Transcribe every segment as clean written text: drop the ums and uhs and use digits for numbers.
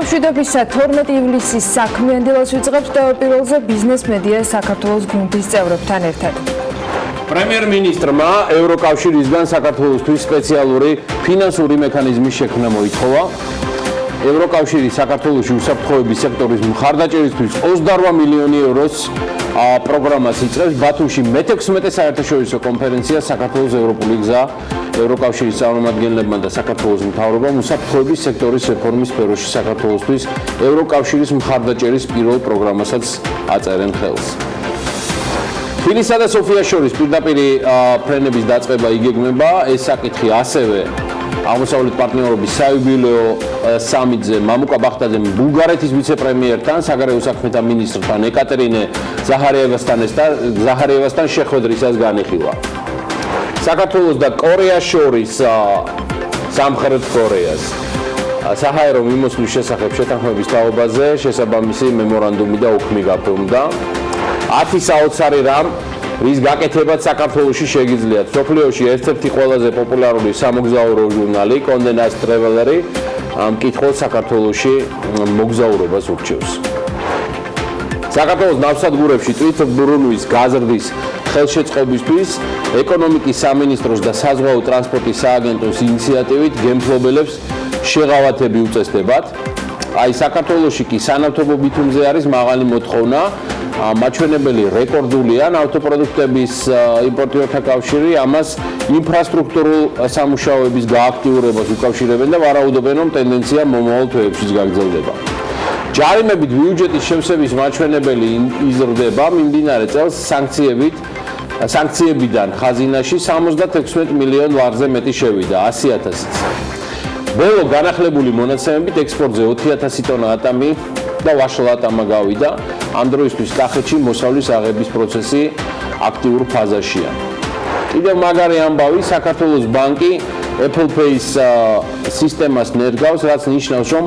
მშვიდობისა 12 ივლისის საქმიანი დილას ვიწყებთ პირველზე ბიზნეს მედია საქართველოს გუნდის წევრებთან ერთად. პრემიერ-მინისტრმა ევროკავშირისგან საქართველოსთვის სპეციალური ფინანსური მექანიზმის შექმნა მოითხოვა. ევროკავშირის საქართველოში უსაფრთხოების სექტორის მხარდაჭერისთვის 28 მილიონი ევროს პროგრამას იწყებს. ბათუმში მე-16 საერთაშორისო კონფერენცია საქართველოს ევროპული გზა ევროკავშირის წარმომადგენლებმა და საქართველოს მთავრობამ უსაფრთხოების სექტორის რეფორმის სფეროში საქართველოსთვის ევროკავშირის მხარდაჭერის პირველ პროგრამასაც აწერენ ხელს. თბილისსა და სოფიას შორის პირდაპირ ფრენების დაწყება იგეგმება. ეს საკითხი ასევე აღმოსავლეთ პარტნიორობის საიუბილეო სამიტზე მამუკა ბახტაძემ ბულგარეთის ვიცე-პრემიერთან, საგარეო საქმეთა მინისტრთან ეკატერინე ზაჰარიევასთან შეხვედრისას განიხილვა. საქართველოს და კორეას შორის სამხრეთ კორეას საჰაერო მიმოსვლის შესახებ შეთანხმების თაობაზე შესაბამისი მემორანდუმი და უქმი გაფორმდა. 10 საოცარი რამ, რის გაკეთებაც საქართველოში შეგიძლიათ. სოფლიოში ერთ-ერთი ყველაზე პოპულარული სამოგზაურო ჟურნალი კონდე ნასტ ტრეველერი მკითხველს საქართველოში მოგზაურობას ურჩევს. საქართველოს ნავსადგურებში თვითმბრუნვის გაზრდის ხელშეწყობისთვის ეკონომიკის სამინისტროს და საზღვაო ტრანსპორტის სააგენტოს ინიციატივით გემთლობელებს შეღავათები უწესდებათ. საქართველოში კი სანავთობო ბითუმზე არის მაღალი მოთხოვნა. მაჩვენებელი რეკორდულია ნავთობპროდუქტების იმპორტიორთა კავშირი ამას ინფრასტრუქტურულ სამუშაოების გააქტიურებას უკავშირებენ და ვარაუდობენ, რომ ტენდენცია მომავალ თვეებშიც გაგრძელდება. ჯარიმებით ბიუჯეტის შევსების მაჩვენებელი იზრდება. მიმდინარე წელს სანქციებიდან ხაზინაში 76 მილიონ ლარზე მეტი შევიდა, 100,000-იც. ბოლო განახლებული მონაცემებით ექსპორტზე 4,000 ტონა ატამი და ვაშლა ატამა გავიდა. ამ დროისთვის კახეთში მოსავლის აღების პროცესი აქტიურ ფაზაშია. კიდევ მაგარი ამბავი, საქართველოს ბანკი Apple Pay-ს სისტემას ნერგავს, რაც ნიშნავს, რომ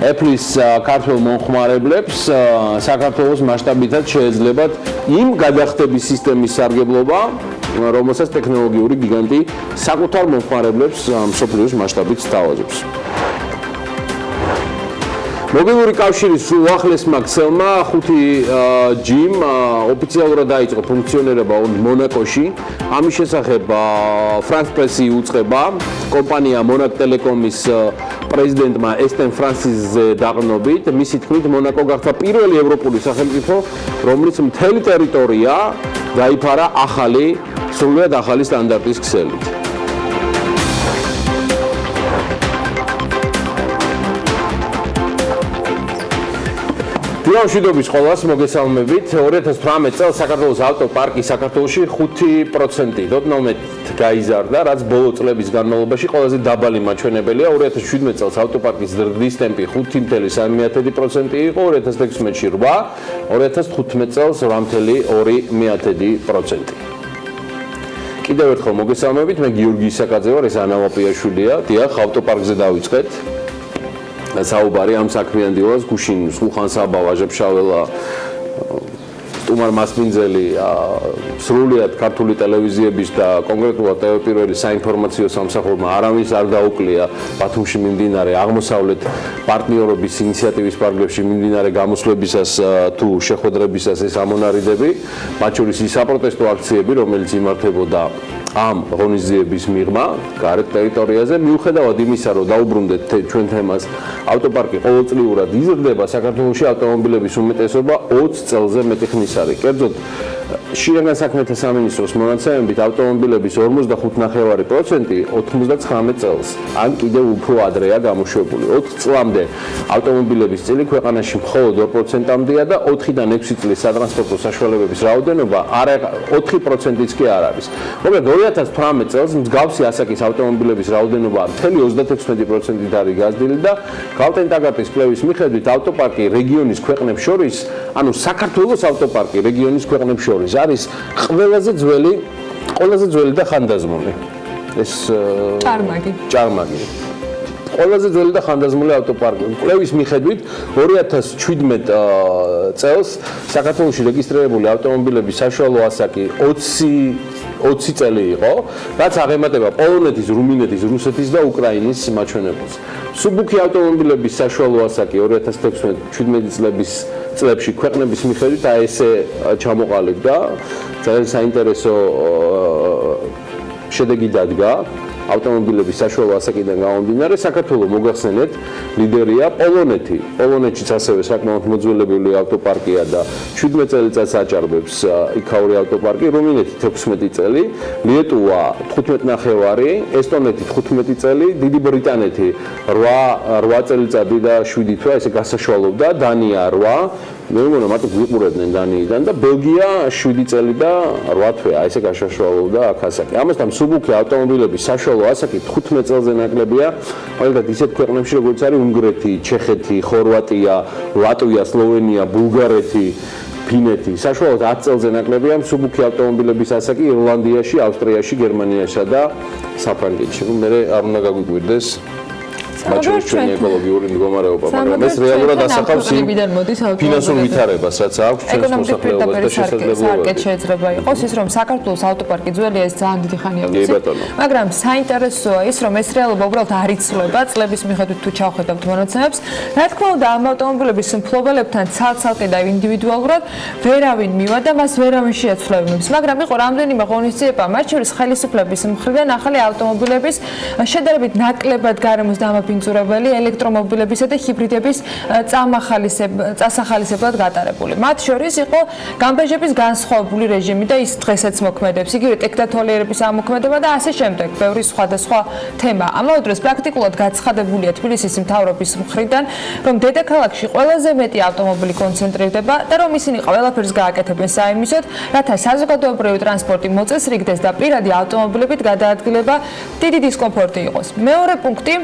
Apple-ის ქართველ მომხმარებლებს საქართველოს მასშტაბითაც შეეძლებათ იმ გადახდების სისტემის სარგებლობა, რომელსაც ტექნოლოგიური გიგანტი საკუთარ მომხმარებლებს მსოფლიოს მასშტაბით სთავაზობს. მობილური კავშირის უახლესმა ქსელმა 5G-მ ოფიციალურად დაიწყო ფუნქციონირება მონაკოში. ამის შესახებ France Press-ი უწყება კომპანია მონაკ ტელეკომის პრეზიდენტმა ესტენ ფრანსისზე დაყრდნობით. მისი თქმით, მონაკო გახდა პირველი ევროპული სახელმწიფო, რომლის მთელი ტერიტორია დაიფარა სრულად ახალი სტანდარტის ქსელით. მშვიდობის ყველას მოგესალმებით. 2018 წელს საქართველოს ავტოპარკი საქართველოში 5% დოდნობით გაიზარდა, რაც ბოლო წლების განმავლობაში ყველაზე დაბალი მაჩვენებელია. 2017 წელს ავტოპარკის ზრდის ტემპი 5.3% იყო, 2016-ში 8, 2015 წელს 8.2%. კიდევ ერთხელ მოგესალმებით, მე გიორგი ისაკაძე ვარ, ეს ანა ვაპიაშვილია. დიახ, ავტოპარკზე დავიწყეთ. საუბარი ამ საქმიან დილას გუშინ სულხან-საბა ვაჟებ-შაველა სტუმარ მასპინძელი სრულად ქართული ტელევიზიების და კონკრეტულად ტელეპირველი საინფორმაციო სამსახურმა არავის არ დაუკლია ბათუმში მიმდინარე აღმოსავლეთ პარტნიორობის ინიციატივის პარკლებში მიმდინარე გამოსვლებისას თუ შეხვედრებისას ეს ამონარიდები, მათ შორის ის საპროტესტო აქციები, რომელიც იმართებოდა ამ ღონისძიების მიღმა გარეთ ტერიტორიაზე. მიუხედავად იმისა, რომ დაუბრუნდეთ ჩვენ თემას, ავტოპარკი ყოველწლიურად იზრდება. საქართველოში ავტომობილების უმეტესობა 20 წელზე მეტი ხნის არის. კერძოდ, შინაგან საქმეთა სამინისტროს მონაცემებით ავტომობილების 45.9% 99 წელს, ან კიდევ უფრო ადრეა გამოშვებული. 20 წლამდე ავტომობილების წილი ქვეყანაში მხოლოდ 2%-მდეა და 4-დან 6 წლის სატრანსპორტო საშუალებების რაოდენობა 4%-იც კი არ არის. მოკლედ 2018 წელს მსგავსი ასაკის ავტომობილების რაოდენობა მთელი 36%-ით არის გაზრდილი და გალტენ-ტაგარტის კვლევის მიხედვით ავტოპარკი რეგიონის ქვეყნებს შორის, ანუ საქართველოს ავტოპარკი რეგიონის ქვეყნებს შორის არის ყველაზე ძველი და ხანდაზმული. ეს ჭარმაგი. ყველაზე ძველი და ხანდაზმული ავტოპარკი. კვლევის მიხედვით 2017 წელს საქართველოში რეგისტრირებული ავტომობილების საშუალო ასაკი 20 წელი იყო, რაც აღემატება პოლონეთის, რუმინეთის, რუსეთის და უკრაინის მაჩვენებელს. მსუბუქი ავტომობილების საშუალო ასაკი 2016-17 წლებში ქვეყნების მიხედვით ესე ჩამოყალიბდა. ძალიან საინტერესო შედეგი დადგა. ავტომობილების საშუალო ასაკიდან გამომდინარე, საქართველოს მოგახსენეთ, ლიდერია პოლონეთი. პოლონეთშიც ასევე საკმაოდ მოძველებული ავტოპარკია და 17 წელიწადს აჭარბებს იქაური ავტოპარკი, რუმინეთი 16 წელი, ლიეტუვა 15.5, ესტონეთი 15 წელი, დიდი ბრიტანეთი 8 წელიწადი და 7 თვე, ესე გასაშვალობდა, დანია 8 მე მგონა მარტო გვიყურებდნენ დანიიდან და ბელგია 7 წელი და 8 თვე, აი ესე გასაშვალობდა აქ ასაკი. ამასთან მსუბუქი ავტომობილების საშუალო ასაკი 15 წელზე ნაკლებია, მაგალითად ისეთ ქვეყნებში როგორც არის უნგრეთი, ჩეხეთი, ხორვატია, ლატვია, სლოვენია, ბულგარეთი, ფინეთი. საშუალოდ 10 წელზე ნაკლებია მსუბუქი ავტომობილების ასაკი ირლანდიაში, ავსტრიაში, გერმანიასა და საფრანგეთში. მე არ უნდა გაგვიკვირდეს მაჩვენებს ჩვენი ეკოლოგიური მდგომარეობა, მაგრამ ეს რეალურად ასახავს ფინანსურ ვითარებას, რაც აქვს ჩვენს მოსახლეობას და შესაძლებლობებს. შეიძლება იყოს ის, რომ საქართველოს ავტოპარკი ძველია, ეს ძალიან დიდი ხანია ვიცით, მაგრამ საინტერესოა ის, რომ ეს რეალობა უბრალოდ არ იცვლება წლების მიხედვით თუ ჩავხედავთ მონაცემებს. რა თქმა უნდა, ამ ავტომობილების მფლობელებთან ცალ-ცალკე და ინდივიდუალურად ვერავინ მივა და მას ვერავინ შეაცვლევებს, მაგრამ იყო რამდენიმე ღონისძიება, მათ შორის ხელისუფლების მხრიდან ახალი ავტომობილების შედარებით ნაკლებად გარემოს დამაბინძურებელი ელექტრომობილებისა და ჰიბრიდების წასახალისებლად გატარებული. მათ შორის იყო გამბეჟების განსხვავებული რეჟიმი და ის დღესაც მოქმედებს, იგივე ტექნათვალიერების ამოქმედება და ასე შემდეგ, ბევრი სხვადასხვა თემა. ამავე დროს პრაქტიკულად გაცხადებულია თბილისის მთავრობის მხრიდან, რომ დედაქალაქში ყველაზე მეტი ავტომობილი კონცენტრირდება და რომ ისინი ყველაფერს გააკეთებენ საიმისოდ, რათა საზოგადოებრივი ტრანსპორტი მოწესრიგდეს და პირადი ავტომობილებით გადაადგილება დიდი დისკომფორტი იყოს. მეორე პუნქტი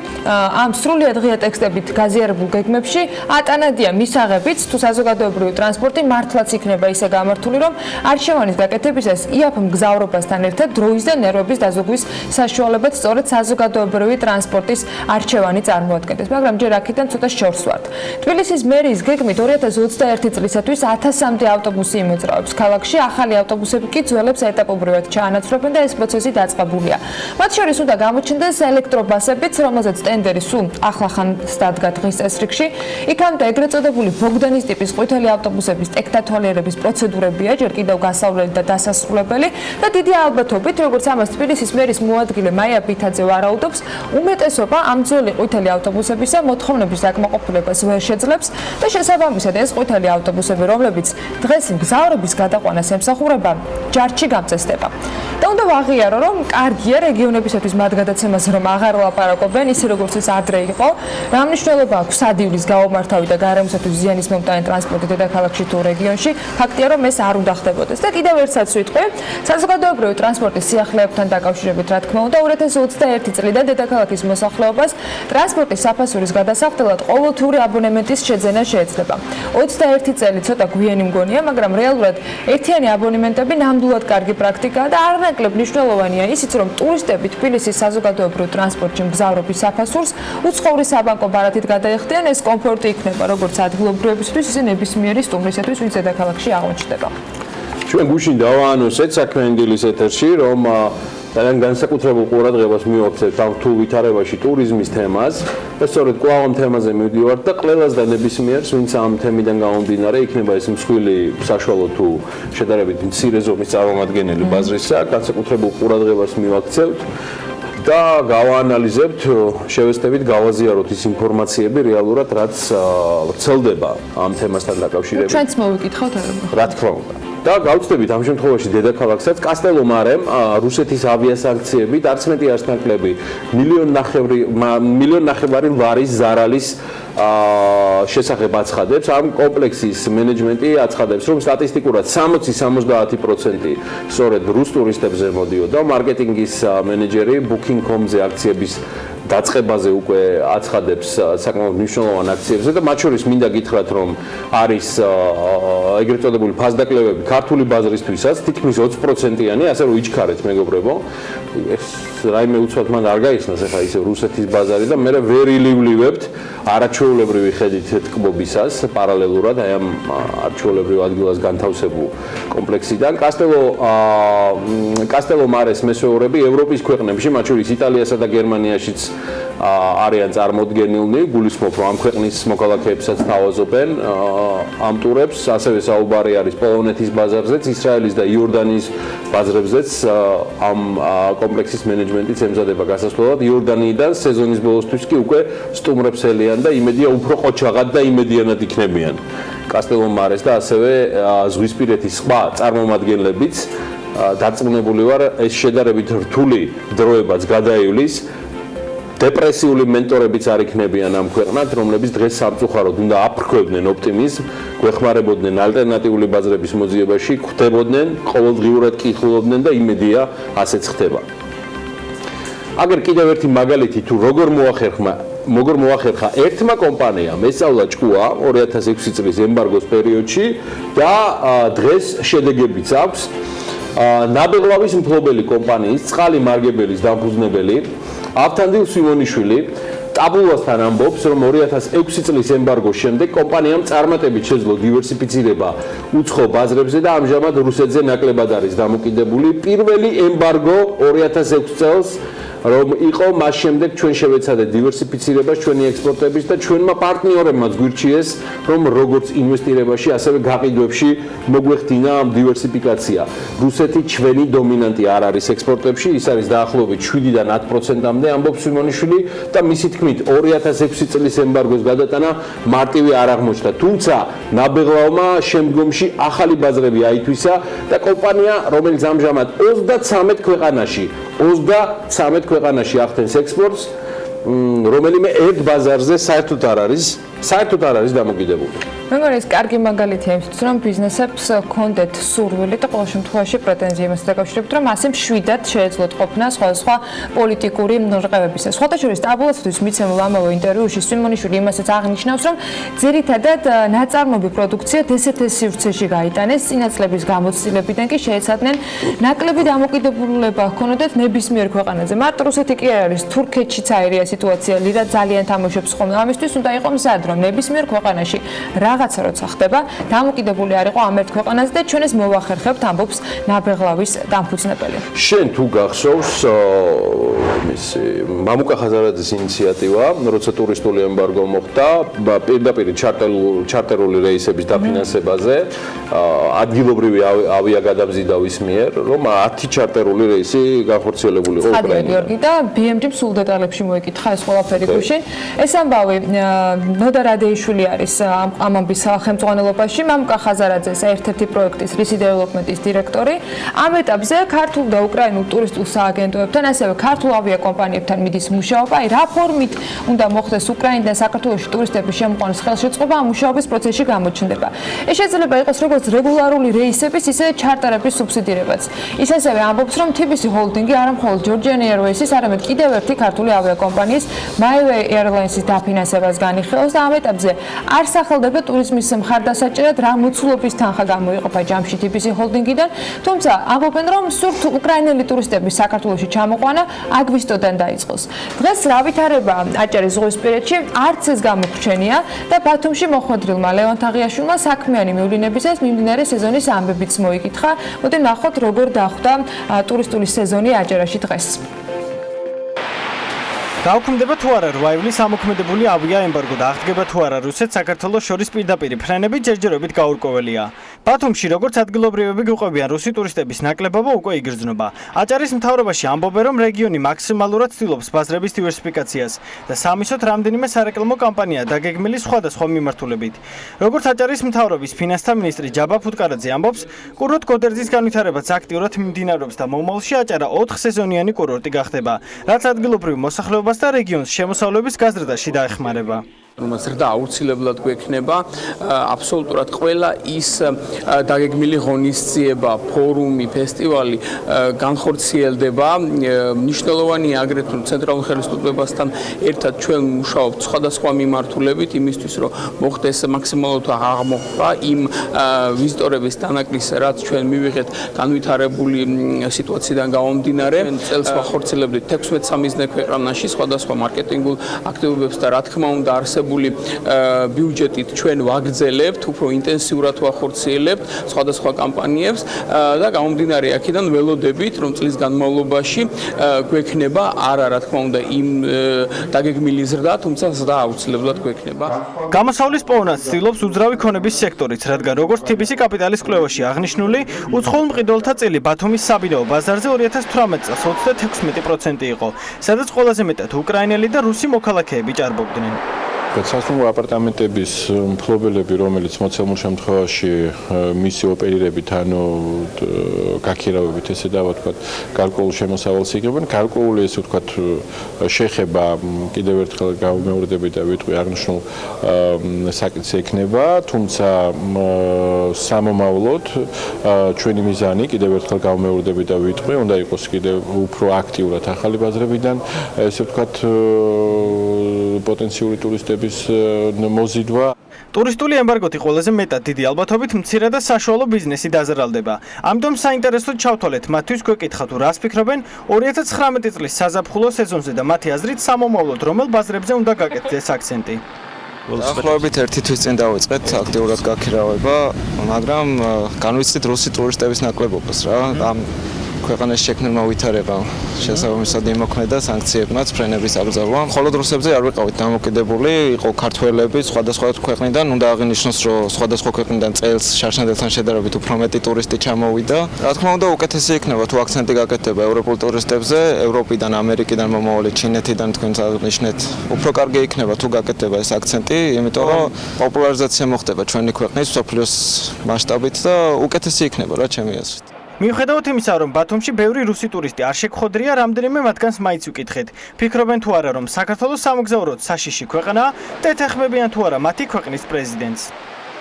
ამ სრულიად ღია ტექსტებით გაზიარებულ გეგმებში ატანადია მისაღებიც თუ საზოგადოებრივი ტრანსპორტი მართლაც იქნება ისე გამართული, რომ არჩევანის გაკეთებისას იაფ მგზავრობასთან ერთად დროის და ნერვების დაზოგვის საშუალებაც სწორედ საზოგადოებრივი ტრანსპორტის არჩევანი წარმოადგენდეს, მაგრამ ჯერ აქედან ცოტა შორს ვართ. თბილისის მერიის გეგმით 2021 წლისათვის 1000-მდე ავტობუსი იმოძრავებს ქალაქში, ახალი ავტობუსები კი ძველებს ეტაპობრივად ჩაანაცვლებენ და ეს პროცესი დაწყებულია. მათ შორის უნდა გამოჩნდეს ელექტრობასებიც, რომელზეც ტენდერი სულ ახლახან დადგა დღის წესრიგში. იქამდე ეგრეთ წოდებული ბოგდანის ტიპის ყვითელი ავტობუსების ტექნათვალიერების პროცედურებია ჯერ კიდევ გასავლელი და დასასრულებელი და დიდი ალბათობით, როგორც ამას თბილისის მერის მოადგილე მაია ბითაძე ვარაუდობს, უმეტესობა ამ ძველი ყვითელი ავტობუსებისა მოთხოვნების დაკმაყოფილებას ვერ შეძლებს და შესაბამისად ეს ყვითელი ავტობუსები, რომლებიც დღეს მგზავრების გადაყვანას ემსახურება, ჯარში გამწესდება. და უნდა ვაღიარო, რომ კარგია რეგიონებისათვის მათ გადაცემას რომ აღარ ვლაპარაკობენ, ისე როგორც ეს ადრე იყო. რა მნიშვნელობა აქვს სადივლის გაუმართავი და გარემოსათვის ზიანის მომტანი ტრანსპორტი დედაქალაქში თუ რეგიონში? ფაქტია, რომ ეს არ უნდა ხდებოდეს. და კიდევ ერთსაც ვიტყვი, საზოგადოებრივი ტრანსპორტის სიახლეებთან დაკავშირებით, რა თქმა უნდა, 2021 წლიდან დედაქალაქის მოსახლეობას ტრანსპორტის საფასურის გადასახდელად ყოველთვიური აბონემენტის შეძენა შეეძლება. 21 წელი ცოტა გვიანი მგონია, მაგრამ რეალურად ერთიანი აბონემენტები ნამდვილად კარგი პრაქტიკაა და არანაკლებ მნიშვნელოვანია ისიც, რომ ტურისტები თბილისის საზოგადოებრივ ტრანსპორტში მგზავრობის საფასურს უცხოური საბანკო ბარათით გადაეხდიან, ეს კომფორტი იქნება როგორც ადგილობრივებისთვის, ისე ნებისმიერი სტუმრისათვის, ვინც დედაქალაქში აღმოჩნდება. ჩვენ გუშინ დავაანონსეთ საქმიანი დილის ეთერში, რომ ძალიან განსაკუთრებულ ყურადღებას მივაქცევთ ამ რთულ ვითარებაში ტურიზმის თემას და სწორედ კვლავ ამ თემაზე მივდივართ და ყველას და ნებისმიერს, ვინც ამ თემიდან გამომდინარე, იქნება ეს მსხვილი საშუალო თუ შედარებით მცირე ზომის წარმომადგენელი ბაზრისა, განსაკუთრებულ ყურადღებას მივაქცევთ და გავაანალიზებთ, შევეცდებით გავაზიაროთ ის ინფორმაციები რეალურად, რაც ვრცელდება ამ თემასთან დაკავშირებით. ჩვენც მოვიკითხავთ არა? რა თქმა უნდა. და გავწდებით ამ შემთხვევაში დედაქალაქსაც კასტელომარემ რუსეთის ავიასანქციებით არც მეტი არც ნაკლები მილიონ ნახევარი ლარის ზარალის შესახებ აცხადებს. ამ კომპლექსის მენეჯმენტი აცხადებს, რომ სტატისტიკურად 60-70% სწორედ რუს ტურისტებზე მოდიოდა. მარკეტინგის მენეჯერი Booking.com-ზე აქციების დაწყებაზე უკვე აცხადებს საკმაოდ მნიშვნელოვან აქციებზე და მათ შორის მინდა გითხრათ, რომ არის ეგრეთ წოდებული ფასდაკლებები ქართული ბაზრისთვისაც თითქმის 20%-იანი, ასე რომ იჩქარეთ მეგობრებო. ეს რაიმე უცბად მან არ გაიხსნას ახლა ისე რუსეთის ბაზარი და მე ვერ ილივლებთ არაჩვეულებრივი ხედით თკბობისას პარალელურად აი ამ არჩეულებრივ ადგილას განთავსებულ კომპლექსიდან კასტელო მარეს მესვეურები ევროპის ქვეყნებში, მათ შორის იტალიასა და გერმანიაშიც არიან წარმოდგენილნი, გულისხმობ რომ ამ ქვეყნის მოქალაქეებსაც თავაზობენ ამ ტურებს, ასევე საუბარი არის პოლონეთის ბაზარზეც, ისრაელის და იორდანიის ბაზრებზეც ამ კომპლექსის მენეჯმენტიც ემზადება გასასვლელად. იორდანიიდან სეზონის ბოლოსთვის კი უკვე სტუმრებს ელიან და იმედია უფრო ყოჩაღად და იმედიანად იქნებიან. კასტელო მარეს და ასევე ზღვისპირეთის სხვა წარმომადგენლებიც დარწმუნებული ვარ ეს შედარებით რთული დროებაც გადაივლის. დეპრესიული მენტორებიც არ იქნებიან ამ ქვეყნად, რომლებიც დღეს სამწუხაროდ უნდა აფრქვევდნენ ოპტიმიზმ, გვეხმარებოდნენ ალტერნატიული ბაზრების მოძიებაში, ხვდებოდნენ, ყოველდღიურად კითხულობდნენ და იმედია ასეც ხდება. აგერ კიდევ ერთი მაგალითი თუ როგორ მოახერხა ერთმა კომპანიამ ესწავლა ჭკუა 2006 წლის ემბარგოს პერიოდში და დღეს შედეგებიც აქვს. ნაბეღლავის მფლობელი კომპანიის წყალი მარგებელის დამფუძნებელი ავთანდილ სვიმონიშვილი ტაბულასთან ამბობს, რომ 2006 წლის ემბარგოს შემდეგ კომპანიამ წარმატებით შეძლო დივერსიფიცირება უცხო ბაზრებზე და ამჟამად რუსეთზე ნაკლებად არის დამოკიდებული. პირველი ემბარგო 2006 წელს რომ იყო მას შემდეგ ჩვენ შევეცადეთ დივერსიფიცირებას ჩვენი ექსპორტების და ჩვენმა პარტნიორებმაც გვირჩიეს რომ როგორც ინვესტირებაში ასევე გაყიდვებში მოგვეხდინა ამ დივერსიფიკაცია. რუსეთი ჩვენი დომინანტი არ არის ექსპორტებში, ის არის დაახლოებით 7-დან 10%-მდე ამბობს სვიმონიშვილი და მისი თქმით 2006 წლის ემბარგოს გადატანა მარტივი არ აღმოჩნდა. თუმცა ნაბეღლავმა შემდგომში ახალი ბაზრები აითვისა და კომპანია რომელიც ამჟამად 33 ქვეყანაში ახდენს ექსპორტს, რომელიმე ერთ ბაზარზე საერთოდ არ არის დამოკიდებული. მე მგონი ეს კარგი მაგალითია იმისთვის, რომ ბიზნესებს ჰქონდეთ სურვილი და ყოველ შემთხვევაში პრეტენზია იმასთან დაკავშირებით, რომ ასე მშვიდად შეეძლოთ ყოფნა სხვადასხვა პოლიტიკური რყევებისა. სხვათა შორის ტაბულასთვის მიცემულ ამავე ინტერვიუში სვიმონიშვილი იმასაც აღნიშნავს, რომ ძირითადად ნაწარმოები პროდუქცია DST სივრცეში გაიტანეს, წინა წლების გამოცდილებიდან კი შეეცადნენ ნაკლები დამოკიდებულება ჰქონოდათ ნებისმიერ ქვეყანაზე. მარტო რუსეთი კი არ არის, თურქეთშიც აირია სიტუაცია, ლირა ძალიან თამაშობს ხოლმე. ამისთვის უნდა იყო მზად, რომ ნებისმიერ ქვეყანაში რაღაცა როცა ხდება, დამოკიდებული არ იყო ამ ერთ ქვეყანაზე და ჩვენ ეს მოვახერხებთ, ამბობს ნაბეღლავის დამფუძნებელი. შენ თუ გახსოვს მამუკა ხაზარაძის ინიციატივა, როცა ტურისტული ემბარგო მოხდა, პირდაპირ ჩარტერული რეისების დაფინანსებაზე, ადგილობრივი ავიაგადამზიდავის მიერ, რომ 10 ჩარტერული რეისი განხორციელებული იყო უკრაინიდან. გიორგი და BMG-მ სულ დეტალებში მოიკითხა ეს ყველაფერი გუშინ. ეს ამბავი ნოდა რადეიშვილი არის ამ ამბის ხელმძღვანელობაში, მამუკა ხაზარაძეს ერთ-ერთი პროექტის რისი დეველოპმენტის დირექტორი. ამ ეტაპზე ქართულ და უკრაინულ ტურისტულ სააგენტოებთან, ასევე ქართულ ავიაკომპანიებთან მიდის მუშაობა. აი რა ფორმით უნდა მოხდეს უკრაინიდან საქართველოში ტურისტების შემოყვანის ხელშეწყობა ამ მუშაობის პროცესში გამოჩნდება. ეს შეიძლება იყოს როგორც რეგულარული რეისების, ისე ჩარტერების სუბსიდირებაც. ის ასევე ამბობს, რომ TBC ჰოლდინგი არა მხოლოდ Georgian Airways-ის, არამედ კიდევ ერთი ქართული ავიაკომპანიის MyWay Airlines-ის დაფინანსებას განიხილავს და ამ ეტაპზე არ სახელდება ტურიზმის მხარდასაჭერად რა მოცულობის თანხა გამოიყოფა ჯამში TBC ჰოლდინგიდან, თუმცა ამბობენ, რომ სურთ უკრაინელი ტურისტების საქართველოში ჩამოყვანა აგვისტოდან დაიწყოს. დღეს რა ვითარება აჭარის ზღვისპირეთში არც ეს გამოგვჩენია და ბათუმში მოხვედრილმა ლევან თაღიაშვილმა საქმიანი მივლინებისას მიმდინარე სეზონის ამბებიც მოიკითხა. მოდი ნახოთ როგორ დახვდა ტურისტული სეზონი აჭარაში დღეს. დაუქმდება თუ არა 8 ივლისს ამოქმედებული ავია ემბარგო და აღდგება თუ არა რუსეთს საქართველოს შორის პირდაპირ ფრენები ჯერჯერობით გაურკვეველია. ბათუმში როგორც ადგილობრივები გვიყვებიან რუსი ტურისტების ნაკლებობა უკვე იგრძნობა. აჭარის მთავრობაში ამბობენ, რომ რეგიონი მაქსიმალურად ცდილობს ბაზრების დივერსიფიკაციას და სამისოთ რამდენიმე სარეკლამო კამპანია დაგეგმილი სხვადასხვა მიმართულებით. როგორც აჭარის მთავრობის ფინანსთა მინისტრი ჯაბა ფუტკარაძე ამბობს, კურორტ გოდერძის განვითარებაც აქტიურად მიმდინარეობს და მომავალში აჭარა 4 სეზონიანი კურორტი გახდება, რაც ადგილობრივ მოსახლეობას და რეგიონს შემოსავლების გაზრდაში დაეხმარება. ზრდა აუცილებლად გვექნება აბსოლუტურად ყველა ის დაგეგმილი ღონისძიება, ფორუმი, ფესტივალი განხორციელდება. მნიშვნელოვანია აგრეთვე ცენტრალურ ხელისუფლებასთან ერთად ჩვენ მუშაობთ სხვადასხვა მიმართულებით იმისთვის, რომ მოხდეს მაქსიმალურად აღმოხვრა იმ ვიზიტორების დანაკლისს, რაც ჩვენ მივიღეთ განვითარებული სიტუაციიდან გამომდინარე. წელს ვახორციელებდით 16 სამიზნე ქვეყანაში სხვადასხვა მარკეტინგულ აქტივობებს და რა თქმა უნდა ბიუჯეტით ჩვენ ვაგრძელებთ, უფრო ინტენსიურად ვახორციელებთ სხვადასხვა კამპანიებს და გამომდინარე აქედან ველოდებით, რომ წლის განმავლობაში გვექნება არა რა თქმა უნდა იმ დაგეგმილი ზრდა, თუმცა ზრდა აუცილებლად გვექნება. გამოსავლის პოვნას ცდილობს უძრავი ქონების სექტორიც, რადგან როგორც TBC კაპიტალის კვლევაში აღნიშნული, უცხოურ მყიდველთა წილი ბათუმის საბინაო ბაზარზე 2018 წელს 36% იყო, სადაც ყველაზე მეტად უკრაინელი და რუსი მოქალაქეები ჭარბობდნენ. სასტუმრო აპარტამენტების მფლობელები, რომელიც მოცემულ შემთხვევაში მისი ოპერირებით, ანუ გაქირავებით, ესე დავთქვათ, გარკვეულ შემოსავალს იღებენ, გარკვეული ესე ვთქვათ, შეხება კიდევ ერთხელ გამეორდებით და ვიტყვი აღნიშნულ საკითხს ექნება, თუმცა სამომავლოდ ჩვენი მიზანი კიდევ ერთხელ გამეორდებით და ვიტყვი, უნდა იყოს კიდევ უფრო აქტიურად ახალი ბაზრებიდან, ესე ვთქვათ, პოტენციური ტურისტები მოზიდვა. ტურისტული ემბარგოთი ყველაზე მეტად დიდი ალბათობით მცირე და საშუალო ბიზნესი დაზარალდება. ამიტომ საინტერესოდ ჩავთვალეთ მათთვის გვეკითხა თუ რას ფიქრობენ 2019 წლის საზაფხულო სეზონზე და მათი აზრით სამომავლოდ რომელ ბაზრებზე უნდა გაკეთდეს აქცენტი. დაახლოებით 1 თვის წინ დავიწყეთ აქტიურად გაქირავება, მაგრამ განვიცდით რუსი ტურისტების ნაკლებობას რა. ქვეყანაში შექმნილმა ვითარებამ შესაბამისად იმოქმედა სანქციებმაც ფრენების აკრძალვა. მხოლოდ რუსებზე არ ვიყავით დამოკიდებული, იყო ქართველები სხვადასხვა ქვეყნიდან, უნდა აღინიშნოს, რომ სხვადასხვა ქვეყნიდან წელს შარშანდელთან შედარებით უფრო მეტი ტურისტი ჩამოვიდა. რა თქმა უნდა, უკეთესი იქნება თუ აქცენტი გაკეთდება ევროპულ ტურისტებზე, ევროპიდან, ამერიკიდან მომავალი ჩინეთიდან თქვენც აღნიშნეთ. უფრო კარგი იქნება თუ გაკეთდება ეს აქცენტი, იმიტომ რომ პოპულარიზაცია მოხდება ჩვენი ქვეყნის მსოფლიოს მასშტაბით და უკეთესი იქნება რა ჩემი აზრით. მიუხედავად იმისა, რომ ბათუმში ბევრი რუსი ტურისტი არ შეგხვედრია, რამდენიმე მათგანს მაინც ვიკითხეთ. ფიქრობენ თუ არა, რომ საქართველოს სამოგზაუროდ საშიში ქვეყანაა და ეთანხმებიან თუ არა მათი ქვეყნის პრეზიდენტს.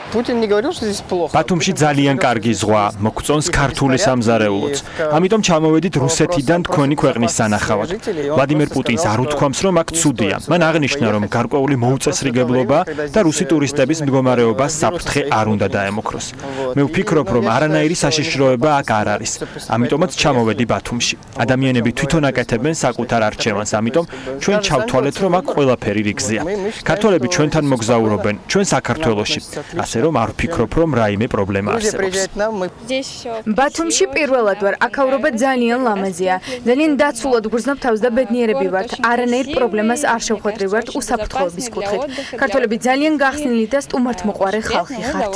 ბათუმში ძალიან კარგი ზღვა, მოგწონს ქართული სამზარეულოც. ამიტომ ჩამოვედით რუსეთიდან თქვენი ქვეყნის სანახავად. ვლადიმერ პუტინს არ უთქვამს, რომ აქ ცუდია. მან აღნიშნა, რომ გარკვეული მოუწესრიგებლობა და რუსი ტურისტების მდგომარეობა საფრთხე არ უნდა დაემოქროს. მე ვფიქრობ, რომ არანაირი საშიშროება აქ არ არის. ამიტომაც ჩამოვედი ბათუმში. ადამიანები თვითონ აკეთებენ საკუთარ არჩევანს, ამიტომ ჩვენ ჩავთვალეთ, რომ აქ ყველაფერი რიგზეა. ქართველები ჩვენთან მოგზაურობენ, ჩვენ საქართველოში. რომ არ ვფიქრობ, რომ რაიმე პრობლემა არსებობს. ბათუმში პირველად ვარ, აქაურობა ძალიან ლამაზია. ძალიან დაცულად გრძნობ თავს და ბედნიერები ვართ. არანაირ პრობლემას არ შევხვედრივართ უსაფრთხოების კუთხით. ქართველები ძალიან გახსნილი და სტუმართმოყვარე ხალხი ხართ.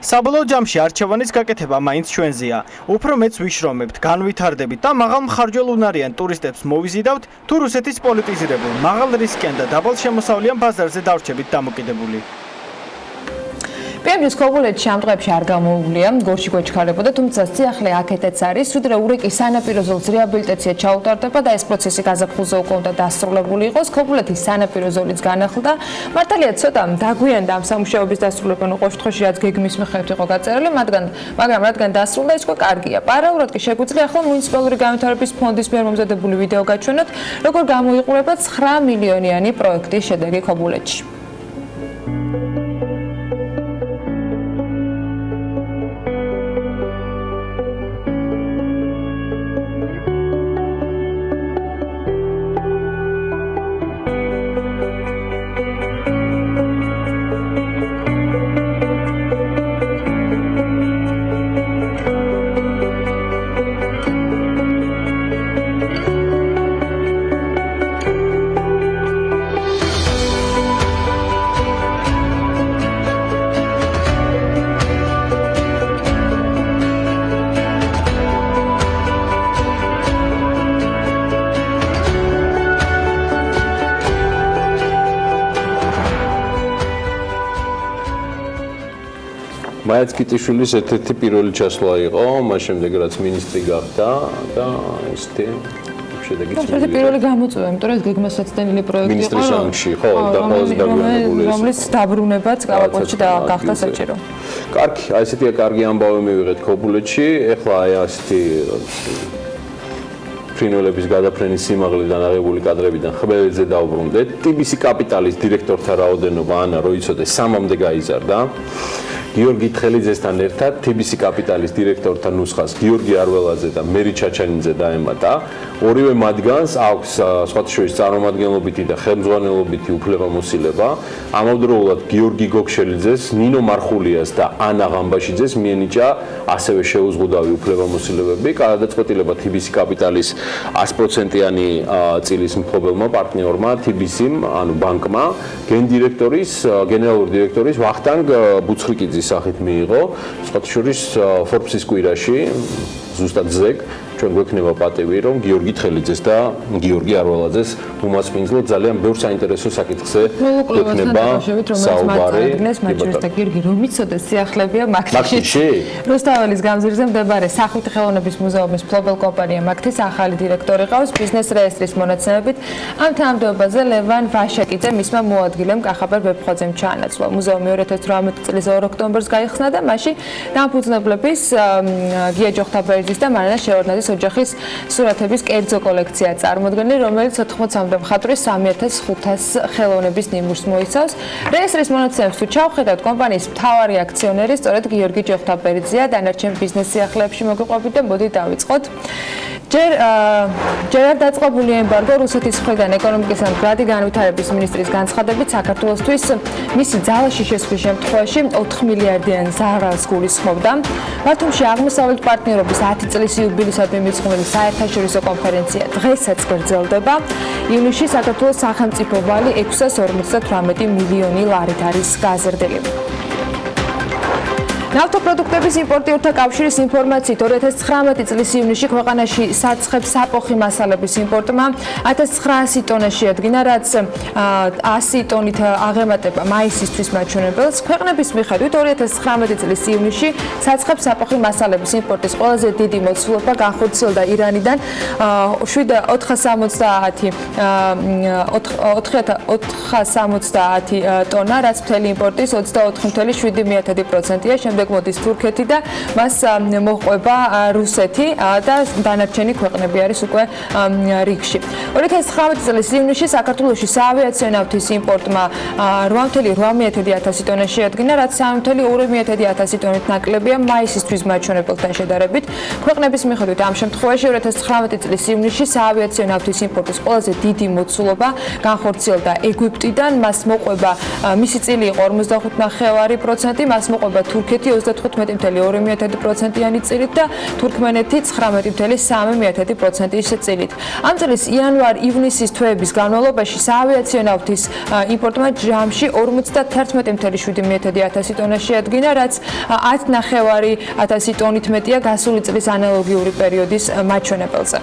საბოლოო ჯამში არჩევანის გაკეთება მაინც ჩვენზეა. უფრო მეც ვიშრომებთ, განვითარდებით და მაღალ მხარჯველ უნარიან ტურისტებს მოვიზიდავთ, თუ რუსეთის პოლიტიზირებულ, მაღალ რისკიან და დაბალ შემოსავლიან ბაზარზე დავრჩებით დამოკიდებული. პიემის ქობულეთში ამ დღეებში არ გამოუვლია, გორში გვეჩქარებოდა, თუმცა სიახლე აქეთაც არის, ვიდრე ურეკი სანაპირო ზოლს რეაბილიტაცია ჩაუტარდება და ეს პროცესი გაზაფხულზე უკვე უნდა დასრულებული იყოს. ქობულეთის სანაპირო ზოლიც განახლდა. მართალია ცოტა დაგვიანდა ამ სამუშაოების დასრულებამ უყო შემთხვევაში, რაც გეგმის მიხედვით იყო გაწერილი, მაგრამ რადგან დასრულდა, ის უკვე კარგია. პარალელურად კი შეგვიძლია ახლა მუნიციპალური განვითარების ფონდის მიერ მომზადებული ვიდეო გაჩვენოთ, როგორ გამოიყურება 9 მილიონიანი პროექტის შედეგი ქობულეთში. მაიაც კიტიშვილის ერთ-ერთი პირველი ჩასვლა იყო, მას შემდეგ რაც მინისტრი გახდა და ისეთი შედეგიც ეს პირველი გამოწვევა, იმიტომ რომ ეს გეგმასაცდენილი პროექტი იყო. მინისტრის რანგში, ხო, და ყველაზე დაგვიანებული ეს. რომლის დაბრუნებაც კალაპოტში გახდა საჭირო. კარგი, აი ესეთია კარგი ამბავი მივიღეთ ქობულეთში. ეხლა აი ასეთი ფრინველების გადაფრენის სიმაღლიდან აღებული კადრებიდან ხმელეთზე დავბრუნდეთ. TBC კაპიტალის დირექტორთა რაოდენობა ანა რო იცოდეს 3-მდე გაიზარდა. გიორგი თხელიძესთან ერთად TBC კაპიტალის დირექტორთა ნუსხას გიორგი არველაძე და მერი ჩაჩანიძე დაემატა. ორივე მათგანს აქვს სხვათა შორის წარმომადგენლობითი და ხელმძღვანელობითი უფლებამოსილება. ამავდროულად გიორგი გოგშელიძეს, ნინო მარხულიას და ანა ღამბაშიძეს მიენიჭა ასევე შეუზღუდავი უფლებამოსილებები. გადაწყვეტილება TBC კაპიტალის 100%-იანი წილის მფლობელმა პარტნიორმა TBC-მ, ანუ ბანკმა, გენერალური დირექტორის ვახტანგ ბუცხრიკიძის სახით მიიღო. სხვათა შორის Forbes-ის კვირაში ზუსტად ზეგ ჩვენ გვექნება პატივი, რომ გიორგი თხელიძეს და გიორგი არველაძეს უმასპინძლოთ ძალიან ბევრ საინტერესო საკითხზე გვექნება საუბარი. და გიორგი რომ იცოდეს სიახლებია მაქთში. რუსთაველის გამზირზე მდებარე სახვითი ხელოვნების მუზეუმის მფლობელ კომპანია მაქთის ახალი დირექტორი ყავს ბიზნეს რეესტრის მონაცემებით. ამ თანამდებობაზე ლევან ვაშაკიძე მისმა მოადგილემ კახაბერ ვებხოძემ ჩაანაცვლა. მუზეუმი 2018 წლის 2 ოქტომბერს გაიხსნა და მასში დამფუძნებლების გია ჯოხთაბერძის და მარინა შევარდნაძის ოჯახის სურათების კერძო კოლექცია წარმოდგენილი, რომელიც 80-მდე მხატვრის 3500 ხელოვნების ნიმუშს მოიცავს. რეესტრის მონაცემებს თუ ჩავხედავთ, კომპანიის მთავარი აქციონერი სწორედ გიორგი ჯოხთაბერძია. დანარჩენ ბიზნეს სიახლეებში მოგიყვებით და მოდით დავიწყოთ. ჯერ არ დაწყებული ემბარგო რუსეთის მხრიდან ეკონომიკის და მდგრადი განვითარების მინისტრის განცხადებით საქართველოსთვის მისი ძალაში შესვლის შემთხვევაში 4 მილიარდიან ზარალს გულისხმობდა. ბათუმში აღმოსავლეთ პარტნიორობის 10 წლის იუბილეისადმი მიწყობილი საერთაშორისო კონფერენცია დღესაც გრძელდება. ივნისში საქართველოს სახელმწიფო ვალი 658 მილიონი ლარით არის გაზრდილი. ნავთობპროდუქტების იმპორტიორთა კავშირის ინფორმაციით 2019 წლის ივნისში ქვეყანაში საცხებს საფოხი მასალების იმპორტმა 1900 ტონა შეადგინა, რაც 100 ტონით აღემატება მაისისთვის მაჩვენებელს. ქვეყნების მიხედვით 2019 წლის ივნისში საცხებს საფოხი მასალების იმპორტის ყველაზე დიდი მოცულობა განხორციელდა ირანიდან 470 ტონა, რაც მთელი იმპორტის 24.7%-ია. შემდეგ მოდის თურქეთი და მას მოჰყვება რუსეთი და დანარჩენი ქვეყნები არის უკვე რიგში. 2019 წლის ივნისში საქართველოში საავიაციო ნავთის იმპორტმა 8.8 ტონა შეადგინა, რაც 3.2 ტონით ნაკლებია მაისისთვის მაჩვენებელთან შედარებით. ქვეყნების მიხედვით ამ შემთხვევაში 2019 წლის ივნისში საავიაციო ნავთის იმპორტის ყველაზე დიდი მოცულობა განხორციელდა ეგვიპტიდან, მას მოყვება მისი წილი იყო 45.9%, მას მოყვება თურქეთი 35.2%-იანი წილით და თურქმენეთი 19.3%-ის წილით. ამ წლის იანვარ-ივნისის თვეების განმავლობაში საავიაციო ნავთის იმპორტმა ჯამში 51.7 ტონა შეადგინა, რაც 10.9 ტონით მეტია გასული წლის ანალოგიური პერიოდის მაჩვენებელზე.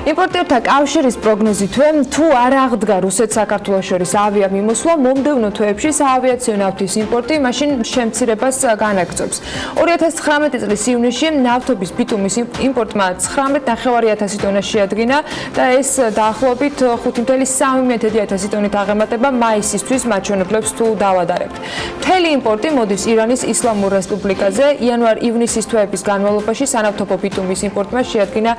იმპორტიორთა კავშირის პროგნოზითვე, თუ არ აღდგა რუსეთ-საქართველოს შორის ავიამიმოსვლა, მომდევნო თვეებში საავიაციო ნავთის იმპორტი მაშინ შემცირებას განაგრძობს. 2019 წლის ივნისში ნავთობის ბიტუმის იმპორტმა 19.9 ტონა შეადგინა და ეს დაახლოებით 5.3 ტონით აღემატება მაისისთვის მაჩვენებლებს თუ დავადარებთ. მთელი იმპორტი მოდის ირანის ისლამურ რესპუბლიკაზე. იანვარ-ივნისის თვეების განმავლობაში სანავთობო ბიტუმის იმპორტმა შეადგინა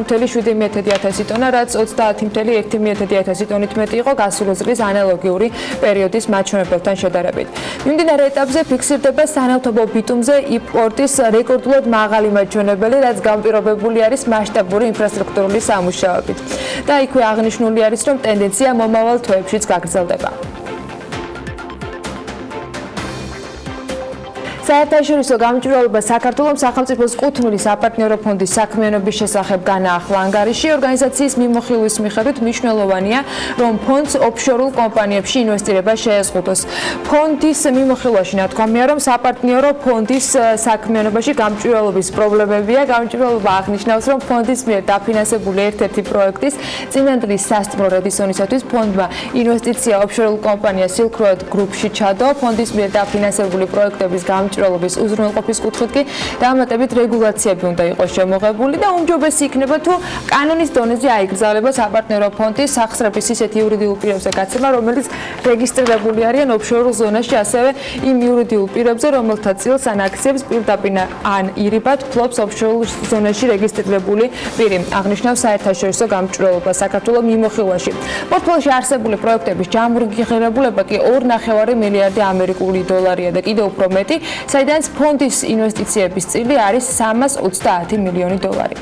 63.7 ტონა, რაც 30.1 ტონით მეტი იყო გასული წლის ანალოგიური პერიოდის მაჩვენებელთან შედარებით. მიმდინარე ეტაპზე ფიქსირდება სანავთობო ბიტუმზე იმპორტის რეკორდულად მაღალი მაჩვენებელი, რაც განპირობებული არის მასშტაბური ინფრასტრუქტურული სამუშაოებით. და იქვე აღნიშნული არის, რომ ტენდენცია მომავალ თვეებშიც გაგრძელდება. საერთაშორისო გამჭვირვალობა საქართველოს სახელმწიფოს კუთვნილი საპარტნიორო ფონდის საქმიანობის შესახებ განაახლა ანგარიში. ორგანიზაციის მიმოხილვის მიხედვით მნიშვნელოვანია, რომ ფონდს ოფშორულ კომპანიებში ინვესტირება შეეზღუდოს. ფონდის მიმოხილვაში ნათქვამია, რომ საპარტნიორო ფონდის საქმიანობაში გამჭვირვალობის პრობლემებია. გამჭვირვალობა აღნიშნავს, რომ ფონდის მიერ დაფინანსებული ერთ-ერთი პროექტის წინანდლის სასტუმრო რედისონისათვის ფონდმა ინვესტიცია ოფშორულ კომპანია Silk Road Group-ში ჩადო. ფონდის მიერ დაფინანსებული პროექტების გამჭვირვალობა გამჭვირვალობის უზრუნველყოფის კუთხით კი დამატებით რეგულაციები უნდა იყოს შემოღებული და უმჯობესი იქნება თუ კანონის დონეზე აიგრძელება საპარტნიორო ფონდის სახსრების ისეთ იურიდიულ პირებზე გაცემა, რომელიც რეგისტრირებული არიან ოფშორულ ზონაში, ასევე იმ იურიდიულ პირებზე, რომელთა წილს ან აქციებს პირდაპირ ან ირიბად ფლობს ოფშორულ ზონაში რეგისტრირებული პირი. აღნიშნავს საერთაშორისო გამჭვირვალობა საქართველოს მიმოხილვაში. პორტფელში არსებული პროექტების ჯამური ღირებულება კი 2.5 მილიარდი ამერიკული დოლარია და კიდევ უფრო მეტი, საიდანაც ფონდის ინვესტიციების წილი არის 330 მილიონი დოლარი.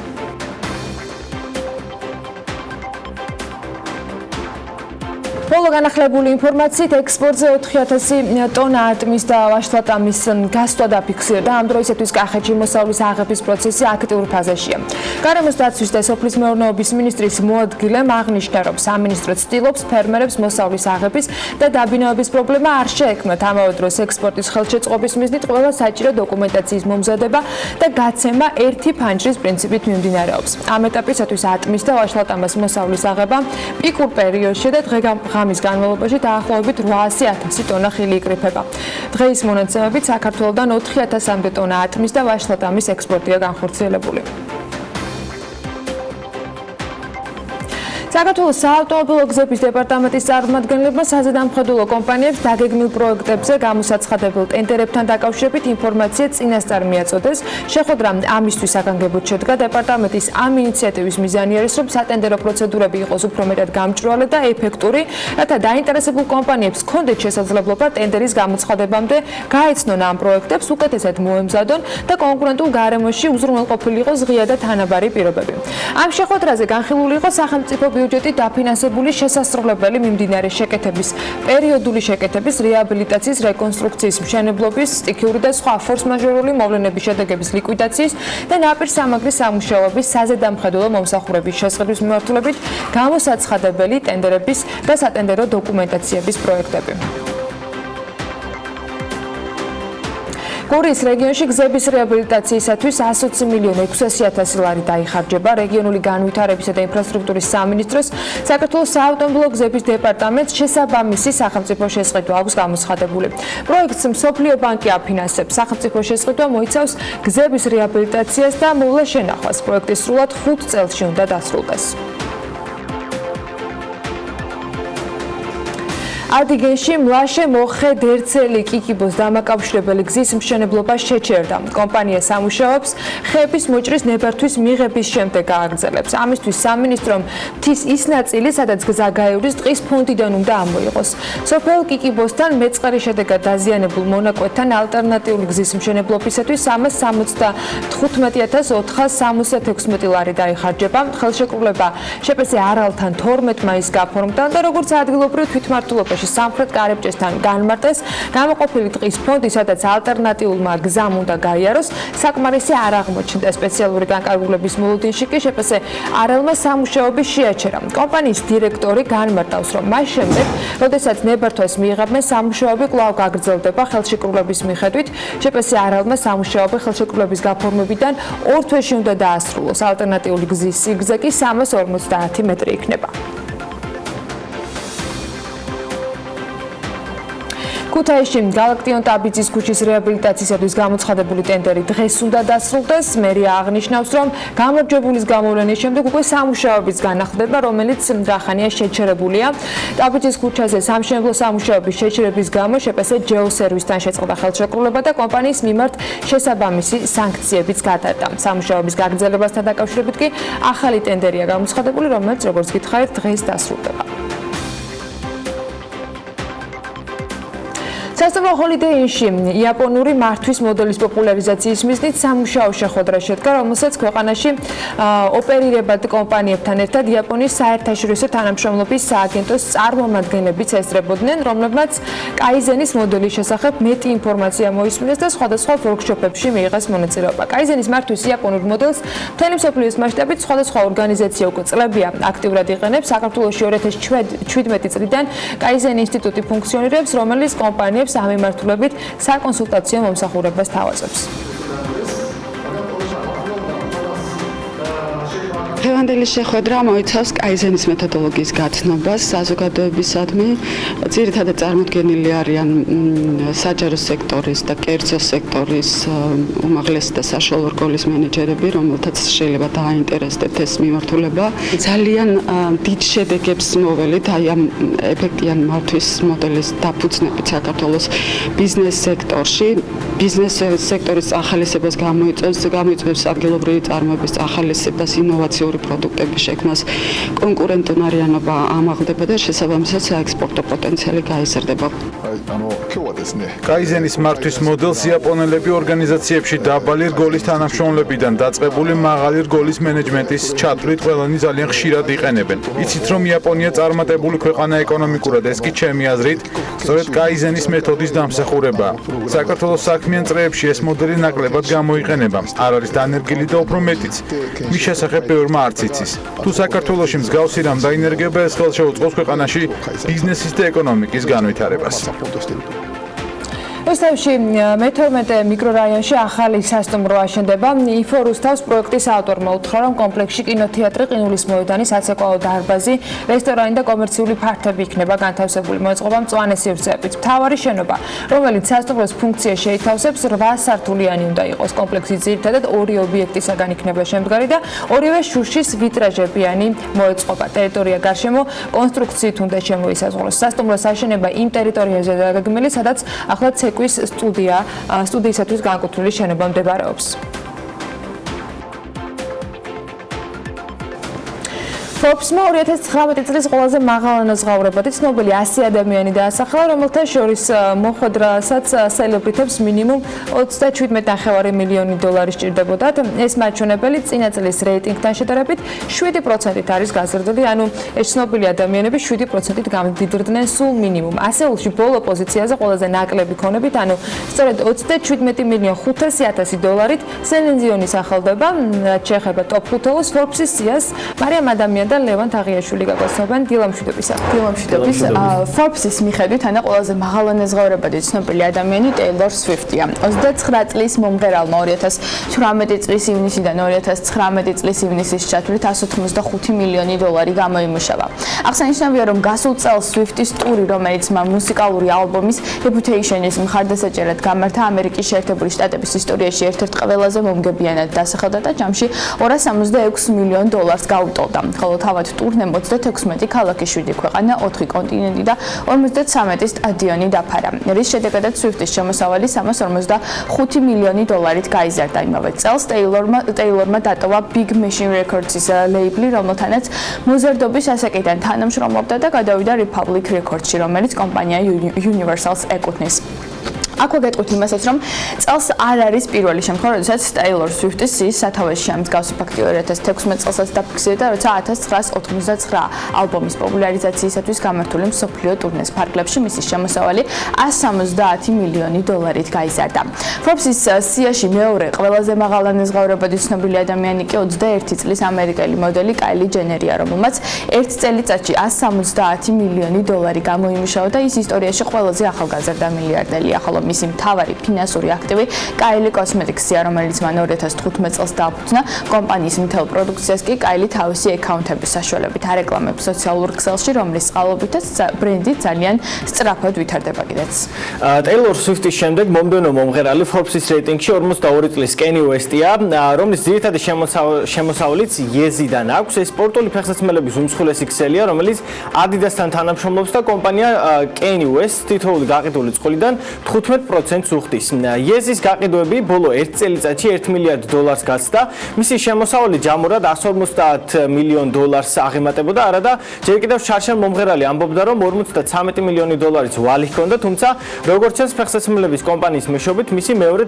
ბოლო განახლებული ინფორმაციით ექსპორტზე 4000 ტონა ატმის და ვაშლატამის გასვლა დაფიქსირდა. ამ დროისათვის კახეთში მოსავლის აღების პროცესი აქტიურ ფაზაშია. გარემოს დაცვის და სოფლის მეურნეობის მინისტრის მოადგილემ აღნიშნა, რომ სამინისტრო ცდილობს ფერმერებს მოსავლის აღების და დაბინავების პრობლემა არ შეექმნათ. ამავე დროს ექსპორტის ხელშეწყობის მიზნით ყველა საჭირო დოკუმენტაციის მომზადება და გაცემა ერთი ფანჯრის პრინციპით მიმდინარეობს. ამ ეტაპისათვის ატმის და ვაშლატამას მოსავლის აღება პიკურ პერიოდში და ღამის განმავლობაში დაახლოებით 800,000 ტონა ხილი იკრიფება. დღეის მონაცემებით საქართველოდან 4000-მდე ტონა ატმის და ვაშლატამის ექსპორტია განხორციელებული. საქართველოს საავტომობილო გზების დეპარტამენტის წარმომადგენლებმა საზედამხედველო კომპანიებს დაგეგმილ პროექტებზე გამოსაცხადებელ ტენდერებთან დაკავშირებით ინფორმაცია წინასწარ მიაწოდეს. შეხვედრა ამისთვის საგანგებოდ შედგა. დეპარტამენტის ამ ინიციატივის მიზანი არის, რომ სატენდერო პროცედურები იყოს უფრო მეტად გამჭვირვალე და ეფექტური, რათა დაინტერესებულ კომპანიებს ჰქონდეთ შესაძლებლობა ტენდერის გამოცხადებამდე გაეცნონ ამ პროექტებს, უკეთესად მოემზადონ და კონკურენტულ გარემოში უზრუნველყოფილი იყოს ღია და თანაბარი პირობები. ამ შეხვედრაზე განხილული იყო სახელმწიფო ბიუჯეტით დაფინანსებული შესასრულებელი მიმდინარე შეკეთების, პერიოდული შეკეთების, რეაბილიტაციის, რეკონსტრუქციის, მშენებლობის, სტიქიური და სხვა ფორს-მაჟორული მოვლენების შედეგების ლიკვიდაციის და ნაპირსამაგრის სამუშაოების საზედამხედველო მომსახურების შესყიდვის მიმართულებით გამოსაცხადებელი ტენდერების და სატენდერო დოკუმენტაციების პროექტები. გურიის რეგიონში გზების რეაბილიტაციისათვის 120 მილიონ 600,000 ლარი დაიხარჯება. რეგიონული განვითარებისა და ინფრასტრუქტურის სამინისტროს საქართველოს საავტომობილო გზების დეპარტამენტს შესაბამისი სახელმწიფო შესყიდვა აქვს გამოცხადებული. პროექტს მსოფლიო ბანკი აფინანსებს. სახელმწიფო შესყიდვა მოიცავს გზების რეაბილიტაციას და მოვლა შენახვას. პროექტი სრულად 5 წელში უნდა დასრულდეს. ადიგენში მლაშე მოხე დერცელი კიკიბოს დამაკავშირებელი გზის მშენებლობა შეჩერდა. კომპანია სამუშაობს ხეების მოჭრის ნებართვის მიღების შემდეგ გააგრძელებს. ამისთვის სამინისტრომ მთის ის ნაწილი, სადაც გზა გაივლის, ტყის ფონდიდან უნდა ამოიღოს. სოფელ კიკიბოსთან მეწყერის შედეგად დაზიანებულ მონაკვეთთან ალტერნატიული გზის მშენებლობისათვის 315,476 ლარი დაიხარჯება. ხელშეკრულება შეპესე არალთან 12 მაისს გაფორმდა და როგორც ადგილობრივ თვითმმართველობაში სამხრეთ კარიბჭესთან განმარტეს გამოყოფილი ტყის ფონდი, სადაც ალტერნატიულმა გზამ უნდა გაიაროს, საკმარისი არ აღმოჩნდა. სპეციალური განკარგულების მოლოდინში კი შეპესე არალმა სამუშაოები შეაჩერა. კომპანიის დირექტორი განმარტავს, რომ მას შემდეგ, როდესაც ნებართვას მიიღებენ, სამუშაოები კვლავ გაგრძელდება ხელშეკრულების მიხედვით. შეპესე არალმა სამუშაოები ხელშეკრულების გაფორმებიდან 2 თვეში უნდა დაასრულოს. ალტერნატიული გზის სიგრძე კი 350 მეტრი იქნება. ქუთაისში გალაქტიონ ტაბიძის ქუჩის რეაბილიტაციისათვის გამოცხადებული ტენდერი დღეს უნდა დასრულდეს. მერია აღნიშნავს, რომ გამარჯვებულის გამოვლენის შემდეგ უკვე სამუშაოების განახლდება, რომელიც დღახანია შეჩერებულია. ტაბიძის ქუჩაზე სამშენებლო სამუშაოების შეჩერების გამო შეპესე ჯეოსერვისთან შეწყდა ხელშეკრულება და კომპანიის მიმართ შესაბამისი სანქციებიც გადადა. სამუშაოების გაგრძელებასთან დაკავშირებით კი ახალი ტენდერია გამოცხადებული, რომელიც როგორც გითხარით დღეს დასრულდება. სასწავლო ჰოლიდეინში იაპონური მართვის მოდელის პოპულარიზაციის მიზნით სამუშაო შეხვედრა შედგა, რომელსაც ქვეყანაში ოპერირებად კომპანიებთან ერთად იაპონიის საერთაშორისო თანამშრომლობის სააგენტოს წარმომადგენლებიც ესწრებოდნენ, რომლებმაც კაიზენის მოდელის შესახებ მეტი ინფორმაცია მოისმინეს და სხვადასხვა ვორქშოპებში მიიღეს მონაწილეობა. კაიზენის მართვის იაპონურ მოდელს მთელი მსოფლიოს მასშტაბით სხვადასხვა ორგანიზაცია უკვე წლებია აქტიურად იყენებს. საქართველოში 2017 წლიდან კაიზენ ინსტიტუტი ფუნქციონირებს, რომელიც კომპანიებს ამ მიმართულებით საკონსულტაციო მომსახურებას თავაზობს. დღევანდელი შეხვედრა მოიცავს კაიზენის მეთოდოლოგიის გაცნობას საზოგადოებისადმი. ძირითადად წარმოდგენილი არიან საჯარო სექტორის და კერძო სექტორის უმაღლესი და საშუალო რგოლის მენეჯერები, რომელთაც შეიძლება დააინტერესდეთ ეს მიმართულება. ძალიან დიდ შედეგებს მოველით აი ამ ეფექტიან მართვის მოდელის დაფუძნებით საქართველოს ბიზნეს სექტორში. ბიზნეს სექტორის ახალისებას გამოიწვევს ადგილობრივი წარმოების ახალისებას, ინოვაციური პროდუქტების შექმნას, კონკურენტუნარიანობა ამაღლდება და შესაბამისად საექსპორტო პოტენციალი გაიზრდება. კაიზენის მართვის მოდელს იაპონელები ორგანიზაციებში დაბალი რგოლის თანამშრომლებიდან დაწყებული მაღალი რგოლის მენეჯმენტის ჩათვლით ყველანი ძალიან ხშირად იყენებენ. იცით რომ იაპონია წარმატებული ქვეყანა ეკონომიკურად, ეს კი ჩემი აზრით სწორედ კაიზენის მეთოდის დამსახურებაა. საქართველოს საქმიან წრეებში ეს მოდელი ნაკლებად გამოიყენება. არ არის დანერგილი და უფრო მეტიც. მის შესახებ ბევრმა არც იცის. თუ საქართველოში მსგავსი რამ დაინერგება, ეს ხელშეუწყობს ქვეყანაში ბიზნესის და ეკონომიკის განვითარებას. რუსეთში მე-12 მიკრორაიონში ახალი სასტუმრო აშენდება. იფო რუსთავს პროექტის ავტორმა უთხრა, რომ კომპლექსში კინოთეატრი, ყინულის მოედანი, საცეკვაო დარბაზი, რესტორანი და კომერციული ფართები იქნება განთავსებული. მოეწყობა მწვანე სივრცეებით. მთავარი შენობა, რომელიც სასტუმროს ფუნქციას შეითავსებს, 8 სართულიანი უნდა იყოს. კომპლექსი ძირითადად 2 ობიექტისაგან იქნება შემდგარი და ორივე შუშის ვიტრაჟებიანი მოეწყობა. ტერიტორია გარშემო კონსტრუქციით უნდა შემოისაზღვროს. სასტუმროს აშენება იმ ტერიტორიაზე დაგეგმილი, სადაც ახლა სტუდიისათვის განკუთვნილი შენობა მდებარეობს. Forbes-მა 2019 წლის ყველაზე მაღალ ანაზღაურებადი ცნობილი 100 ადამიანი დაასახელა, რომელთა შორის მოხვედრასაც სელებრიტებს მინიმუმ 37.5 მილიონი დოლარი სჭირდებოდათ. ეს მაჩვენებელი წინა წლის რეიტინგთან შედარებით 7%-ით არის გაზრდილი, ანუ ეს ცნობილი ადამიანები 7%-ით გამდიდრდნენ სულ მინიმუმ. ასეულში ბოლო პოზიციაზე ყველაზე ნაკლები ქონებით, ანუ სწორედ 27.500.000 დოლარით სელენზიონი სახელდება, რაც შეეხება ტოპ 5-ს Forbes-ის სიას, მარიამ ადამიანი და ლევან თაღიაშვილი გაგაცნობენ დილა მშვიდობის. Forbes-ის მიხედვით ანა ყველაზე მაღალ ანაზღაურებადი ცნობილი ადამიანი Taylor Swift-ია. 29 წლის მომღერალმა 2018 წლის ივნისიდან 2019 წლის ივნისის ჩათვლით 185 მილიონი დოლარი გამოიმუშავა. აღსანიშნავია, რომ გასულ წელს Swift-ის ტური, რომელიც მან მუსიკალური ალბომის Reputation-ის მხარდასაჭერად გამართა ამერიკის შეერთებული შტატების ისტორიაში ერთ-ერთ ყველაზე მომგებიანად დასახელდა და ჯამში 266 მილიონ დოლარს გაუტოლდა. ხოლო თავად ტურნემ 36 ქალაქი, 7 ქვეყანა, 4 კონტინენტი და 53 სტადიონი დაფარა. რის შედეგადაც Swift-ის შემოსავალი 345 მილიონი დოლარით გაიზარდა. იმავე წელს Taylor-მა დატოვა Big Machine Records-ის ლეიბლი, რომელთანაც მოზარდობის ასაკიდან თანამშრომლობდა და გადავიდა Republic Records-ში, რომელიც კომპანია Universal-ს ეკუთვნის. აქვე გეტყვით იმასაც, რომ წელს არ არის პირველი შემთხვევა, როდესაც Taylor Swift-ის სათავეში ამ მსგავსი ფაქტი 2016 წელსაც დაფიქსირდა, როცა 1989 ალბომის პოპულარიზაციისათვის გამართული მსოფლიო ტურნეს ფარგლებში მისი შემოსავალი 170 მილიონი დოლარით გაიზარდა. Forbes-ის სიაში მეორე ყველაზე მაღალ ანაზღაურებადი ცნობილი ადამიანი კი 21 წლის ამერიკელი მოდელი Kylie Jenner-ია, რომელმაც ერთ წელიწადში 170 მილიონი დოლარი გამოიმუშავა და ის ისტორიაში ყველაზე ახალგაზრდა მილიარდერია, ხოლო მისი მთავარი ფინანსური აქტივი Kylie Cosmetics-ია, რომელიც მან 2015 წელს დააფუძნა. კომპანიის მთელ პროდუქციას კი Kylie თავისი აკაუნტების საშუალებით არეკლამებს სოციალურ ქსელში, რომლის წყალობითაც ბრენდი ძალიან სწრაფად ვითარდება კიდეც. Taylor Swift-ის შემდეგ მომდევნო მომღერალი Forbes-ის რეიტინგში 42 წლის Kanye West-ია, რომლის ძირითადი შემოსავლიც Yeezy-დან აქვს. ეს სპორტული ფეხსაცმელების უმსხვილესი ქსელია, რომელიც Adidas-თან თანამშრომლობს და კომპანია Kanye West თითოეული გაყიდული წყლიდან 15%-ს უხდის. Yeezy-ის გაყიდვები ბოლო 1 წელიწადში 1 მილიარდ დოლარს გაცდა. მისი შემოსავალი ჯამურად 150 მილიონ დოლარს აღემატებოდა, არადა ჯერ კიდევ შარშან მომღერალი ამბობდა, რომ 53 მილიონი დოლარის ვალი ჰქონდა, თუმცა როგორც ჩანს ფეხსაცმელების კომპანიის მეშვეობით მისი მეორე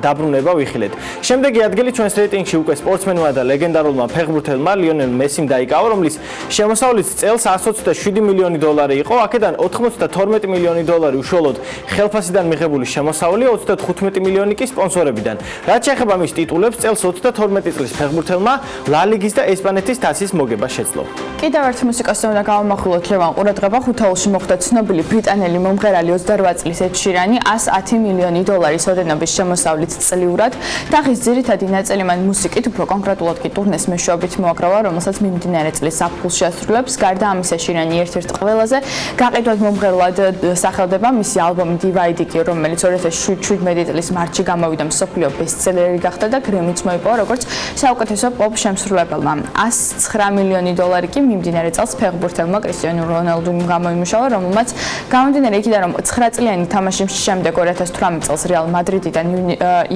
დაბრუნება ვიხილეთ. შემდეგი ადგილი ჩვენს რეიტინგში უკვე სპორტსმენმა და ლეგენდარულმა ფეხბურთელმა ლიონელ მესიმ დაიკავა, რომლის შემოსავლიც წელს 127 მილიონი დოლარი იყო. აქედან 92 მილიონი დოლარი უშუალოდ ხელფასიდან მიღებული შემოსავალი 35 მილიონი კი სპონსორებიდან. რაც შეეხება მის ტიტულებს, წელს 32 წლის ფეხბურთელმა ლა ლიგის და ესპანეთის თასის მოგება შეძლო. კიდევ ერთ მუსიკასთან უნდა გავამახვილოთ ლევან ყურადღება. ხუთაულში მოხვდა ცნობილი ბრიტანელი მომღერალი 28 წლის ედ შირანი 110 მილიონი დოლარის ოდენობის შემოსავლით წლიურად. თაღის ძირითადი ნაწილი მან მუსიკით, უფრო კონკრეტულად კი ტურნეს მეშვეობით მოაგროვა, რომელსაც მიმდინარე წლის ზაფხულში ასრულებს. გარდა ამისა, შირანი ერთ-ერთ ყველაზე გაყიდვად მომღერლად სახელდება მისი ალბომი დივაიდიკი, რომელიც 2017 წლის მარტში გამოვიდა მსოფლიო ბესტსელერი გახდა და გრემიც მოიპოვა როგორც საუკეთესო პოპ შემსრულებელმა. 109 მილიონი დოლარი კი მიმდინარე წელს ფეხბურთელმა კრისტიანო რონალდუმ გამოიმუშავა, რომელმაც გამომდინარე იქიდან რომ 9 წლიანი თამაშის შემდეგ 2018 წელს რეალ მადრიდიდან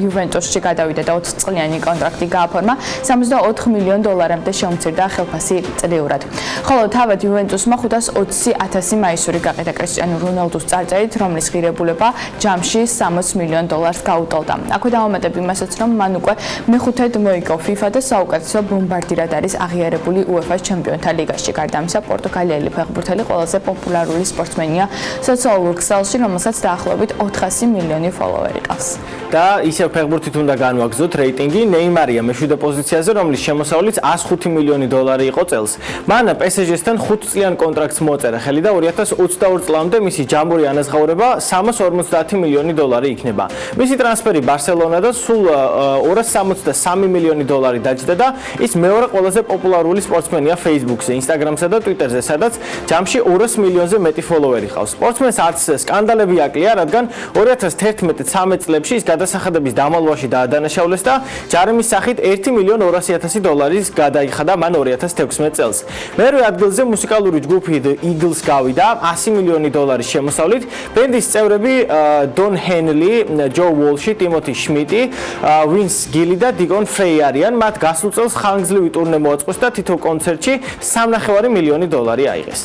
იუვენტუსში გადავიდა და 20 წლიანი კონტრაქტი გააფორმა, 64 მილიონ დოლარამდე შეუმცირდა ხელფასი წლიურად. ხოლო თავად იუვენტუსმა 520,000 მაისური გაყიდა კრისტიანო რონალდუს წარწერით, რომლის ღირებულება ჯამში 60 მილიონ დოლარს გაუტოლდა. აქვე დავამატებ იმასაც, რომ მან უკვე მეხუთედ მოიგო FIFA და საუკეთესო ბომბარდირად არის აღიარებული UEFA-ს ჩემპიონთა ლიგაში. გარდა ამისა, პორტუგალიელი ფეხბურთელი ყველაზე პოპულარული სპორტსმენია სოციალურ ქსელში, რომელსაც დაახლოებით 400 მილიონი ფოლოვერი ყავს. და ისევ ფეხბურთით უნდა განვაგრძოთ რეიტინგი. ნეიმარია მე-7 პოზიციაზე, რომლის შემოსავლიც 105 მილიონი დოლარი იყო წელს. მან PSG-სთან 5 წლიან კონტრაქტს მოაწერა ხელი და 2022 წლამდე მისი ჯამური ანაზღაურება 350 მილიონი დოლარი იქნება. მისი ტრანსფერი ბარსელონა და სულ 263 მილიონი დოლარი დაჯდა და ის მეორე ყველაზე პოპულარული სპორტსმენია Facebook-ზე, Instagram-სა და Twitter-ზე, სადაც ჯამში 200 მილიონზე მეტი ფოლოვერი ყავს. სპორტსმენს არც სკანდალები აკლია, რადგან 2011-13 წლებში ის გადასახადების დამალვაში დაადანაშაულეს და ჯარიმის სახით 1.200.000 დოლარის გადაიხადა მან 2016 წელს. მერვე ადგილზე მუსიკალური ჯგუფი The Eagles გავიდა 100 მილიონი დოლარის შემოსავლით. ბენდის წევრები დონ ჰენლი, ჯო უოლში, ტიმოთი შმიტი, ვინს გილი და დიკონ ფრეი არიან. მათ გასულ წელს ხანგრძლივი ტურნე მოაწყვეს და თითო კონცერტში 3.5 მილიონი დოლარი აიღეს.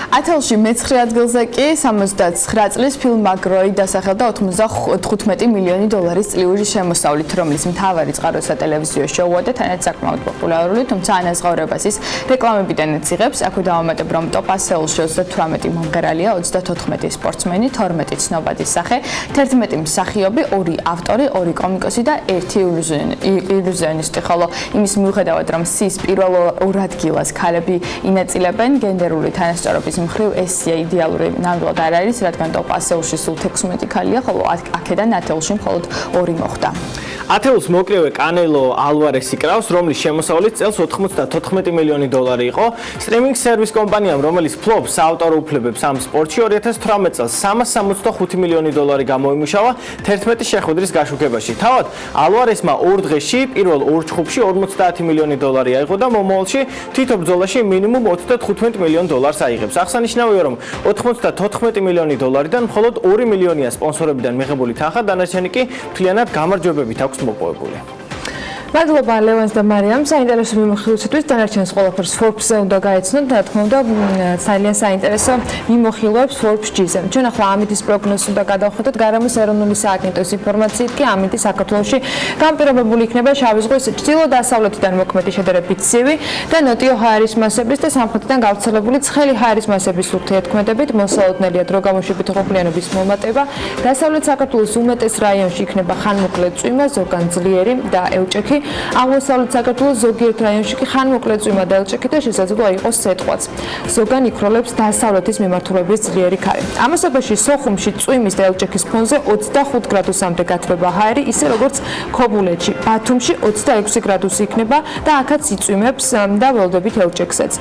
ათელში მე-9 ადგილზე კი 79 წლის ფილმ მაგროი დასახელდა 95 მილიონი დოლარის წლიური შემოსავლით, რომლის მთავარი წყარო სატელევიზიო შოუა და თანაც საკმაოდ პოპულარული, თუმცა ანაზღაურებას ის რეკლამებიდანაც იღებს. აქვე დავამატებ, რომ ტოპ 100-ში 38 მომღერალია, 34 სპორტსმენი, 12 ცნობადის სახე, 11 მსახიობი, 2 ავტორი, 2 კომიკოსი და 1 ილუზიონისტი, ხოლო იმის მიუხედავად, რომ სის პირველ 2 ადგილას ქალები ინაწილებენ გენდერული თანასწორობის მხრივ, ეს იდეალური ნამდვილად არ არის, რადგან ტოპ 100-ში სულ 16 ქალია, ხოლო აქედან ათეულში მხოლოდ 2 მოხვდა. ათეულს მოკრივე კანელო ალვარესი კრავს, რომლის შემოსავლით წელს 94 მილიონი დოლარი იყო. სტრიმინგ სერვის კომპანიამ, რომელიც ფლობს საავტორო უფლებებს ამ სპორტში, 2018 წელს 365 მილიონი დოლარი გამოიმუშავა 11 შეხვედრის გაშუქებაში. თავად ალვარესმა 2 დღეში პირველ 2 ჯგუფში 50 მილიონი დოლარი აიღო და მომავალში თითო ბრძოლაში მინიმუმ 35 მილიონ დოლარს აიღებს. აღსანიშნავია, რომ 94 მილიონი დოლარიდან მხოლოდ 2 მილიონია სპონსორებიდან მიღებული თანხა, დანარჩენი კი მთლიანად გამარჯვებებით აქვს მოპოვებული. მადლობა ლევანს და მარიამ, საინტერესო მიმოხილვისთვის. დანარჩენს ყველაფერს Forbes-ზე უნდა გაეცნოთ და რა თქმა უნდა ძალიან საინტერესო მიმოხილვებს Forbes-ში. ჩვენ ახლა ამიტის პროგნოზს უნდა გადავხედოთ. გარემოს ეროვნული სააგენტოს ინფორმაციით კი ამიტი საქართველოში განპირობებული იქნება შავი ზღვის ჩრდილო-დასავლეთიდან მოქმედი შედარებით ცივი და ნოტიო ჰაერის მასების და სამხრეთიდან გავრცელებული ცხელი ჰაერის მასების ურთიერთქმედებით მოსალოდნელია დრო გამოშვებით ყოფილიანობის მომატება. დასავლეთ საქართველოს უმეტეს რაიონში იქნება ხანმოკლე წვიმა, ზოგან ძლიერი და ელჭექი. აღმოსავლეთ საქართველოს ზოგიერთ რაიონში კი ხანმოკლე წვიმა და ელჭექი და შესაძლოა იყოს სეტყვაც. ზოგან იქროლებს დასავლეთის მიმართულების ძლიერი ქარი. ამასობაში სოხუმში წვიმის და ელჭექის ფონზე 25 გრადუსამდე გათბება ჰაერი, ისე როგორც ქობულეთში. ბათუმში 26 გრადუსი იქნება და აქაც იწვიმებს და ველოდებით ელჭექსაც.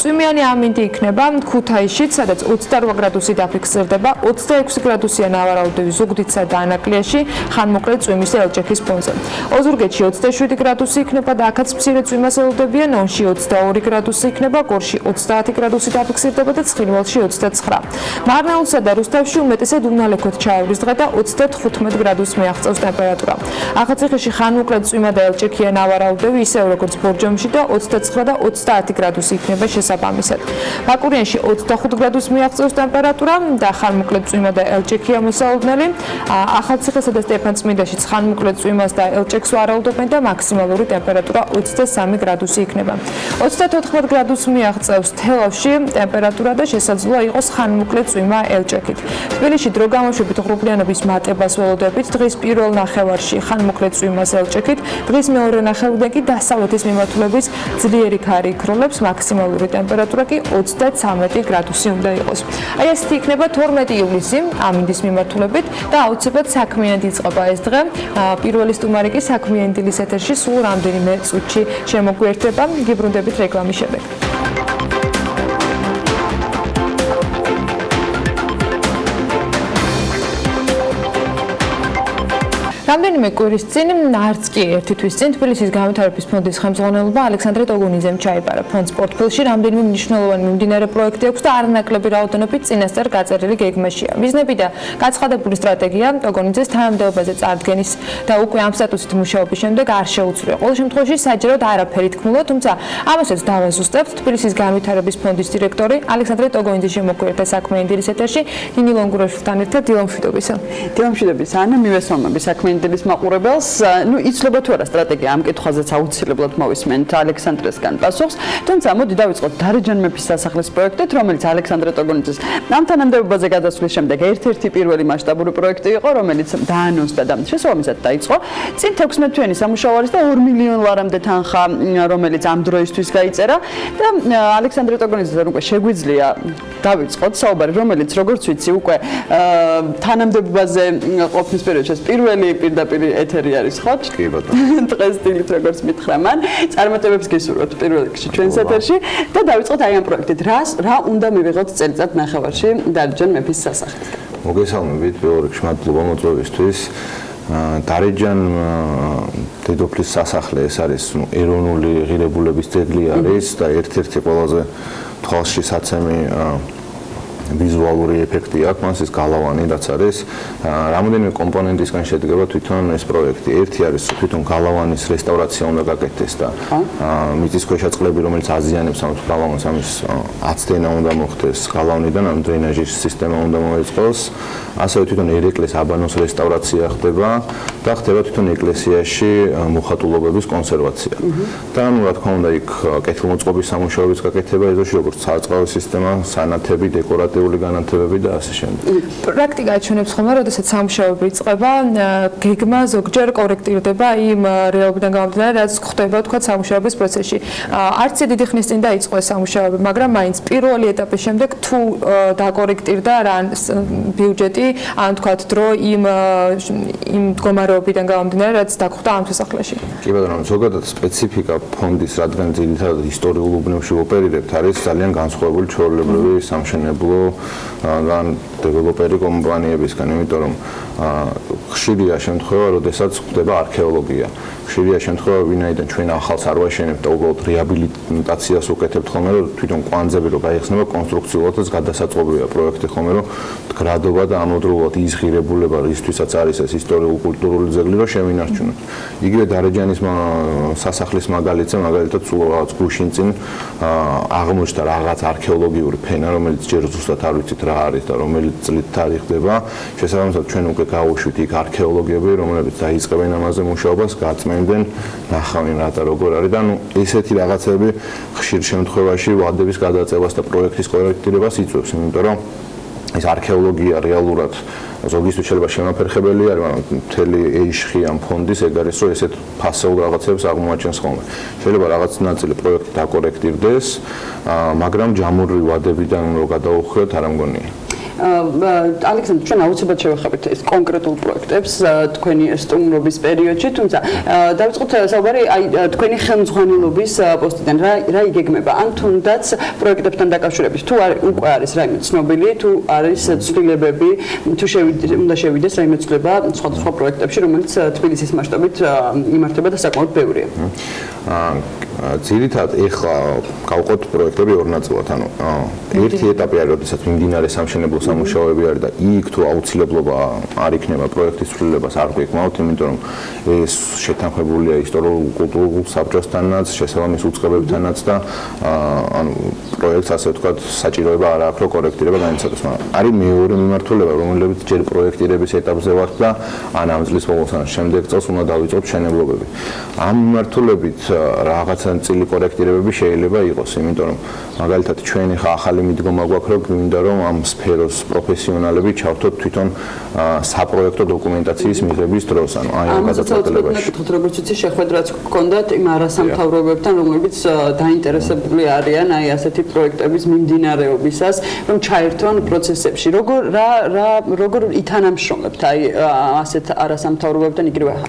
წვიმიანი ამინდი იქნება ქუთაისშიც, სადაც 28 გრადუსი დაფიქსირდება, 26 გრადუსია ნავარაუდევი ზუგდიდსა და ანაკლიაში ხანმოკლე წვიმის და ელჭექის ფონზე. ოზურგეთში 27 გრადუსი იქნება და აქაც მცირე წვიმას ელოდებიან, ონში 22 გრადუსი იქნება, გორში 30 გრადუსი დაფიქსირდება და ცხინვალში 29. მარნაულსა და რუსთავში უმეტესად უნალექოთ ჩაევრის დღე და 35 გრადუსს მიაღწევს ტემპერატურა. ახალციხეში ხანმოკლე წვიმა და ელჭექია ნავარაუდევი, ისევ როგორც ბორჯომში და 29 და 30 გრადუსი იქნება შესაბამისად. ბაკურიანში 25 გრადუსს მიაღწევს ტემპერატურა და ხანმოკლე წვიმა და ელჭექია მოსალოდნელი. ახალციხესა და სტეფანწმინდაშიც ხანმოკლე წვიმას და ელჭექს ვარაუდობენ და მაქსიმალური ტემპერატურა 23 გრადუსი იქნება. 34 გრადუსს მიაღწევს თელავში ტემპერატურა და შესაძლოა იყოს ხანმოკლე წვიმა ელჭექით. თბილისში დრო გამოშვებით ღრუბლიანობის მატებას ველოდებით, დღის პირველ ნახევარში ხანმოკლე წვიმას ელჭექით, დღის მეორე ნახევრიდან კი დასავლეთის მიმართულების ძლიერი ქარი იქროლებს, მაქსიმალური ტემპერატურა კი 33 გრადუსი უნდა იყოს. Აი ესეთი იქნება 12 ივლისი ამინდის მიმართულებით და აუცილებლად საქმიანი იწყება ეს დღე. პირველი სტუმარი კი საქმიანი დილის ეთერში სულ რამდენიმე წუთში შემოგვიერთდება. გიბრუნდებით რეკლამის შემდეგ. რამდენიმე კვირის წინ, არც კი ერთი თვის წინ, თბილისის განვითარების ფონდის ხელმძღვანელობა ალექსანდრე ტოგონიძემ ჩაიბარა. ფონდს პორტფელში რამდენიმე მნიშვნელოვანი მიმდინარე პროექტი აქვს და არანაკლები რაოდენობით წინასწარ გაწერილი გეგმაშია. მიზნები და გაცხადებული სტრატეგია ტოგონიძეს თანამდებობაზე წარდგენის და უკვე ამ სტატუსით მუშაობის შემდეგ არ შეუძლია. ყოველ შემთხვევაში საჯაროდ არაფერი თქმულა, თუმცა ამასაც დავაზუსტებთ. თბილისის განვითარების ფონდის დირექტორი ალექსანდრე ტოგონიძე შემოგვიერთდა საქმიანი დილის ეთერში ნინი ლონგურაშვილთან ერთად. დილა მშვიდობისა. დილა მშვიდობისა. ანა მივესალმები საქმიანი დილის მაყურებელს. იცლება თუ არა სტრატეგია ამ კითხვაზეც აუცილებლად მოვისმენთ ალექსანდრესგან პასუხს. თუმცა მოდი დავიწყოთ დარეჯან მეფის სასახლის პროექტით, რომელიც ალექსანდრე ტოგონიძეს ამ თანამდებობაზე გადასვლის შემდეგ ერთ-ერთი პირველი მასშტაბური პროექტი იყო, რომელიც დაანონსდა და შესაბამისად დაიწყო. წინ 16 თვიანი სამუშაო არის და 2 მილიონ ლარამდე თანხა, რომელიც ამ დროისთვის გაიწერა და ალექსანდრე ტოგონიძესთან უკვე შეგვიძლია დავიწყოთ საუბარი, რომელიც როგორც ვიცი უკვე თანამდებობაზე ყოფნის პერიოდში პირველი პირდაპირ ეთერი არის ხო? კი ბატონო. დღეს დილით როგორც მითხრა მან, წარმატებებს გისურვებთ პირველ რიგში ჩვენს ეთერში და დავიწყოთ აი ამ პროექტით. რა უნდა მივიღოთ წელიწად ნახევარში დარეჯან მეფის სასახლისგან? მოგესალმებით პირველ რიგში მადლობა მოწვევისთვის. დარეჯან დედოფლის სასახლე ეს არის ეროვნული ღირებულების ძეგლი არის და ერთ-ერთი ყველაზე თვალშისაცემი ვიზუალური ეფექტი აქვს მას ეს გალავანი რაც არის რამოდენიმე კომპონენტისგან შედგება თვითონ ეს პროექტი ერთი არის თვითონ გალავანის რესტავრაცია უნდა გაკეთდეს და მიწისქვეშა წყლები რომელიც აზიანებს ამ გალავანს ამის აცდენა უნდა მოხდეს გალავნიდან ამ დრენაჟის სისტემა უნდა მოეწყოს ასევე თვითონ ერეკლეს აბანოს რესტავრაცია ხდება და ხდება თვითონ ეკლესიაში მოხატულობების კონსერვაცია და ნუ რა თქმა უნდა იქ კეთილმოწყობის სამუშაოების გაკეთება ეზოში როგორც საწყავი სისტემა სანათები დეკორატიული განათებები და ასე შემდეგ. პრაქტიკა აჩვენებს ხოლმე, როდესაც სამუშაოები იწყება, გეგმა ზოგჯერ კორექტირდება იმ რეალობიდან გამომდინარე, რაც ხდება თქვა სამუშაოების პროცესში. არც დიდი ხნის წინ დაიწყო ეს სამუშაოები, მაგრამ მაინც პირველი ეტაპის შემდეგ თუ დაკორექტირდა რა ბიუჯეტი, ან თქვა დრო იმ მდგომარეობიდან გამომდინარე, რაც დაგხვდა ამ სასახლეში. კი ბატონო, ზოგადად სპეციფიკა ფონდის, რადგან ძირითადად ისტორიულ უბნებში ოპერირებთ, არის ძალიან განსხვავებული ჩვეულებრივი სამშენებლო ან დეველოპერი კომპანიებისგან, იმიტომ რომ ხშირია შემთხვევა, როდესაც ხდება არქეოლოგია. ხშირია შემთხვევა, ვინაიდან ჩვენ ახალს არ ვაშენებთ და უბრალოდ რეაბილიტაციას უკეთებთ ხოლმე, რომ თვითონ კვანძები რო გაიხსნება კონსტრუქციულადაც გადასაწყობია პროექტი ხოლმე, რომ გრადობა და ამავდროულად ის ღირებულება, რისთვისაც არის ეს ისტორიულ-კულტურული ძეგლი, რომ შევინარჩუნოთ. იგივე დარეჯანის სასახლის მაგალითზე, მაგალითად სულ რაღაც გუშინ წინ აღმოჩნდა რაღაც არქეოლოგიური ფენა, რომელიც ჯერ ზუსტად არ ვიცით რა არის და რომელი წლით თარიღდება. შესაბამისად ჩვენ უკვე გავუშვით იქ არქეოლოგები, რომლებიც დაიწყებენ ამაზე მუშაობას, გაწმენდნენ, ნახავენ რა და როგორ არის და ნუ ესეთი რაღაცები ხშირ შემთხვევაში ვადების გადაწევას და პროექტის კორექტირებას იწვევს, იმიტომ რომ ეს არქეოლოგია რეალურად ზოგისთვის შეიძლება შემაფერხებელი არის, მაგრამ მთელი ეიშხი ამ ფონდის ეგ არის, რომ ესეთ ფასეულ რაღაცებს აღმოაჩენს ხოლმე. შეიძლება რაღაც ნაწილი პროექტი დაკორექტირდეს, მაგრამ ჯამური ვადებიდან რომ გადაუხვიოთ არ ამგონია. ალექსანდრე, ჩვენ აუცილებლად შევეხებთ ეს კონკრეტულ პროექტებს თქვენი სტუმრობის პერიოდში, თუმცა დავიწყოთ საუბარი აი თქვენი ხელმძღვანელობის პოსტიდან რა იგეგმება, ან თუნდაც პროექტებთან დაკავშირებით, თუ უკვე არის რაიმე ცნობილი, თუ არის ცვლილებები, თუ უნდა შევიდეს რაიმე ცვლილება სხვადასხვა პროექტებში, რომელიც თბილისის მასშტაბით იმართება და საკმაოდ ბევრია. ძირითადად ეხლა გავყოთ პროექტები ორ ნაწილად. ანუ ერთი ეტაპი არის, როდესაც მიმდინარე სამშენებლო სამუშაოები არის და იქ თუ აუცილებლობა არ იქნება პროექტის ცვლილებას არ გვეკმავთ, იმიტომ რომ ეს შეთანხმებულია ისტორიულ-კულტურულ საბჭოსთანაც, შესაბამის უწყებებთანაც და ანუ პროექტს ასე ვთქვათ, საჭიროება არ აქვს, რომ კორექტირება განიცადოს. მაგრამ არის მეორე მიმართულება, რომელიც ჯერ პროექტირების ეტაპზე ვართ და ან ამ წლის ბოლოს ან შემდეგ წელს უნდა დავიწყოთ მშენებლობები. ამ მიმართულებით რაღაცა წილი კორექტირებები შეიძლება იყოს, იმიტომ რომ მაგალითად ჩვენ ხა ახალი მიდგომა გვაქვს, რომ გვინდა რომ ამ სფეროს პროფესიონალები ჩავთოთ თვითონ საპროექტო დოკუმენტაციის მიღების დროს, ანუ აი ამ გადაწყვეტილებაში. როგორც იცი, შეხვედრაც გქონდათ იმ არასამთავრობოებთან, რომლებიც დაინტერესებული არიან აი ასეთი პროექტების მიმდინარეობისას, რომ ჩაერთონ პროცესებში. როგორ ითანამშრომლებთ აი ასეთ არასამთავრობოებთან,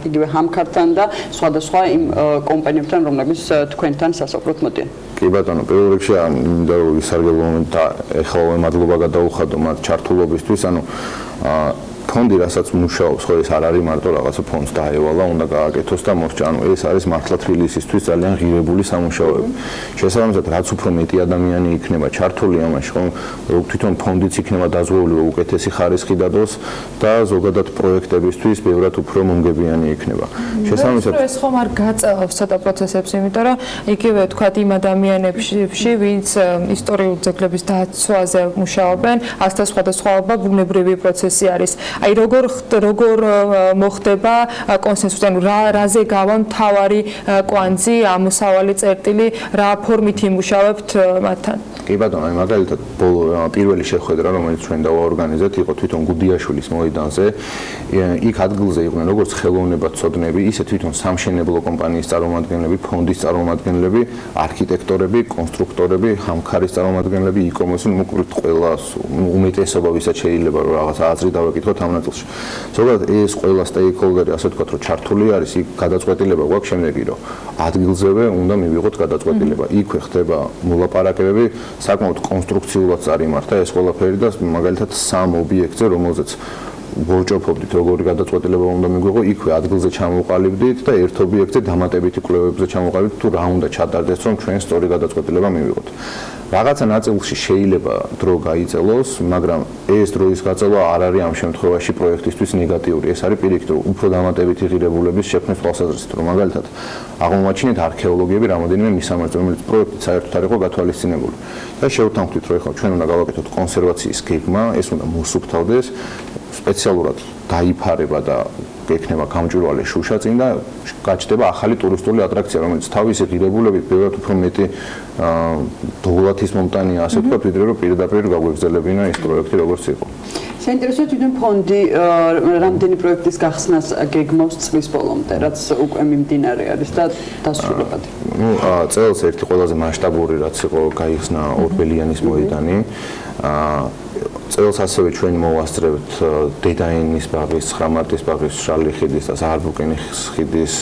იგივე ჰამქართან და სხვადასხვა იმ კომპანიებთან, რომლებიც თქვენთან სასოფლოდ მოდიან. კი ბატონო, პირველ რიგში მინდა რომ ისარგებლო და ეხლა მადლობა გადაუხადო მათ ჩართულობისთვის, ანუ ფონდი რასაც მუშაობს, ხო ეს არ არის მარტო რაღაცა ფონდს დაევალა, უნდა გააკეთოს და მოსჭა, ანუ ეს არის მართლა თბილისისთვის ძალიან ღირებული სამუშაოები. შესაბამისად, რაც უფრო მეტი ადამიანი იქნება ჩართული ამაში, ხო, თვითონ ფონდიც იქნება დაზღვეული, რომ უკეთესი ხარისხი დადოს და ზოგადად პროექტებისთვის ბევრად უფრო მომგებიანი იქნება. შესაბამისად, ეს ხომ არ გაწევს ცოტა პროცესებს, იმიტომ რომ იგივე თქვათ იმ ადამიანებში, ვინც ისტორიულ ძეგლების დაცვაზე მუშაობენ, ასთა სხვადასხვაობა ბუნებრივი პროცესი არის. აი როგორ მოხდება კონსენსუსი, ანუ რაზე გავა მთავარი კვანძი, ამოსავალი წერტილი, რა ფორმით იმუშავებთ მათთან? კი ბატონო, აი მაგალითად პირველი შეხვედრა, რომელიც ჩვენ დავაორგანიზეთ, იყო თვითონ გუდიაშვილის მოედანზე. იქ ადგილზე იყვნენ როგორც ხელოვნებაცოდნები, ისე თვითონ სამშენებლო კომპანიის წარმომადგენლები, ფონდის წარმომადგენლები, არქიტექტორები, კონსტრუქტორები, ჰამქარის წარმომადგენლები, e-commerce, მოკლედ ყველა უმეტესობა ვისაც შეიძლება რომ რაღაცა აზრი დავეკითხოთ ამ ნაწილში. ზოგადად ეს ყველა სტეიკჰოლდერი, ასე ვთქვათ, რომ ჩართული არის, იქ გადაწყვეტილება გვაქვს შემდეგი, რომ ადგილზევე უნდა მივიღოთ გადაწყვეტილება. იქვე ხდება მოლაპარაკებები, საკმაოდ კონსტრუქციულად წარიმართა ეს ყველაფერი და მაგალითად სამ ობიექტზე, რომელზეც ვოჭოფობდით, როგორი გადაწყვეტილება უნდა მიგვიღო, იქვე ადგილზე ჩამოვყალიბდით და ერთ ობიექტზე დამატებითი კვლევებზე ჩამოვყალიბდით, თუ რა უნდა ჩატარდეს, რომ ჩვენ სწორი გადაწყვეტილება მივიღოთ. რაღაცა ნაწილში შეიძლება დრო გაიწელოს, მაგრამ ეს დროის გაწევა არ არის ამ შემთხვევაში პროექტისთვის ნეგატიური. ეს არის პირიქით, რომ უფრო დამატებითი ღირებულების შექმნის თვალსაზრისით, რომ მაგალითად აღმოაჩინეთ არქეოლოგიები რამოდენიმე მისამართზე, რომელიც პროექტით საერთოდ არ იყო გათვალისწინებული. და შევთანხმდით, რომ ეხლა ჩვენ უნდა გავაკეთოთ კონსერვაციის გეგმა, ეს უნდა მოსუფთავდეს, სპეციალურად დაიფარება და ექნება გამჭვირვალე შუშა წინ და გაჩნდება ახალი ტურისტული ატრაქცია, რომელიც თავისი ღირებულებით ბევრად უფრო მეტი დოვლათის მომტანია, ასე ვთქვათ, ვიდრე რომ პირდაპირ გაგვეგზელებინა ეს პროექტი როგორც იყო. საინტერესოა თვითონ ფონდი რამდენი პროექტის გახსნას გეგმავს წლის ბოლომდე, რაც უკვე მიმდინარე არის და დასრულებად. წელს ერთი ყველაზე მასშტაბური რაც იყო გაიხსნა ორბელიანის მოედანი. წელს ასევე ჩვენ მოვასწრებთ დედაენის ბაღის, 9 მარტის ბაღის, შალი ხიდის და ზაარბუკენის ხიდის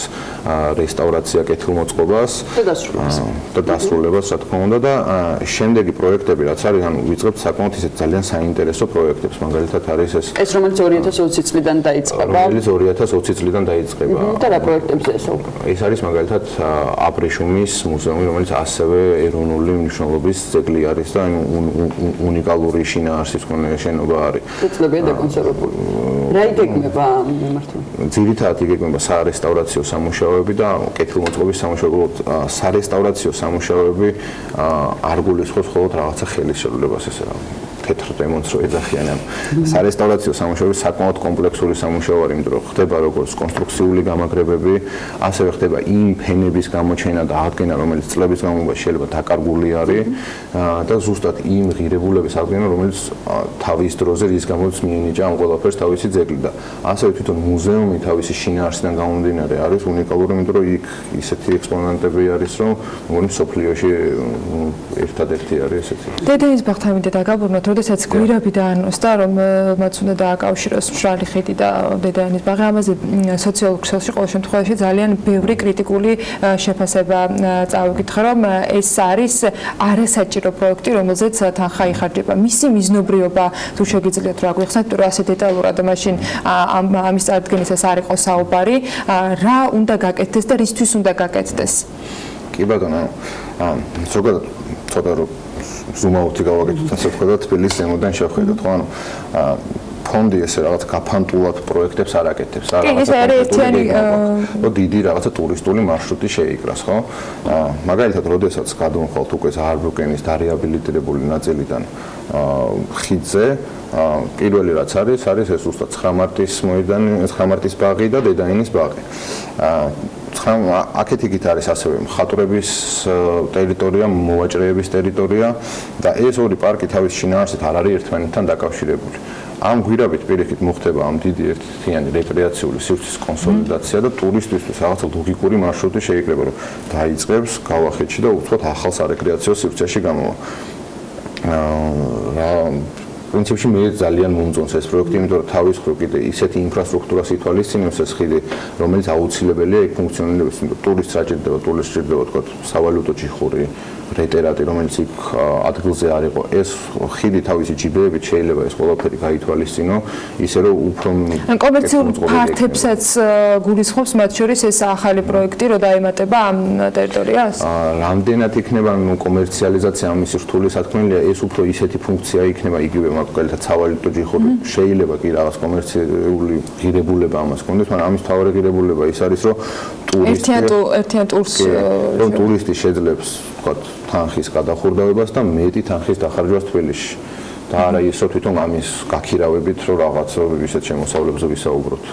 რესტავრაცია კეთილმოწყობას და დასრულებას, რა თქმა უნდა და შემდეგი პროექტები რაც არის, ანუ ვიწყებთ საკმაოდ ისეთ ძალიან საინტერესო პროექტებს, მაგალითად არის ეს რომელიც 2020 წლიდან დაიწყება. რომელიც 2020 წლიდან დაიწყება. და რა პროექტებზე ესო? ეს არის მაგალითად აბრეშუმის მუზეუმი, რომელიც ასევე ეროვნული მნიშვნელობის ძეგლი არის და უნიკალური შინაარსის შენობა არის. წლებია დაკონსერვებული. რა იგეგმება ამ მიმართულებით? ძირითადად იგეგმება სარესტავრაციო სამუშაოები და კეთილმოწყობის სამუშაოები. სარესტავრაციო სამუშაოები არ გულისხმობს მხოლოდ რაღაცა ხელის შევლებას, ესე რა. თეთრ დემონს რო ეძახიან ამ სარესტავრაციო სამუშაოები საკმაოდ კომპლექსური სამუშაო არის, იმიტომ რომ ხდება როგორც კონსტრუქციული გამაგრებები, ასევე ხდება იმ ფენების გამოჩენა და აღდგენა, რომელიც წლების განმავლობაში შეიძლება დაკარგული არის და ზუსტად იმ ღირებულების აღდგენა, რომელიც თავის დროზე რის გამოც მიენიჭა ამ ყველაფერს თავისი ძეგლი და ასევე თვითონ მუზეუმი თავისი შინაარსიდან გამომდინარე არის უნიკალური, იმიტომ რომ იქ ისეთი ექსპონატები არის, რომ მგონი მსოფლიოში ერთადერთი არის ესეთი. დედაენის ბაღთან მინდა დაგაბრუნოთ, როდესაც გვირაბი დაანონსდა, რომ მათ უნდა დააკავშიროს მშრალი ხიდი და დედაენის ბაღი, ამაზე სოციალურ ქსელში ყოველ შემთხვევაში ძალიან ბევრი კრიტიკული შეფასება წავიკითხე, რომ ეს არის არასაჭირო პროექტი, რომელზეც თანხა იხარჯება. მისი მიზნობრიობა თუ შეგიძლიათ რა გვიხსნათ, რომ ასე დეტალურად მაშინ ამის წარდგენისას არ იყო საუბარი, რა უნდა გაკეთდეს და რისთვის უნდა გაკეთდეს? კი ბატონო, ზოგადად ცოტა რომ ზუმაუთი გავაკეთოთ, ასე ვთქვა და თბილისის ზემოდან შევხედოთ, ხო? ფონდი ესე რაღაც გაფანტულად პროექტებს არ აკეთებს, დიდი რაღაცა ტურისტული მარშრუტი შეიკრას, ხო? მაგალითად, როდესაც გადავხვალთ უკვე ზაარბრუკენის დარეაბილიტირებული ნაწილიდან ხიდზე, პირველი რაც არის ეს უბრალოდ 9 მარტის ბაღი და დედაინის ბაღი. აქეთ იქით არის ასევე მხატვრების ტერიტორია, მოვაჭრეების ტერიტორია და ეს ორი პარკი თავის შინაარსით არ არის ერთმანეთთან დაკავშირებული. ამ გვირაბით პირიქით მოხდება ამ დიდი ერთთვიანი რეკრეაციული სივრცის კონსოლიდაცია და ტურისტისთვის რაღაცა ლოგიკური მარშრუტი შეიკრება, რომ დაიწყებს გავახეთში და უცბად ახალ სარეკრეაციო სივრცეში გამოვა. პრინციპში მე ძალიან მომწონს ეს პროექტი, იმიტომ რომ თავის მხრივ კიდე ისეთი ინფრასტრუქტურას ითვალისწინებს ეს ხიდი, რომელიც აუცილებელია იქ ფუნქციონირების, იმიტომ ტურისტს რა ჭირდება, ტურისტს ჭირდება თქვა სავალუტო ჯიხური, რეტერატი, რომელიც იქ ადგილზე არ იყო. ეს ხიდი თავისი ჯიბეებით შეიძლება ეს ყველაფერი გაითვალისწინო, ისე რომ უფრო კომერციულ ფართებსაც გულისხმობს, მათ შორის ეს ახალი პროექტი, რომ დაემატება ამ ტერიტორიას? რამდენად იქნება კომერციალიზაცია ამის რთული სათქმელია, ეს უფრო ისეთი ფუნქცია იქნება იგივე მაგალითად სავალუტო ჯიხური, შეიძლება კი რაღაც კომერციული ღირებულება ამას კონდეს, მაგრამ ამის მთავარი ღირებულება ის არის, რომ ტურისტი შეძლებს თქვა თანხის გადახურდავებას და მეტი თანხის დახარჯვას თბილისში. და არა ისო თვითონ ამის გაქირავებით, რომ რაღაც ისეთ შემოსავლებზე ვისაუბროთ.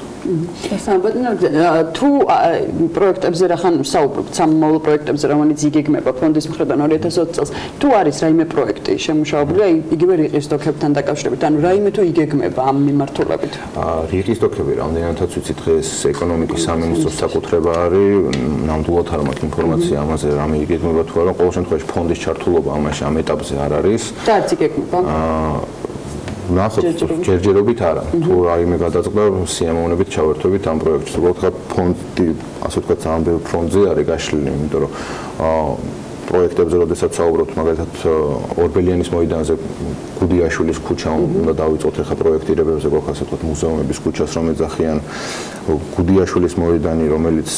თუ პროექტებზე რახან საუბრობთ, სამომავლო პროექტებზე, რომელიც იგეგმება ფონდის მხრიდან 2020 წელს, თუ არის რაიმე პროექტი შემუშავებული, იგივე რიყის დოქებთან დაკავშირებით, ანუ რაიმე თუ იგეგმება ამ მიმართულებით? რიყის დოქები რამდენადაც ვიცი დღეს ეკონომიკის სამინისტროს საკუთრება არის, ნამდვილად არ მაქვს ინფორმაცია ამაზე, რამე იგეგმება თუ არა, ყოველ შემთხვევაში ფონდის ჩართულობა ამაში ამ ეტაპზე არ არის. და არც იგეგმება. ნახოთ, ჯერჯერობით არა. თუ რაიმე გადაწყდა, სიამოვნებით ჩავერთვებით ამ პროექტს. უბრალოდ ფონდი, ასე ვთქვათ, ძალიან ბევრ ფრონტზე არის გაშლილი, იმიტომ რომ პროექტებზე, როდესაც საუბრობთ, მაგალითად, ორბელიანის მოედანზე გუდიაშვილის ქუჩა უნდა დავიწყოთ ახლა პროექტირებებზე, გვაქვს ასე ვთქვათ, მუზეუმების ქუჩას რომ ეძახიან, გუდიაშვილის მოედანი, რომელიც,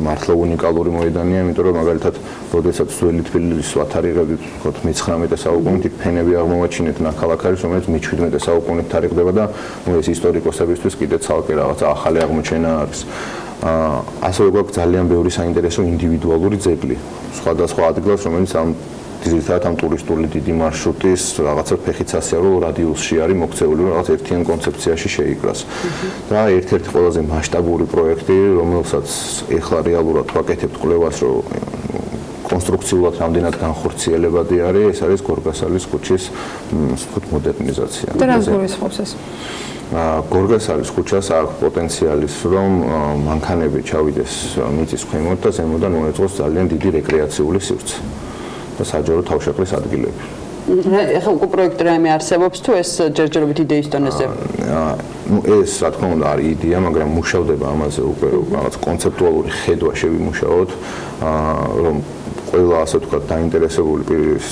მართლა უნიკალური მოედანია, იმიტომ რომ მაგალითად, როდესაც ძველი თბილისის ვათარიღებდით, ვთქვათ, მე-19 საუკუნით იქ ფენები აღმოვაჩინეთ ნაქალაქ არის, რომელიც მე-17 საუკუნით თარიღდება და ეს ისტორიკოსებისთვის კიდე ცალკე რაღაცა ახალი აღმოჩენა არის. ასევე გვაქვს ძალიან ბევრი საინტერესო ინდივიდუალური ძეგლი სხვადასხვა ადგილას, რომელიც ამ ძირითადად ამ ტურისტული დიდი მარშრუტის რაღაცა ფეხით სასიარულო რადიუსში არის მოქცეული, რაღაც ერთიან კონცეფციაში შეიკრას. და ერთ-ერთი ყველაზე მასშტაბური პროექტი, რომელსაც ეხლა რეალურად ვაკეთებთ კვლევას, რომ კონსტრუქციულად რამდენად განხორციელებადი არის, ეს არის გორგასალის ქუჩის მოდერნიზაცია. და რა გულისხმობს ეს? გორგასალის ქუჩას აქვს პოტენციალის, რომ მანქანები ჩავიდეს მიწის ქვემოთ და ზემოდან მოეწყოს ძალიან დიდი რეკრეაციული სივრცე და საჯარო თავშეყრის ადგილები. ეხლა უკვე პროექტი რაიმე არსებობს თუ ეს ჯერჯერობით იდეის დონეზე? ეს რა თქმა უნდა არის იდეა, მაგრამ მუშავდება ამაზე უკვე რაღაც კონცეპტუალური ხედვა შევიმუშაოთ, რომ ყველა ასე ვთქვათ დაინტერესებული პირის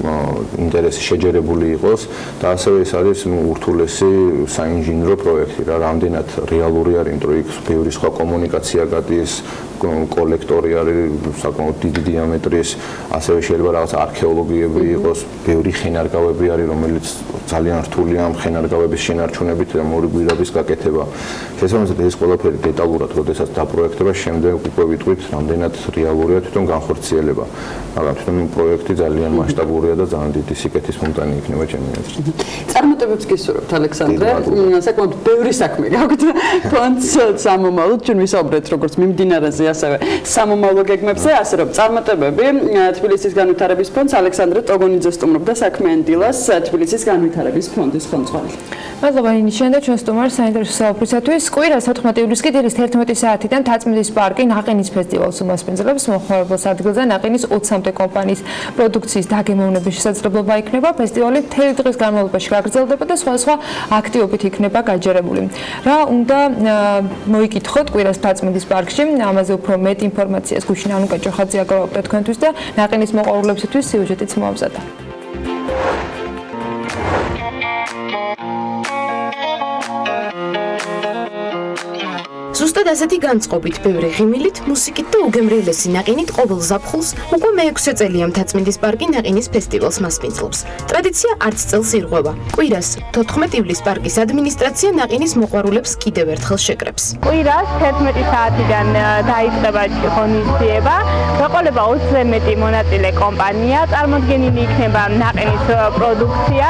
ინტერესი შეჯერებული იყოს და ასევე ეს არის ურთულესი საინჟინრო პროექტი რა, რამდენად რეალური არის, იმიტომ რომ იქ ბევრი სხვა კომუნიკაცია გადის, კოლექტორი არის საკმაოდ დიდი დიამეტრის, ასევე შეიძლება რაღაც არქეოლოგიები იყოს, ბევრი ხენარგავები არის, რომელიც ძალიან რთულია ამ ხენარგავების შენარჩუნებით და მორი გვირაბის გაკეთება. შესაბამისად ეს ყველაფერი დეტალურად, როდესაც დაპროექტება, შემდეგ უკვე ვიტყვით, რამდენად რეალურია თვითონ განხორციელება. მაგრამ თვითონ პროექტი ძალიან მასშტაბურია და ძალიან დიდი სიკეთის მომტანი იქნება ჩემი აზრით. წარმატებებს გისურვებთ, ალექსანდრე. საკმაოდ ბევრი საქმე გაქვთ ფონდს სამომავლოდ, ჩვენ ვისაუბრეთ როგორც მიმდინარეზე, ასევე სამომავლო გეგმებზე, ასე რომ წარმატებები თბილისის განვითარების ფონდს ალექსანდრე ტოგონიძე სტუმრობდა საქმიანი დილას თბილისის განვითარების ფონდის ხელმძღვანელი. მადლობა ნინიშენ და ჩვენ სტუმარს საინტერესო საუბრისათვის. კვირას 14 ივლისში დილის 11 საათიდან თაწმიდის პარკი ნაყინის ფესტივალს უმასპინძლებს. მოხმარებელს ადგილზე ნაყინის 20-მდე კომპანიის პროდუქციის დაგემოვნების შესაძლებლობა იქნება. ფესტივალი მთელი დღის განმავლობაში გაგრძელდება და სხვადასხვა აქტივობით იქნება გაჯერებული. რა უნდა მოიკითხოთ კვირას თაწმიდის პარკში? ამაზე უფრო მეტ ინფორმაციას გუშინ ანუკა ჭოხაძე აგროვებდა თქვენთვის და ნაყინის მოყვარულებისთვის სიუჟეტიც მოამზადა. ზუსტად ასეთი განწყობით, ბევრი ღიმილით, მუსიკით და უგემრიელესი ნაყინით ყოველ ზაფხულს უკვე მე-6 წელია მთაწმინდის პარკი ნაყინის ფესტივალს მასპინძლობს. ტრადიცია არც წელს ირღვევა. კვირას 14 ივლისს პარკის ადმინისტრაცია ნაყინის მოყვარულებს კიდევ ერთხელ შეკრებს. კვირას 11 საათიდან დაიწყება ღონისძიება. გაყოლება 20-ზე მეტი მონაწილე კომპანია, წარმოდგენილი იქნება ნაყინის პროდუქცია,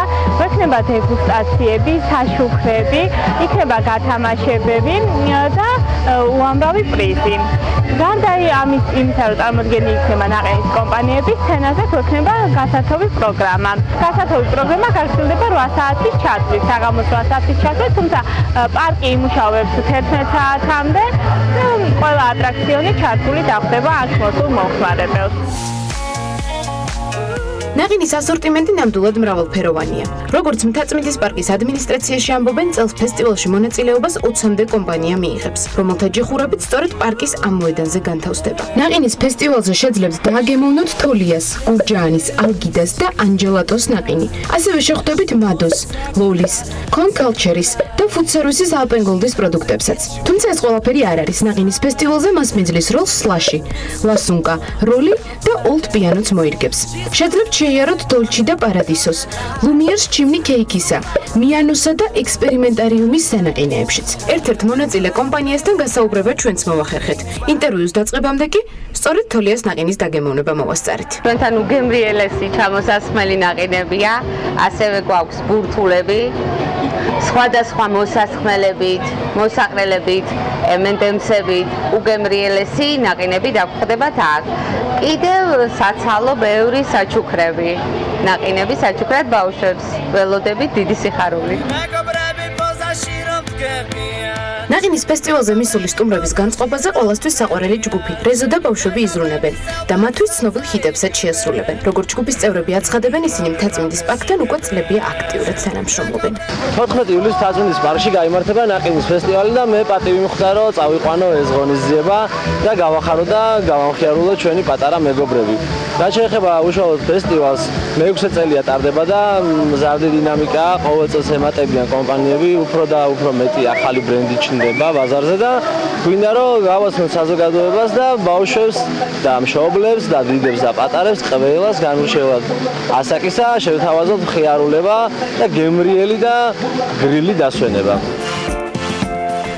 იქნება დეგუსტაციები, საშუქრები, იქნება გათამაშებები და უამრავი პრიზი. გარდა იმისა, რომ წარმოდგენილი იქნება ნაყინის კომპანიების, სცენაზე გვექნება გასათოვი პროგრამა. გასათოვი პროგრამა გაგრძელდება 8 საათის ჩათვლით, საღამოს 8 საათის ჩათვლით, თუმცა პარკი იმუშავებს 11 საათამდე და ყველა ატრაქციონი ჩართული დახვდება აქ მოსულ მომხმარებელს. ნაყინის ასორტიმენტი ნამდვილად მრავალფეროვანია. როგორც მთაწმინდის პარკის ადმინისტრაციაში ამბობენ, წელს ფესტივალში მონაწილეობას 20-მდე კომპანია მიიღებს, რომელთა ჯიხურებით სწორედ პარკის ამ მოედანზე განთავსდება. ნაყინის ფესტივალზე შეძლებთ დააგემოვნოთ თოლიას, გურჯაანის, ალგიდას და ანჯელატოს ნაყინი. ასევე შეხვდებით მადოს, ლოლის, კონკალჩერის და ფუდსერვისის ალპენგოლდის პროდუქტებსაც. თუმცა ეს ყველაფერი არ არის ნაყინის ფესტივალზე მას მიძლის როლს სლაში, ლასუნკა, როლი და ოლდ პიანოც მოირგებს. შეძლებთ შეიაროთ დოლჩი და პარადისოს, ლუმიერს ჩიმნი კეიქისა, მიანოსა და ექსპერიმენტარიუმის სანაყინეებშიც. ერთ-ერთ მონაწილე კომპანიასთან გასაუბრება ჩვენც მოვახერხეთ. ინტერვიუს დაწყებამდე კი სწორედ თოლიას ნაყინის დაგემოვნება მოვასწარით. ჩვენთან უგემრიელესი ჩამოსასხმელი ნაყინებია, ასევე გვაქვს ბურთულები, სხვადასხვა მოსასხმელებით, მოსაყრელებით, M&M-ებით, უგემრიელესი ნაყინები დაგხვდებათ აქ. კიდევ საცალო ბევრი საჩუქრები, ნაყინები საჩუქრად ბავშვებს, ველოდებით დიდი სიხარული. ნაყინის ფესტივალზე მისული სტუმრების განწყობაზე ყოველთვის საყვარელი ჯგუფი, რეზო და ბავშვები იზრუნებენ და მათთვის ცნობილ ჰიტებსაც შეასრულებენ. როგორც ჯგუფის წევრები აცხადებენ, ისინი მთაწმინდის პარკთან უკვე წლებია აქტიურად თანამშრომლობენ. 14 ივლისს მთაწმინდის პარკში გაიმართება ნაყინის ფესტივალი და მე პატივი მხვდა, რომ წავიყვანო ეს ღონისძიება და გავახარო და გავამხიარულო ჩვენი პატარა მეგობრები. რაც შეეხება უშუალოდ ფესტივალს, მე-6 წელია ტარდება და მზარდი დინამიკაა, ყოველ წელს ემატებიან კომპანიები, უფრო და უფრო მეტი ახალი ბრენდი ჩნდება ბაზარზე და გვინდა რომ გავაცნოთ საზოგადოებას და ბავშვებს და მშობლებს და დიდებს და პატარებს ყველას განურჩევად ასაკისა შევთავაზოთ მხიარულება და გემრიელი და გრილი დასვენება.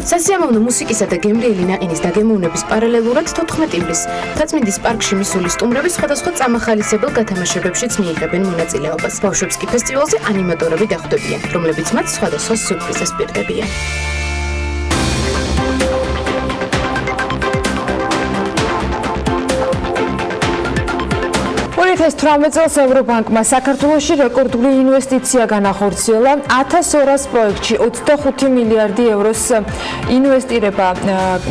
სასიამოვნო მუსიკისა და გემრიელი ნაყინის დაგემოვნების პარალელურად 14 ივლისს მთაწმინდის პარკში მისული სტუმრები სხვადასხვა წამახალისებელ გათამაშებებშიც მიიღებენ მონაწილეობას. ბავშვებს კი ფესტივალზე ანიმატორები დახვდებიან, რომლებიც მათ სხვადასხვა სიურპრიზებს პირდებიან. 2018 წელს ევრობანკმა საქართველოში რეკორდული ინვესტიცია განახორციელა 1200 პროექტში 25 მილიარდი ევროს ინვესტირება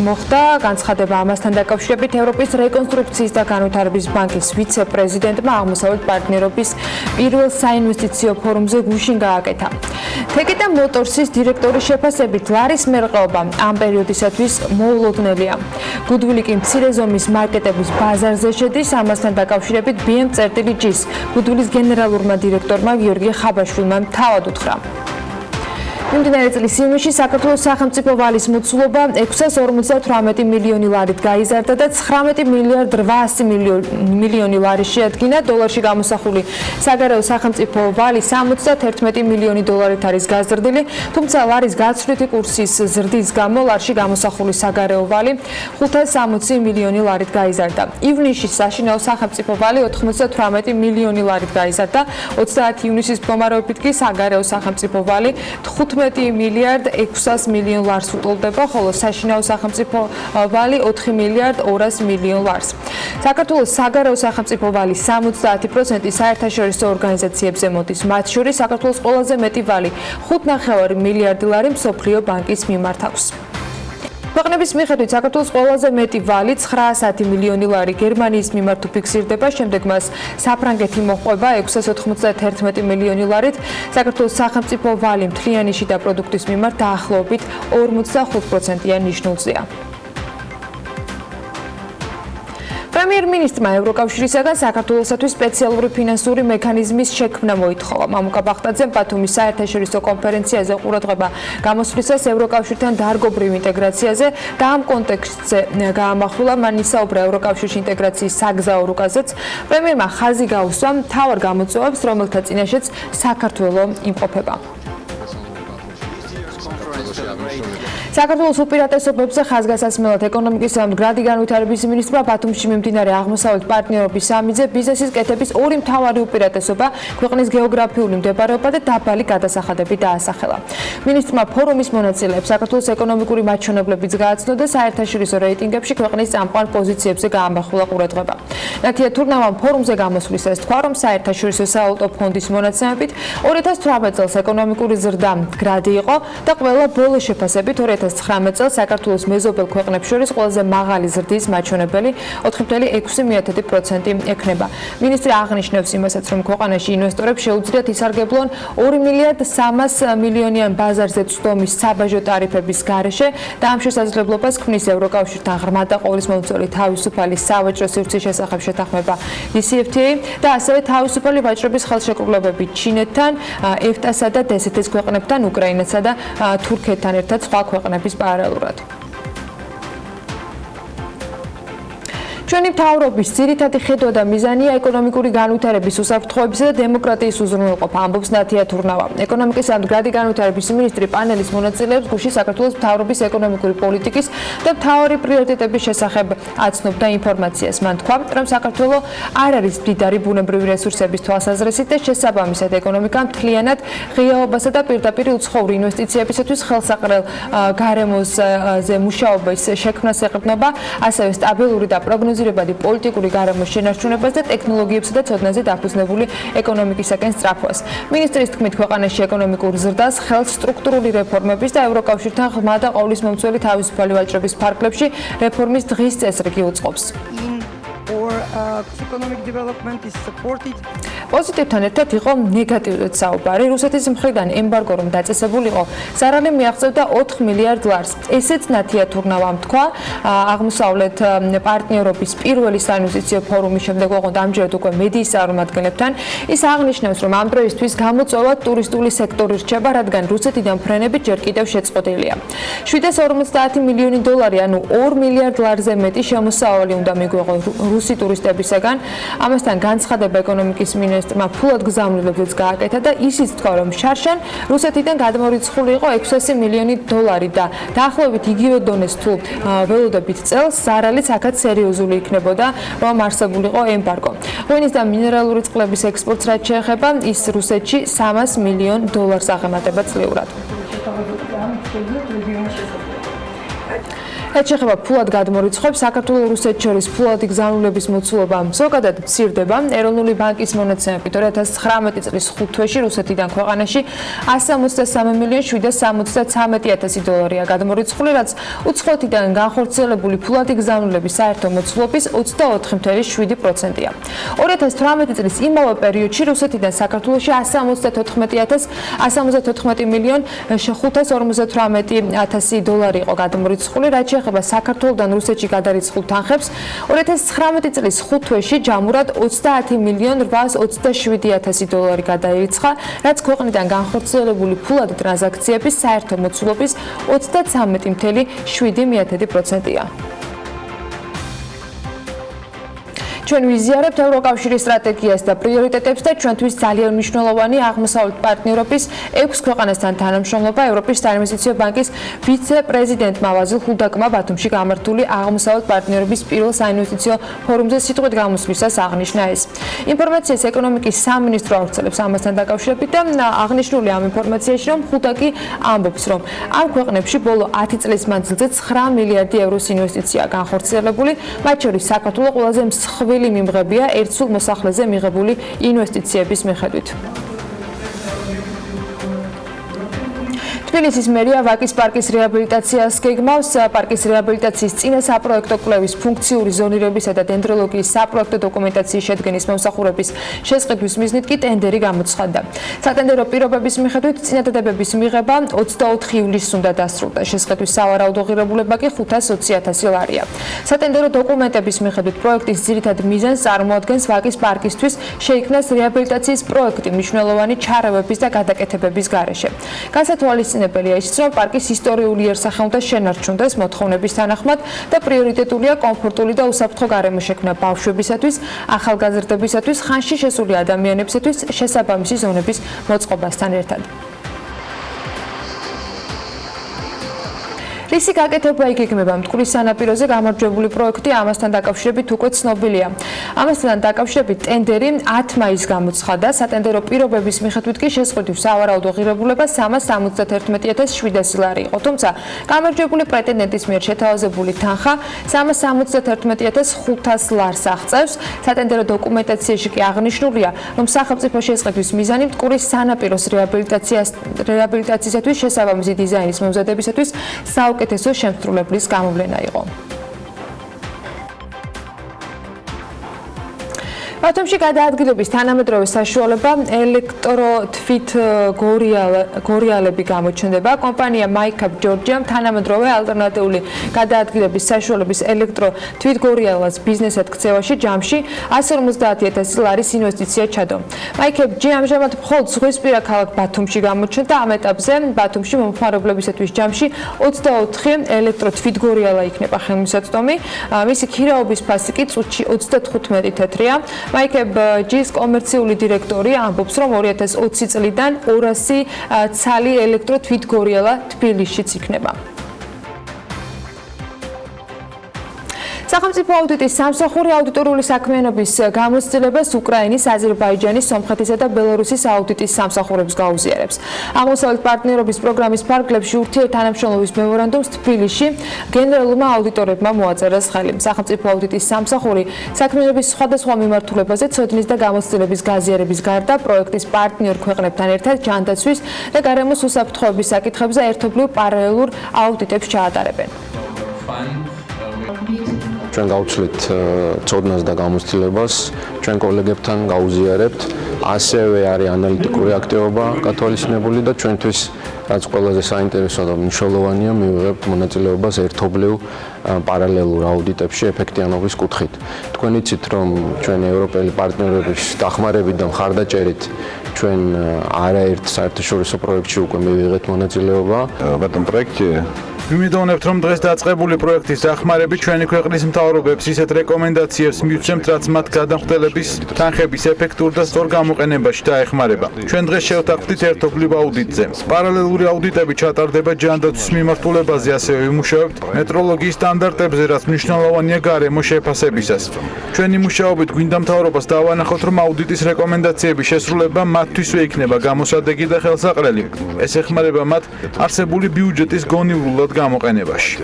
მოხდა. განცხადება ამასთან დაკავშირებით ევროპის რეკონსტრუქციის და განვითარების ბანკის ვიცე-პრეზიდენტმა აღმოსავლეთ პარტნიორობის პირველ საინვესტიციო ფორუმზე გუშინ გააკეთა. თეკეტა მოტორსის დირექტორის შეფასებით ლარის მერყეობა ამ პერიოდისათვის მოულოდნელია. გუდვილი კი მცირე ზომის მარკეტების ბაზარზე შედის. ამასთან დაკავშირებით BM-წერტილი-G-ს გუდვილის გენერალურმა დირექტორმა გიორგი ხაბაშვილმა თავად უთხრა. მიმდინარე წლის ივნისში საქართველოს სახელმწიფო ვალის მოცულობა 658 მილიონი ლარით გაიზარდა და 19 მილიარდ 800 მილიონი ლარი შეადგინა. დოლარში გამოსახული საგარეო სახელმწიფო ვალი 71 მილიონი დოლარით არის გაზრდილი, თუმცა ლარის გაცვლითი კურსის ზრდის გამო ლარში გამოსახული საგარეო ვალი 560 მილიონი ლარით გაიზარდა. ივნისში საშინაო სახელმწიფო ვალი 98 მილიონი ლარით გაიზარდა. 30 ივნისის მდგომარეობით კი საგარეო სახელმწიფო ვალი 15 მილიარდ 600 მილიონ ლარს უტოლდება, ხოლო საშინაო სახელმწიფო ვალი 4 მილიარდ 200 მილიონ ლარს. საქართველოს საგარეო სახელმწიფო ვალი 70% საერთაშორისო ორგანიზაციებზე მოდის. მათ შორის საქართველოს ყველაზე მეტი ვალი 5,9 მილიარდი ლარი მსოფლიო ბანკის მიმართ აქვს. ქვეყნების მიხედვით საქართველოს ყველაზე მეტი ვალი 910 მილიონი ლარი გერმანიის მიმართ უფიქსირდება, შემდეგ მას საფრანგეთი მოჰყვება 691 მილიონი ლარით. საქართველოს სახელმწიფო ვალი მთლიანი შიდა პროდუქტის მიმართ დაახლოებით 45%-იან ნიშნულზეა. პრემიერ-მინისტრმა ევროკავშირისაგან საქართველოსათვის სპეციალური ფინანსური მექანიზმის შექმნა მოითხოვა. მამუკა ბახტაძემ ბათუმის საერთაშორისო კონფერენციაზე ყურადღება გამოსვლისას ევროკავშირთან დარგობრივ ინტეგრაციაზე და ამ კონტექსტზე გაამახვილა, მან ისაუბრა ევროკავშირში ინტეგრაციის საგზაო რუკაზეც. პრემიერმა ხაზი გაუსვა მთავარ გამოწვევებს, რომელთა წინაშეც საქართველო იმყოფება. საქართველოს უპირატესობებზე ხაზგასასმელად ეკონომიკის და მდგრადი განვითარების მინისტრმა ბათუმში მიმდინარე აღმოსავლეთ პარტნიორობის სამიტზე ბიზნესის კეთების ორი მთავარი უპირატესობა, ქვეყნის გეოგრაფიული მდებარეობა და დაბალი გადასახადები დაასახელა. მინისტრმა ფორუმის მონაწილეებს საქართველოს ეკონომიკური მაჩვენებლებიც გააცნო და საერთაშორისო რეიტინგებში ქვეყნის წამყვან პოზიციებზე გაამახვილა ყურადღება. ნათია თურნავამ ფორუმზე გამოსვლისას თქვა, რომ საერთაშორისო სავალუტო ფონდის მონაცემებით 2018 წელს ეკონომიკური ზრდა მდგრადი იყო და ყველა ბოლო შეფასებით 2019 წელს საქართველოს მეზობელ ქვეყნებს შორის ყველაზე მაღალი ზრდის მაჩვენებელი 4.6% ექნება. მინისტრი აღნიშნავს იმასაც, რომ ქვეყანაში ინვესტორებს შეუძლიათ ისარგებლონ 2 მილიარდ 300 მილიონიან ბაზარზე წვდომის საბაჟო ტარიფების გარეშე და ამ შესაძლებლობას ქმნის ევროკავშირთან ღრმა და ყოვლისმომცველი თავისუფალი სავაჭრო სივრცის შესახებ შეთანხმება DCFTA და ასევე თავისუფალი ვაჭრობის ხელშეკრულებები ჩინეთთან, EFTA-სა და DST-ის ქვეყნებთან, უკრაინასა და თურქეთთან ერთად სხვა ქვეყნების პარალელურად. ჩვენი მთავრობის ძირითადი ხედვა და მიზანია ეკონომიკური განვითარების უსაფრთხოებისა და დემოკრატიის უზრუნველყოფა, ამბობს ნათია თურნავა. ეკონომიკის და მდგრადი განვითარების მინისტრი პანელის მონაწილეებს გუშინ საქართველოს მთავრობის ეკონომიკური პოლიტიკის და მთავარი პრიორიტეტების შესახებ აცნობდა ინფორმაციას. მან თქვა, რომ საქართველო არ არის მდიდარი ბუნებრივი რესურსების თვალსაზრისით და შესაბამისად ეკონომიკა მთლიანად ღიაობასა და პირდაპირ უცხოური ინვესტიციებისათვის ხელსაყრელ გარემოზე მუშაობის შექმნას ეყრდნობა, ასევე სტაბილური და პროგნოზირებადი პოლიტიკური გარემოს შენარჩუნებას და ტექნოლოგიებსა და ცოდნაზე დაფუძნებული ეკონომიკისაკენ სწრაფვას. მინისტრის თქმით, ქვეყანაში ეკონომიკურ ზრდას ხელს სტრუქტურული რეფორმების და ევროკავშირთან ღრმა და ყოვლისმომცველი თავისუფალი ვაჭრობის ფარგლებში რეფორმის დღის წესრიგი უწყობს. პოზიტივთან ერთად იყო ნეგატიურად საუბარი. რუსეთის მხრიდან ემბარგო რომ დაწესებულიყო, ზარალი მიაღწევდა 4 მილიარდ ლარს. ესეც ნათია თურნავამ თქვა, აღმოსავლეთ პარტნიორობის პირველი საინვესტიციო ფორუმის შემდეგ ოღონდ ამჯერად უკვე მედიის წარმომადგენლებთან. ის აღნიშნავს, რომ ამ დროისთვის გამოწვევა ტურისტული სექტორი რჩება, რადგან რუსეთიდან ფრენები ჯერ კიდევ შეწყვეტილია. 750 მილიონი დოლარი, ანუ 2 მილიარდ ლარზე მეტი შემოსავალი უნდა მიგვეღო რუსი ტურისტებისაგან. ამასთან განცხადება ეკონომიკის მინისტრმა ფულად გზავნილებზეც გააკეთა და ისიც თქვა, რომ შარშან რუსეთიდან გადმორიცხული იყო 600 მილიონი დოლარი და დაახლოებით იგივე დონეს თუ ველოდებით წელს ზარალიც აქაც სერიოზული იქნებოდა, რომ არსებულიყო ემბარგო. ღვინის და მინერალური წყლების ექსპორტს რაც შეეხება, ის რუსეთში 300 მილიონ დოლარს აღემატება წლიურად. რაც შეეხება ფულად გადმორიცხვებს, საქართველოს რუსეთს შორის ფულადი გზავნილების მოცულობა ზოგადად მცირდება. ეროვნული ბანკის მონაცემებით 2019 წლის 5 თვეში რუსეთიდან ქვეყანაში 163 მილიონ 773,000 დოლარია გადმორიცხული, რაც უცხოეთიდან განხორციელებული ფულადი გზავნილების საერთო მოცულობის 24.7%-ია. 2018 წლის იმავე პერიოდში რუსეთიდან საქართველოში 174 მილიონ 558,000 დოლარი იყო გადმორიცხული, რაც ეხება საქართველოსთან რუსეთში გადარიცხულ თანხებს, 2019 წლის 5 თვეში ჯამურად 30 მილიონ 827,000 დოლარი გადაირიცხა, რაც ქვეყნიდან განხორციელებული ფულადი ტრანზაქციების საერთო მოცულობის 33.7%-ია. ჩვენ ვიზიარებთ ევროკავშირის სტრატეგიას და პრიორიტეტებს და ჩვენთვის ძალიან მნიშვნელოვანი აღმოსავლეთ პარტნიორობის 6 ქვეყანასთან თანამშრომლობა ევროპის საინვესტიციო ბანკის ვიცე-პრეზიდენტმა ვაზილ ხულდაკმა ბათუმში გამართული აღმოსავლეთ პარტნიორობის პირველ საინვესტიციო ფორუმზე სიტყვით გამოსვლისას აღნიშნა ეს. ინფორმაციას ეკონომიკის სამინისტრო ავრცელებს ამასთან დაკავშირებით და აღნიშნული ამ ინფორმაციაში, რომ ხულდაკი ამბობს, რომ ამ ქვეყნებში ბოლო 10 წლის მანძილზე 9 მილიარდი ევროს ინვესტიცია განხორციელებული, მათ შორის საქართველოს ყველაზე მსხვილი მიმღებია ერთსულ მოსახლეზე მიღებული ინვესტიციების მიხედვით. თბილისის მერია ვაკის პარკის რეაბილიტაციას გეგმავს. პარკის რეაბილიტაციის წინა საპროექტო კვლევის ფუნქციური ზონირებისა და დენდროლოგიის საპროექტო დოკუმენტაციის შედგენის მომსახურების შესყიდვის მიზნით კი ტენდერი გამოცხადდა. სატენდერო პირობების მიხედვით წინადადებების მიღება 24 ივლისს უნდა დასრულდეს. შესყიდვის სავარაუდო ღირებულება კი 520,000 ლარია. სატენდერო დოკუმენტების მიხედვით პროექტის ძირითად მიზანს წარმოადგენს ვაკის პარკისთვის შეიქმნას რეაბილიტაციის პროექტი მნიშვნელოვანი ჩარევების და გადაკეთებების გარეშე. განსათვალისწინებელია ისიც, რომ პარკის ისტორიული იერსახე უნდა შენარჩუნდეს მოთხოვნების თანახმად და პრიორიტეტულია კომფორტული და უსაფრთხო გარემო შექმნა ბავშვებისათვის, ახალგაზრდებისათვის, ხანში შესული ადამიანებისათვის შესაბამისი ზონების მოწყობასთან ერთად. რისი გაკეთება იგეგმება მტკვრის სანაპიროზე გამარჯვებული პროექტი ამასთან დაკავშირებით უკვე ცნობილია. ამასთან დაკავშირებით ტენდერი 10 მაისს გამოცხადდა. სატენდერო პირობების მიხედვით კი შესყიდვის სავარაუდო ღირებულება 371,700 ლარი იყო. თუმცა გამარჯვებული პრეტენდენტის მიერ შეთავაზებული თანხა 371,500 ლარს აღწევს. სატენდერო დოკუმენტაციაში კი აღნიშნულია, რომ სახელმწიფო შესყიდვის მიზანი მტკვრის სანაპიროს რეაბილიტაციისათვის შესაბამისი დიზაინის მომზადებისათვის საუკეთესო შემსრულებლის გამოვლენა იყო. ბათუმში გადაადგილების თანამედროვე საშუალება ელექტროთვით გორიალები გამოჩნდება. კომპანია მაიკაპ ჯორჯიამ თანამედროვე ალტერნატიული გადაადგილების საშუალების ელექტროთვით გორიალას ბიზნესად ქცევაში ჯამში 150,000 ლარის ინვესტიცია ჩადო. მაიკაპ ჯი ამჟამად მხოლოდ ზღვისპირა ქალაქ ბათუმში გამოჩნდა. ამ ეტაპზე ბათუმში მომხმარებლებისათვის ჯამში 24 ელექტროთვით გორიალა იქნება ხელმისაწვდომი. მისი ქირაობის ფასი კი წუთში 35 თეთრია. მაიკაპ ჯის კომერციული დირექტორი ამბობს, რომ 2020 წლიდან 200 ცალი ელექტროთვით გორიალა თბილისშიც იქნება. სახელმწიფო აუდიტის სამსახური აუდიტორული საქმიანობის გამოცდილებას უკრაინის, აზერბაიჯანის, სომხეთისა და ბელარუსის აუდიტის სამსახურებს გაუზიარებს. აღმოსავლეთ პარტნიორობის პროგრამის ფარგლებში ურთიერთთანამშრომლობის მემორანდუმს თბილისში გენერალურმა აუდიტორებმა მოაწერეს ხელი. სახელმწიფო აუდიტის სამსახური საქმიანობის სხვადასხვა მიმართულებაზე ცოდნის და გამოცდილების გაზიარების გარდა პროექტის პარტნიორ ქვეყნებთან ერთად ჯანდაცვის და გარემოს უსაფრთხოების საკითხებზე ერთობლივ პარალელურ აუდიტებს ჩაატარებენ. ჩვენ გავცვლით ცოდნას და გამოცდილებას, ჩვენ კოლეგებთან გაუზიარებთ, ასევე არის ანალიტიკური აქტივობა გათვალისწინებული და ჩვენთვის რაც ყველაზე საინტერესო და მნიშვნელოვანია, მივიღებთ მონაწილეობას ერთობლივ პარალელურ აუდიტებში ეფექტიანობის კუთხით. თქვენ იცით, რომ ჩვენი ევროპელი პარტნიორების დახმარებით და მხარდაჭერით ჩვენ არაერთ საერთაშორისო პროექტში უკვე მივიღეთ მონაწილეობა. ბატონ პროექტი ვიმედოვნებთ, რომ დღეს დაწყებული პროექტის დახმარებით ჩვენი ქვეყნის მთავრობებს ისეთ რეკომენდაციებს მივცემთ, რაც მათ გადამხდელების თანხების ეფექტურ და სწორ გამოყენებაში დაეხმარება. ჩვენ დღეს შევთანხმდით ერთობლივ აუდიტზე. პარალელური აუდიტები ჩატარდება ჯანდაცვის მიმართულებაზე, ასევე ვიმუშავებთ მეტროლოგიის სტანდარტებზე, რაც მნიშვნელოვანია გარემო შეფასებისას. ჩვენი მუშაობით გვინდა მთავრობას დავანახოთ, რომ აუდიტის რეკომენდაციების შესრულება მათთვისვე იქნება გამოსადეგი და ხელსაყრელი. ეს ეხმარება მათ არსებული ბიუჯეტის გონივრულად გამოყენებაში.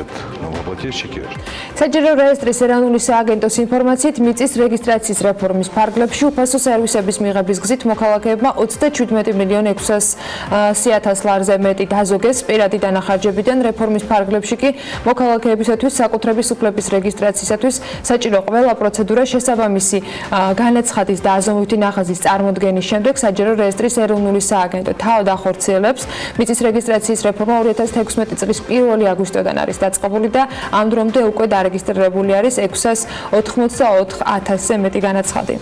საჯარო რეესტრის ეროვნული სააგენტოს ინფორმაციით მიწის რეგისტრაციის რეფორმის ფარგლებში უფასო სერვისების მიღების გზით მოქალაქეებმა 27,600,000 ლარზე მეტი დაზოგეს პირადი დანახარჯებიდან. რეფორმის ფარგლებში კი მოქალაქეებისათვის საკუთრების უფლების რეგისტრაციისათვის საჭირო ყველა პროცედურა შესაბამისი განაცხადის და აზომვითი ნახაზის წარმოდგენის შემდეგ საჯარო რეესტრის ეროვნული სააგენტო თავად ახორციელებს. მიწის რეგისტრაციის რეფორმა 2016 წლის 1 აგვისტოდან არის დაწყებული და ამ დრომდე უკვე დარეგისტრირებული არის 684,000-ზე მეტი განაცხადი.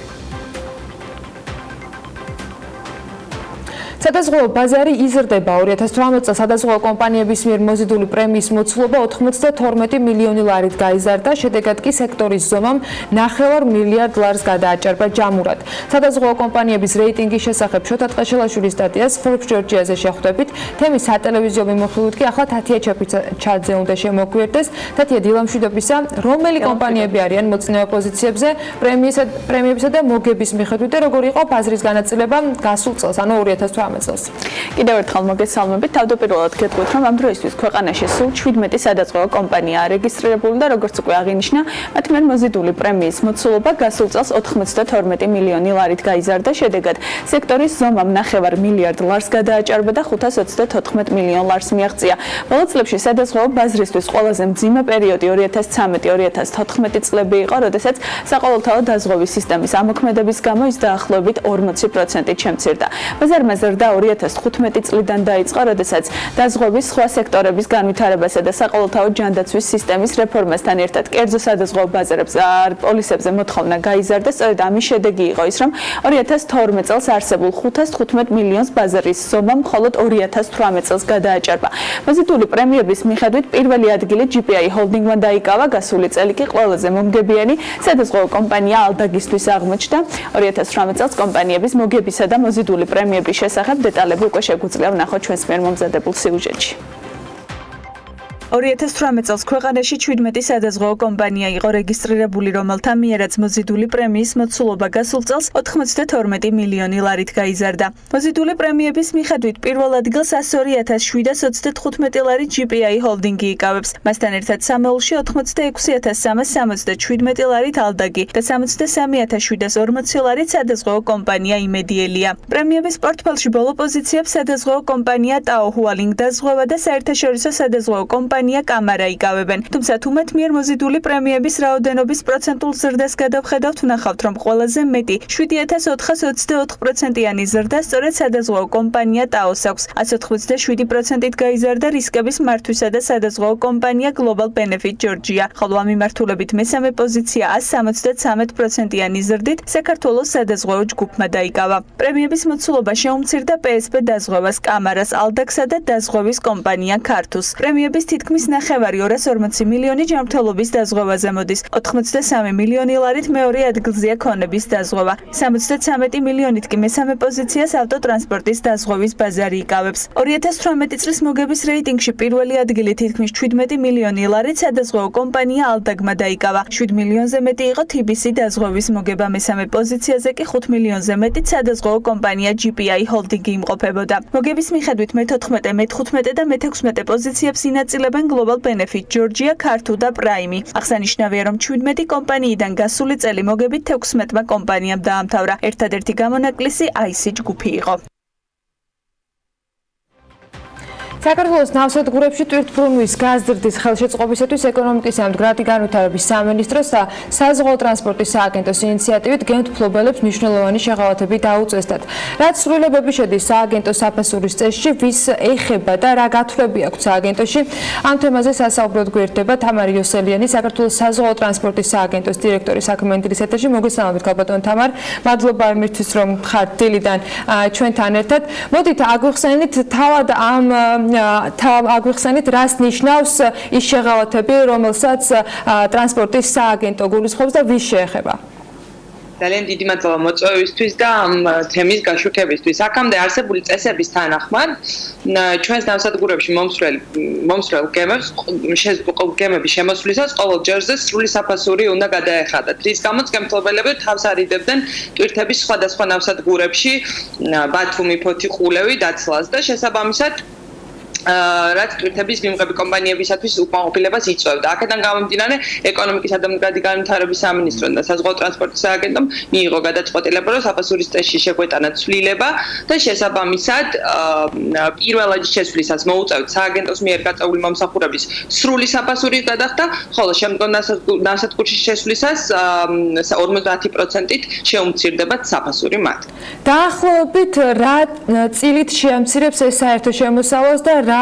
სადაზღვევო ბაზარი იზრდება. 2018 წელს სადაზღვევო კომპანიების მიერ მოზიდული პრემიის მოცულობა 92 მილიონი ლარით გაიზარდა. შედეგად კი სექტორის ზომამ 9 მილიარდ ლარს გადააჭარბა ჯამურად. სადაზღვევო კომპანიების რეიტინგის შესახებ შოთა ტყეშელაშვილის სტატიას Forbes Georgia-ზე შეხვდებით. თემის სატელევიზიო მიმოხილვით კი ახლა თათია ჩაფიჩაძე უნდა შემოგვიერთდეს. თათია, დილა მშვიდობისა, რომელი კომპანიები არიან მოწინავე პოზიციებზე პრემიებისა და მოგების მიხედვით და როგორი იყო ბაზრის განაწილება გასულ წელს, ანუ 2018 წელს. კიდევ ერთხელ მოგესალმებით. თავდაპირველად გეტყვით, რომ ამ დროისთვის ქვეყანაში სულ 17 სადაზღვევო კომპანიაა რეგისტრირებული და როგორც უკვე აღინიშნა, მათ მიერ მოზიდული პრემიის მოცულობა გასულ წელს 92 მილიონი ლარით გაიზარდა. შედეგად სექტორის ზომამ 9 მილიარდ ლარს გადააჭარბა და 534 მილიონ ლარს მიაღწია. ბოლო წლებში სადაზღვევო ბაზრისთვის ყველაზე მძიმე პერიოდი 2013-2014 წლები იყო, როდესაც საყოველთაო დაზღვევის სისტემის ამოქმედების გამო ის დაახლოებით 40%-ით შემცირდა. ბაზარმა ზრდა 2015 წლიდან დაიწყო, როდესაც დაზღვევის სხვა სექტორების განვითარებასა და საყოველთაო ჯანდაცვის სისტემის რეფორმასთან ერთად კერძო სადაზღვევო ბაზარებს პოლისებზე მოთხოვნა გაიზარდა. სწორედ ამის შედეგი იყო ის, რომ 2012 წელს არსებულ 515 მილიონს ბაზარის ზომა მხოლოდ 2018 წელს გადააჭარბა. მოზიდული პრემიების მიხედვით პირველი ადგილი GPI Holding-მა დაიკავა, გასული წელი კი ყველაზე მომგებიანი სადაზღვევო კომპანია ალდაგისთვის აღმოჩნდა. 2018 წელს კომპანიების მოგებისა და მოზიდული პრემიების შესახებ დეტალები უკვე შეგვიძლია ვნახოთ ჩვენს მიერ მომზადებულ სიუჟეტში. 2018 წელს ქვეყანაში 17 სადაზღვევო კომპანია იყო რეგისტრირებული, რომელთა მიერაც მოზიდული პრემიის მოცულობა გასულ წელს 92 მილიონი ლარით გაიზარდა. მოზიდული პრემიების მიხედვით პირველ ადგილს 102.715 ლარი GPI Holding-ი იკავებს. მასთან ერთად სამეულში 86.367 ლარით ალდაგი და 63.740 ლარით სადაზღვევო კომპანია იმედიელია. პრემიების პორტფელში ბოლო პოზიციებს სადაზღვევო კომპანია ტაო ჰუალინგ დაზღვევა და საერთაშორისო სადაზღვევო კომპანია კამარა იკავებენ. თუმცა თუ მათ მიერ მოზიდული პრემიების რაოდენობის პროცენტულ ზრდას გადავხედავთ, ვნახავთ, რომ ყველაზე მეტი 7424%-იანი ზრდა სწორედ სადაზღვევო კომპანია ტაოს აქვს. 187%-ით გაიზარდა რისკების მართვისა და სადაზღვევო კომპანია Global Benefit Georgia, ხოლო ამ მიმართულებით მესამე პოზიცია 173%-იანი ზრდით საქართველოს სადაზღვევო ჯგუფმა დაიკავა. პრემიების მოცულობა შეუმცირდა PSP დაზღვევას, კამარას, ალდაგსა და დაზღვევის კომპანია ქართუს. პრემიების თითქმის 240 მილიონი ჯანმრთელობის დაზღვევაზე მოდის. 83 მილიონი ლარით მეორე ადგილზეა ქონების დაზღვევა. 73 მილიონით კი მესამე პოზიციას ავტოტრანსპორტის დაზღვევის ბაზარი იკავებს. 2018 წლის მოგების რეიტინგში პირველი ადგილი თითქმის 17 მილიონი ლარით სადაზღვევო კომპანია ალდაგმა დაიკავა. 7 მილიონზე მეტი იყო TBC დაზღვევის მოგება. მესამე პოზიციაზე კი 5 მილიონზე მეტი სადაზღვევო კომპანია GPI Holding-ი იმყოფებოდა. მოგების მიხედვით მე-14, მე-15 და მე-16 პოზიციებს ინაწილებენ Global Benefit Georgia, ქართუ და პრაიმი. აღსანიშნავია, რომ 17 კომპანიიდან გასული წელი მოგებით 16 კომპანიამ დაამთავრა. ერთადერთი გამონაკლისი IC ჯგუფი იყო. საქართველოს ნავსადგურებში ტვირთბრუნვის გაზრდის ხელშეწყობისათვის ეკონომიკის და მდგრადი განვითარების სამინისტროს და საზღვაო ტრანსპორტის სააგენტოს ინიციატივით გემთმფლობელებს მნიშვნელოვანი შეღავათები დაუწესდათ. რაც ცვლილებები შედის სააგენტოს საფასურის წესში, ვის ეხება და რა გათვლები აქვს სააგენტოში, ამ თემაზე სასაუბროდ გვერდება თამარ იოსელიანი, საქართველოს საზღვაო ტრანსპორტის სააგენტოს დირექტორი საქმიანი დილის ეთერში. მოგესალმებით, გალბატონ თამარ. მადლობა იმისთვის, რომ ხართ დილიდან ჩვენთან ერთად. მოდით აგვიხსენით თავად ამ აგვიხსენით, რას ნიშნავს ის შეღავათები, რომელსაც ტრანსპორტის სააგენტო გულისხმობს და ვის შეეხება? ძალიან დიდი მადლობა მოწვევისთვის და ამ თემის გაშუქებისთვის. აქამდე არსებული წესების თანახმად, ჩვენს ნავსადგურებში მომსვლელ გემების შემოსვლისას ყოველ ჯერზე სრული საფასური უნდა გადაეხადათ. რის გამოც გემთმფლობელები თავს არიდებდნენ ტვირთების სხვადასხვა ნავსადგურებში, ბათუმი, ფოთი, ყულევი დაცლას და შესაბამისად რაც ტვირთების მიმღები კომპანიებისათვის უკმაყოფილებას იწვევდა. აქედან გამომდინარე, ეკონომიკისა და მდგრადი განვითარების სამინისტრომ და საზღვაო ტრანსპორტის სააგენტომ მიიღო გადაწყვეტილება, რომ საფასურის წესში შეგვეტანა ცვლილება და შესაბამისად პირველად შესვლისას მოუწევთ სააგენტოს მიერ გაწეული მომსახურების სრული საფასურის გადახდა, ხოლო შემდგომ ნავსადგურში შესვლისას 50%-ით შეუმცირდებათ საფასური მათ. დაახლოებით რა წილით შეამცირებს ეს საერთო შემოსავალს და რა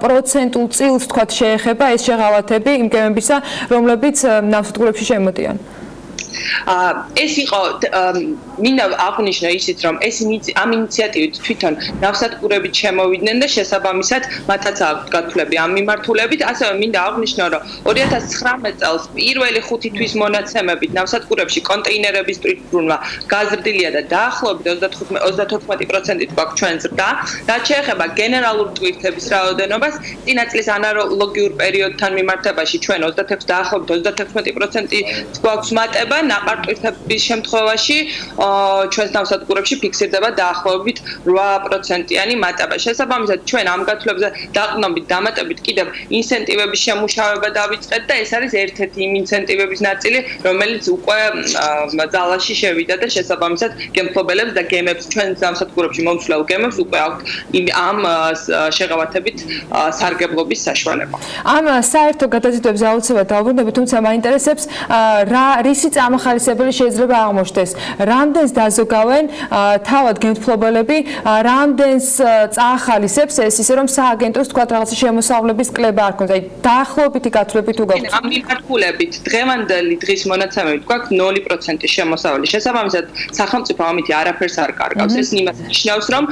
პროცენტულ წილს თქვათ შეეხება ეს შეღავათები იმ გემებისა, რომლებიც ნავსადგურებში შემოდიან? ეს იყო მინდა აღვნიშნო ისიც, რომ ამ ინიციატივით თვითონ ნავსადგურებით შემოვიდნენ და შესაბამისად მათაც აქვთ გათვლები ამ მიმართულებით. ასევე მინდა აღვნიშნო, რომ 2019 წელს პირველი 5 თვის მონაცემებით ნავსადგურებში კონტეინერების ტვირთბრუნვა გაზრდილია და დაახლოებით 34%-ით გვაქვს ჩვენ ზრდა. რაც შეეხება გენერალურ ტვირთების რაოდენობას, წინა წლის ანალოგიურ პერიოდთან მიმართებაში ჩვენ დაახლოებით 36%-ით გვაქვს მატება. ნაყარტვირთების შემთხვევაში ჩვენს ნავსადგურებში ფიქსირდება დაახლოებით 8%-იანი მატება. შესაბამისად, ჩვენ ამ გათვლებზე დაყრდნობით დამატებით კიდევ ინცენტივების შემუშავება დავიწყეთ და ეს არის ერთ-ერთი იმ ინცენტივების ნაწილი, რომელიც უკვე ძალაში შევიდა და შესაბამისად გემთბობელებს და გემებს ჩვენ ნავსადგურებში მომსვლელ გემებს უკვე აქვთ ამ შეღავათებით სარგებლობის საშუალება. ამ საერთო გადაზიდვებს აუცილებლად დავუბრუნდებით, თუმცა მაინტერესებს რისი წამახალისებელი შეიძლება აღმოჩნდეს. რამდენს დაზოგავენ თავად გემთბობელები, რამდენს წაახალისებს ეს ისე რომ სააგენტოს თქვა რაღაცა შემოსავლების კლება არ ქონდეს. აი დაახლოებითი გათვლები თუ გაქვთ. ამ მიმართულებით დღევანდელი დღის მონაცემებით გვაქვს 0% შემოსავალი. შესაბამისად, სახელმწიფო ამით არაფერს არ კარგავს. ეს იმას ნიშნავს, რომ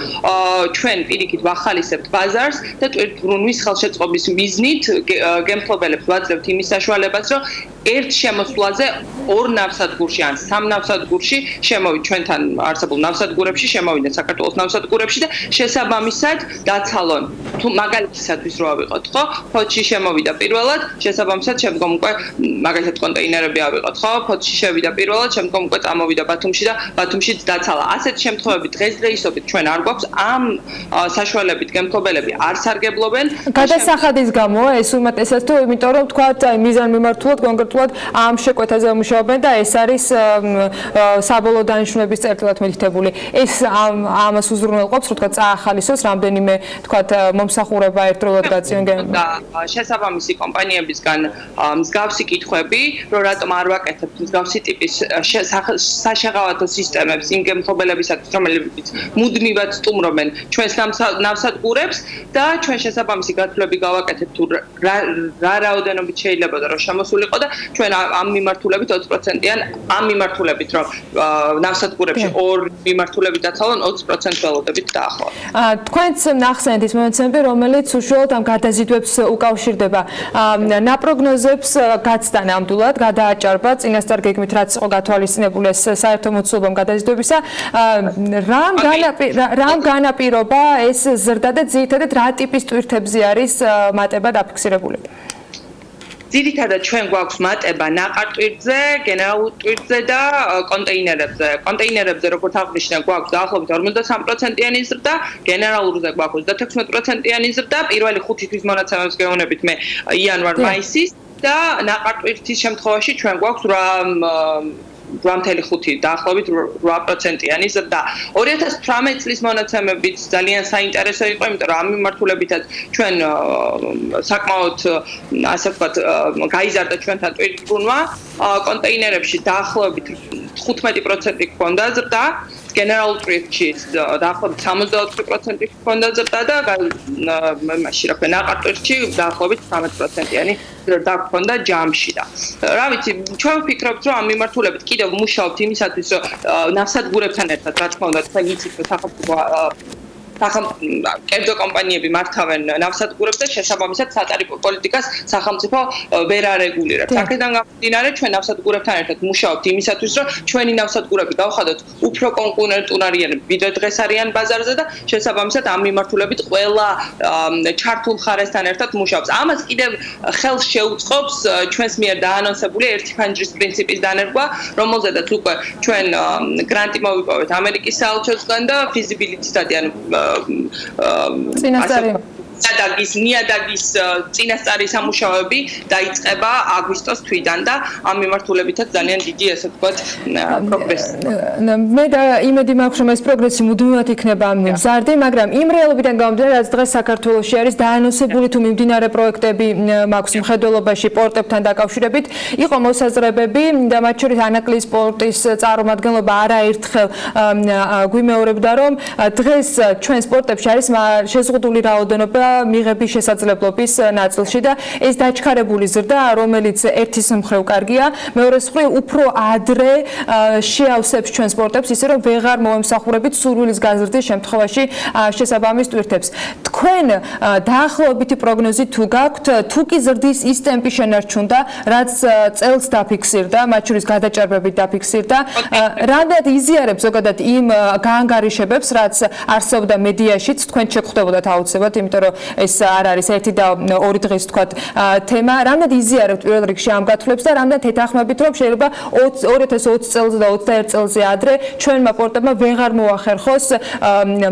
ჩვენ პირიქით ვახალისებთ ბაზარს და ტვირთბრუნვის ხელშეწყობის მიზნით გემთბობელებს ვაძლევთ იმის საშუალებას, რომ ერთ შემოსვლაზე ორ ნავსადგურში ან სამ ნავსადგურში შემოვიდეთ ჩვენთან არსებულ ნავსადგურებში, შემოვიდეთ საქართველოს ნავსადგურებში და შესაბამისად დაცალონ. თუ მაგალითისათვის რო ავიღოთ, ხო? ფოთში შემოვიდა პირველად, შესაბამისად შემდგომ უკვე მაგალითად კონტეინერები ავიღოთ, ხო? ფოთში შევიდა პირველად, შემდგომ უკვე წამოვიდა ბათუმში და ბათუმშიც დაცალა. ასეთ შემთხვევებით დღესდღეობით ჩვენ არ გვაქვს ამ საშუალებით გემთბობელები არ სარგებლობენ. გადასახადის გამოა ეს უმეტესად თუ იმიტომ რომ თქვა მიზანმიმართულად კონკრეტულად ამ შეკვეთაზე მუშაობენ და ეს არის საბოლოო დანიშნულების წერტილად მითითებული. ეს ამას უზრუნველყოფს, რომ თქვა წაახალისოს რამდენიმე თქვა მომსახურება ერთდროულად გაწიონ გემს. შესაბამისი კომპანიებისგან მსგავსი კითხვები, რომ რატომ არ ვაკეთებთ მსგავსი ტიპის საშეღავათო სისტემებს იმ გემთბობელებისათვის, რომლებიც მუდმივად სტუმრობენ ჩვენს ნავსადგურებს და ჩვენ შესაბამისი გათვლები გავაკეთებთ თუ რა რაოდენობით შეიძლება რომ შემოსულიყო და ჩვენ ამ მიმართულებით 20%-იან ამ მიმართულებით რომ ნავსადგურებში ორ მიმართულებით დაცალონ 20% ველოდებით დაახლოებით. თქვენც ნახსენეთ ის მონაცემები, რომელიც უშუალოდ ამ გადაზიდვებს უკავშირდება. ნაპროგნოზებს გაცდა ნამდვილად, გადააჭარბა წინასწარ გეგმით რაც იყო გათვალისწინებული ეს საერთო მოცულობამ გადაზიდვებისა. რამ განაპირობა ეს ზრდა და ძირითადად რა ტიპის ტვირთებზე არის მატება დაფიქსირებული? ძირითადად ჩვენ გვაქვს მატება ნაყარტვირთზე, გენერალურ ტვირთზე და კონტეინერებზე. კონტეინერებზე როგორც აღნიშნა გვაქვს დაახლოებით 53%-იანი ზრდა, გენერალურზე გვაქვს 36%-იანი ზრდა, პირველი 5 თვის მონაცემებს გეუბნებით მე იანვარ-მაისის და ნაყარტვირთის შემთხვევაში ჩვენ გვაქვს 8.5 დაახლოებით 8%-იანი ზრდა. 2018 წლის მონაცემებით ძალიან საინტერესო იყო, იმიტომ რომ ამ მიმართულებითაც ჩვენ საკმაოდ ასე ვთქვათ გაიზარდა ჩვენთან ტვირთბრუნვა, კონტეინერებში დაახლოებით 15% გქონდა ზრდა, გენერალურ ტვირთში დაახლოებით 64% გქონდა ზრდა და მაშინ რა ქვია ნაყარტვირთში დაახლოებით 13%-იანი ზრდა გქონდა ჯამში და რა ვიცი ჩვენ ვფიქრობთ რომ ამ მიმართულებით კიდევ მუშაობთ იმისათვის რომ ნავსადგურებთან ერთად რა თქმა უნდა თქვენ იცით რომ კერძო კომპანიები მართავენ ნავსადგურებს და შესაბამისად სატარიფო პოლიტიკას სახელმწიფო ვერ არეგულირებს. აქედან გამომდინარე ჩვენ ნავსადგურებთან ერთად მუშაობთ იმისათვის რომ ჩვენი ნავსადგურები გავხადოთ უფრო კონკურენტულარიანი, ვიდრე დღეს არიან ბაზარზე და შესაბამისად ამ მიმართულებით ყველა ჩართულ მხარესთან ერთად მუშაობს. ამას კიდევ ხელს შეუწყობს ჩვენს მიერ დაანონსებული ერთი ფანჯრის პრინციპის დანერგვა, რომელზედაც უკვე ჩვენ გრანტი მოვიპოვეთ ამერიკის საელჩოსგან და feasibility study ანუ ნიადაგის წინასწარი სამუშაოები დაიწყება აგვისტოს თვიდან და ამ მიმართულებითაც ძალიან დიდი ასე ვთქვათ პროგრესი. მე და იმედი მაქვს რომ ეს პროგრესი მუდმივად იქნება მზარდი, მაგრამ იმ რეალობიდან გამომდინარე, რაც დღეს საქართველოში არის დაანონსებული თუ მიმდინარე პროექტები მაქვს მხედველობაში პორტებთან დაკავშირებით, იყო მოსაზრებები და მათ შორის ანაკლის პორტის წარმომადგენლობა არაერთხელ გვიმეორებდა რომ დღეს ჩვენ სპორტებში არის შეზღუდული რაოდენობა მიღების შესაძლებლობის ნაწილში და ეს დაჩქარებული ზრდა, რომელიც ერთის მხრივ კარგია, მეორეს მხრივ უფრო ადრე შეავსებს ჩვენ სპორტებს, ისე რომ ვეღარ მოემსახურებით სურვილის გაზრდის შემთხვევაში შესაბამის ტვირთებს. თქვენ დაახლოებითი პროგნოზი თუ გაქვთ, თუ კი ზრდის ის ტემპი შენარჩუნდა, რაც წელს დაფიქსირდა, მათ შორის გადაჭარბებით დაფიქსირდა, რამდენად იზიარებს ზოგადად იმ გაანგარიშებებს, რაც არსებობდა მედიაშიც, თქვენ შეგხვდებოდათ აუცილებლად, იმიტომ რომ ეს არ არის ერთი და ორი დღის თქვა თემა. Რამდენად იზიარებთ პირველ რიგში ამ გათვლებს და რამდენად ეთანხმებით, რომ შეიძლება 2020 წელზე და 21 წელზე ადრე ჩვენმა პორტებმა ვეღარ მოახერხოს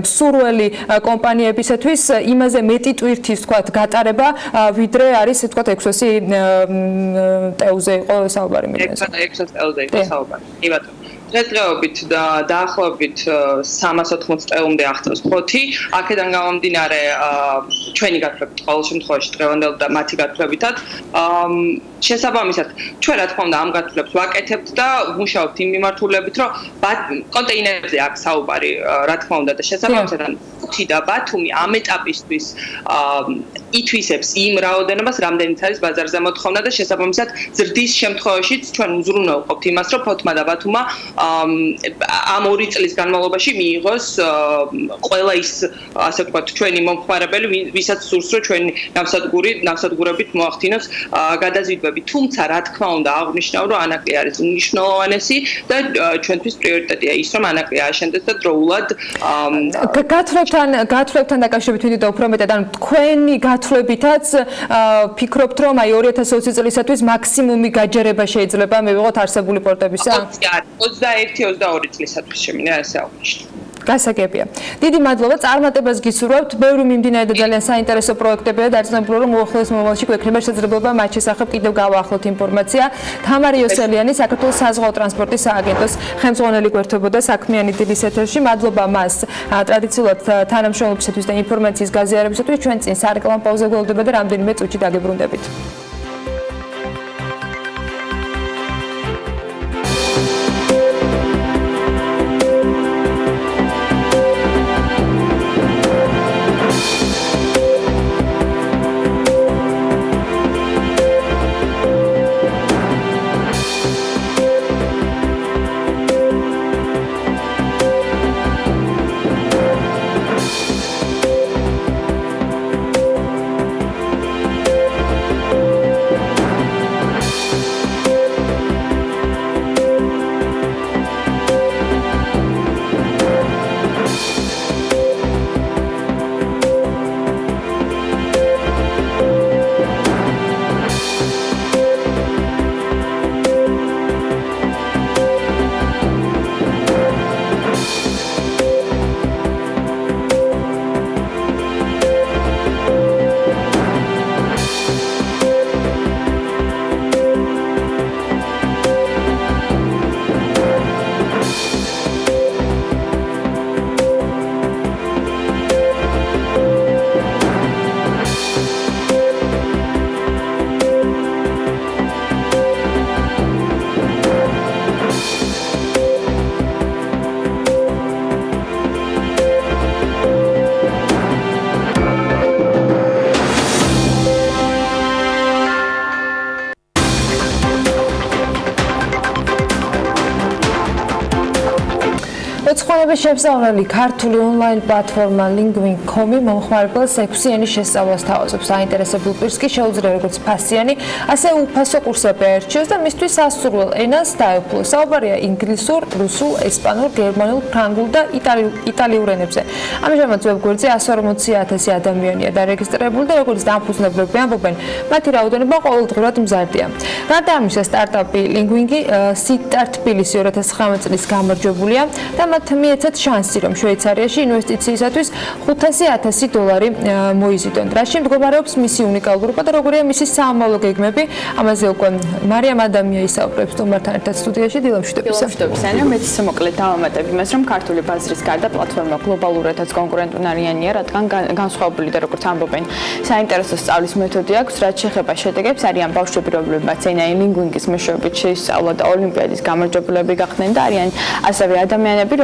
მსურველი კომპანიებისათვის იმაზე მეტი ტვირთის თქვა გატარება, ვიდრე არის თქვა 600 ტეუზე იყო საუბარი მილიონზე. 600 ტეუზე იყო საუბარი. კი ბატონო. დღესდღეობით და დაახლოებით 380 ტეუმდე აღწევს ფლოტი. აქედან გამომდინარე ჩვენი გათვლებით ყოველ შემთხვევაში დღევანდელ და მათი გათვლებითაც შესაბამისად ჩვენ რა თქმა უნდა ამ გათვლებს ვაკეთებთ და ვმუშაობთ იმ მიმართულებით, რომ კონტეინერებზე აქ საუბარი რა თქმა უნდა და შესაბამისად ფუთი და ბათუმი ამ ეტაპისთვის ითვისებს იმ რაოდენობას, რამდენიც არის ბაზარზე მოთხოვნა და შესაბამისად ზრდის შემთხვევაშიც ჩვენ უზრუნველყოფთ იმას, რომ ფოთმა და ბათუმა ამ 2 წლის განმავლობაში მიიღოს ყველა ის ასე ვთქვათ ჩვენი მომხმარებელი, ვისაც სურს რომ ჩვენი ნავსადგურებით მოახდინოს გადაზიდვები. თუმცა რა თქმა უნდა აღნიშნავ, რომ ანაკლი არის უმნიშვნელოვანესი და ჩვენთვის პრიორიტეტია ის, რომ ანაკლი აშენდეს და დროულად გათვლებთან დაკავშირებით ვიდეო უფრო მეტად, ანუ თქვენი გათვლებითაც ფიქრობთ, რომ აი 2020 წლისათვის მაქსიმუმი გაჯერება შეიძლება მივიღოთ არსებული პორტებისა? 21-22 წლისათვის შემინა ესე აღნიშნე. გასაგებია. დიდი მადლობა, წარმატებას გისურვებთ. ბევრი მიმდინარე და ძალიან საინტერესო პროექტებია და დარწმუნებული რომ უახლოეს მომავალში გვექნება შესაძლებლობა მათ შესახებ კიდევ გავაახლოთ ინფორმაცია. თამარი იოსელიანი, საქართველოს საზღვაო ტრანსპორტის სააგენტოს ხელმძღვანელი გვერდებოდა საქმიანი დილის ეთერში. მადლობა მას ტრადიციულად თანამშრომლობისათვის და ინფორმაციის გაზიარებისათვის. ჩვენ წინ სარეკლამო პაუზა გველდება და რამდენიმე წუთში დაგებრუნდებით. მოწყობილების შემსწავლელი ქართული ონლაინ პლატფორმა linguin.com მომხმარებელს 6 ენის შესწავლას თავაზობს. საინტერესებულ პირს კი შეუძლია როგორც ფასიანი, ასე უფასო კურსები აერჩიოს და მისთვის სასურველ ენას დაეუფლოს. საუბარია ინგლისურ, რუსულ, ესპანურ, გერმანულ, ფრანგულ და იტალიურ ენებზე. ამჟამად ვებგვერდზე 140,000 ადამიანია დარეგისტრირებული და როგორც დამფუძნებლები ამბობენ, მათი რაოდენობა ყოველდღურად მზარდია. გარდა ამისა, სტარტაპი linguin-ი სიტარ თბილისი 2019 წლის გამარჯვებულია და მათ მიეცათ შანსი, რომ შვეიცარიაში ინვესტიციისათვის $500,000 მოიზიდონ. რაში მდგომარეობს მისი უნიკალურობა და როგორია მისი საამავლო გეგმები? ამაზე უკვე მარიამ ადამია ისაუბრებს თუმართან ერთად სტუდიაში. დილა მშვიდობისა. მეც მოკლედ დავამატებ იმას, რომ ქართული ბაზრის გარდა პლატფორმა გლობალურადაც კონკურენტუნარიანია, რადგან განსხვავებული და როგორც ამბობენ, საინტერესო სწავლის მეთოდი აქვს, რაც შეეხება შედეგებს, არიან ბავშვები, რომლებმაც ენაი linguin-ის მეშვეობით შეისწავლა და ოლიმპიადის გამარჯვებულები გახდნენ და არიან ასევე ადამიანები,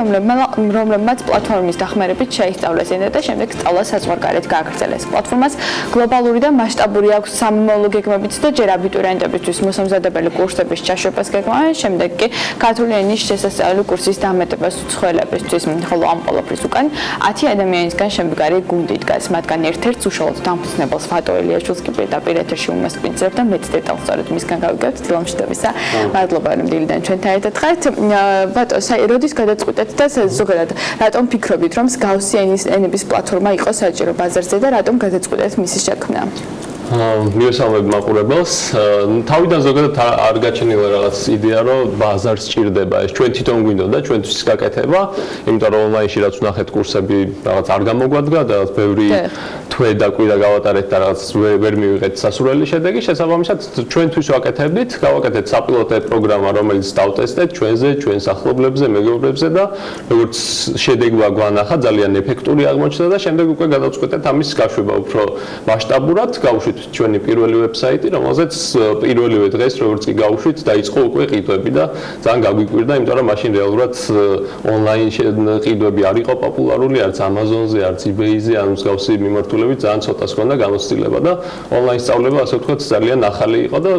რომლებმაც პლატფორმის დახმარებით შეისწავლეს ენა და შემდეგ სწავლა საზღვარგარეთ გააგრძელეს. პლატფორმას გლობალური და მასშტაბური აქვს სამომავლო გეგმებიც და ჯერ აბიტურიენტებისთვის მოსამზადებელი კურსების ჩაშვებას გეგმავენ, შემდეგ კი ქართული ენის შესასწავლელი კურსის დამეტებას უცხოელებისთვის, ხოლო ამ ყველაფრის უკან 10 ადამიანისგან შემდგარი გუნდი დგას, მათგან ერთ-ერთს უშუალოდ დამფუძნებელს ვატო ელიაშვილს კი პირდაპირ ეთერში უმასპინძლებ და მეც დეტალს სწორედ მისგან გავიგებთ. დილა მშვიდობისა. მადლობა რომ დილიდან ჩვენთან ერთად ხართ. ვატო, როდის გადაწყვიტეთ და ზოგადად რატომ ფიქრობთ, რომ მსგავსი ენების პლატფორმა იყოს საჭირო ბაზარზე და რატომ გადაწყვეტეთ მისი შექმნა? მივესალმებ მაყურებელს. თავიდან ზოგადად არ გაჩენილა რაღაც იდეა, რომ ბაზარს სჭირდება ეს. ჩვენ თვითონ გვინდოდა ჩვენთვის გაკეთება, იმიტომ რომ ონლაინში რაც ვნახეთ კურსები რაღაც არ გამოგვადგა და ბევრი თვე და კვირა გავატარეთ და რაღაც ვერ მივიღეთ სასურველი შედეგი. შესაბამისად ჩვენთვის ვაკეთებდით, გავაკეთეთ საპილოტო პროგრამა, რომელიც დავტესტეთ ჩვენზე, ჩვენს ახლობლებზე, მეგობრებზე და როგორც შედეგი გვანახა, ძალიან ეფექტური აღმოჩნდა და შემდეგ უკვე გადავწყვეტეთ ამის გაშვება უფრო მასშტაბურად, გავუშვით ჩვენი პირველი ვებსაიტი, რომელზეც პირველივე დღეს როგორც კი გავუშვით, დაიწყო უკვე ყიდვები და ძალიან გაგვიკვირდა, იმიტომ რომ მაშინ რეალურად ონლაინ ყიდვები არ იყო პოპულარული, არც Amazon-ზე, არც eBay-ზე, ან მსგავსი მიმართულებით ძალიან ცოტას ჰქონდა გამოცდილება და ონლაინ სწავლება ასე ვთქვათ ძალიან ახალი იყო და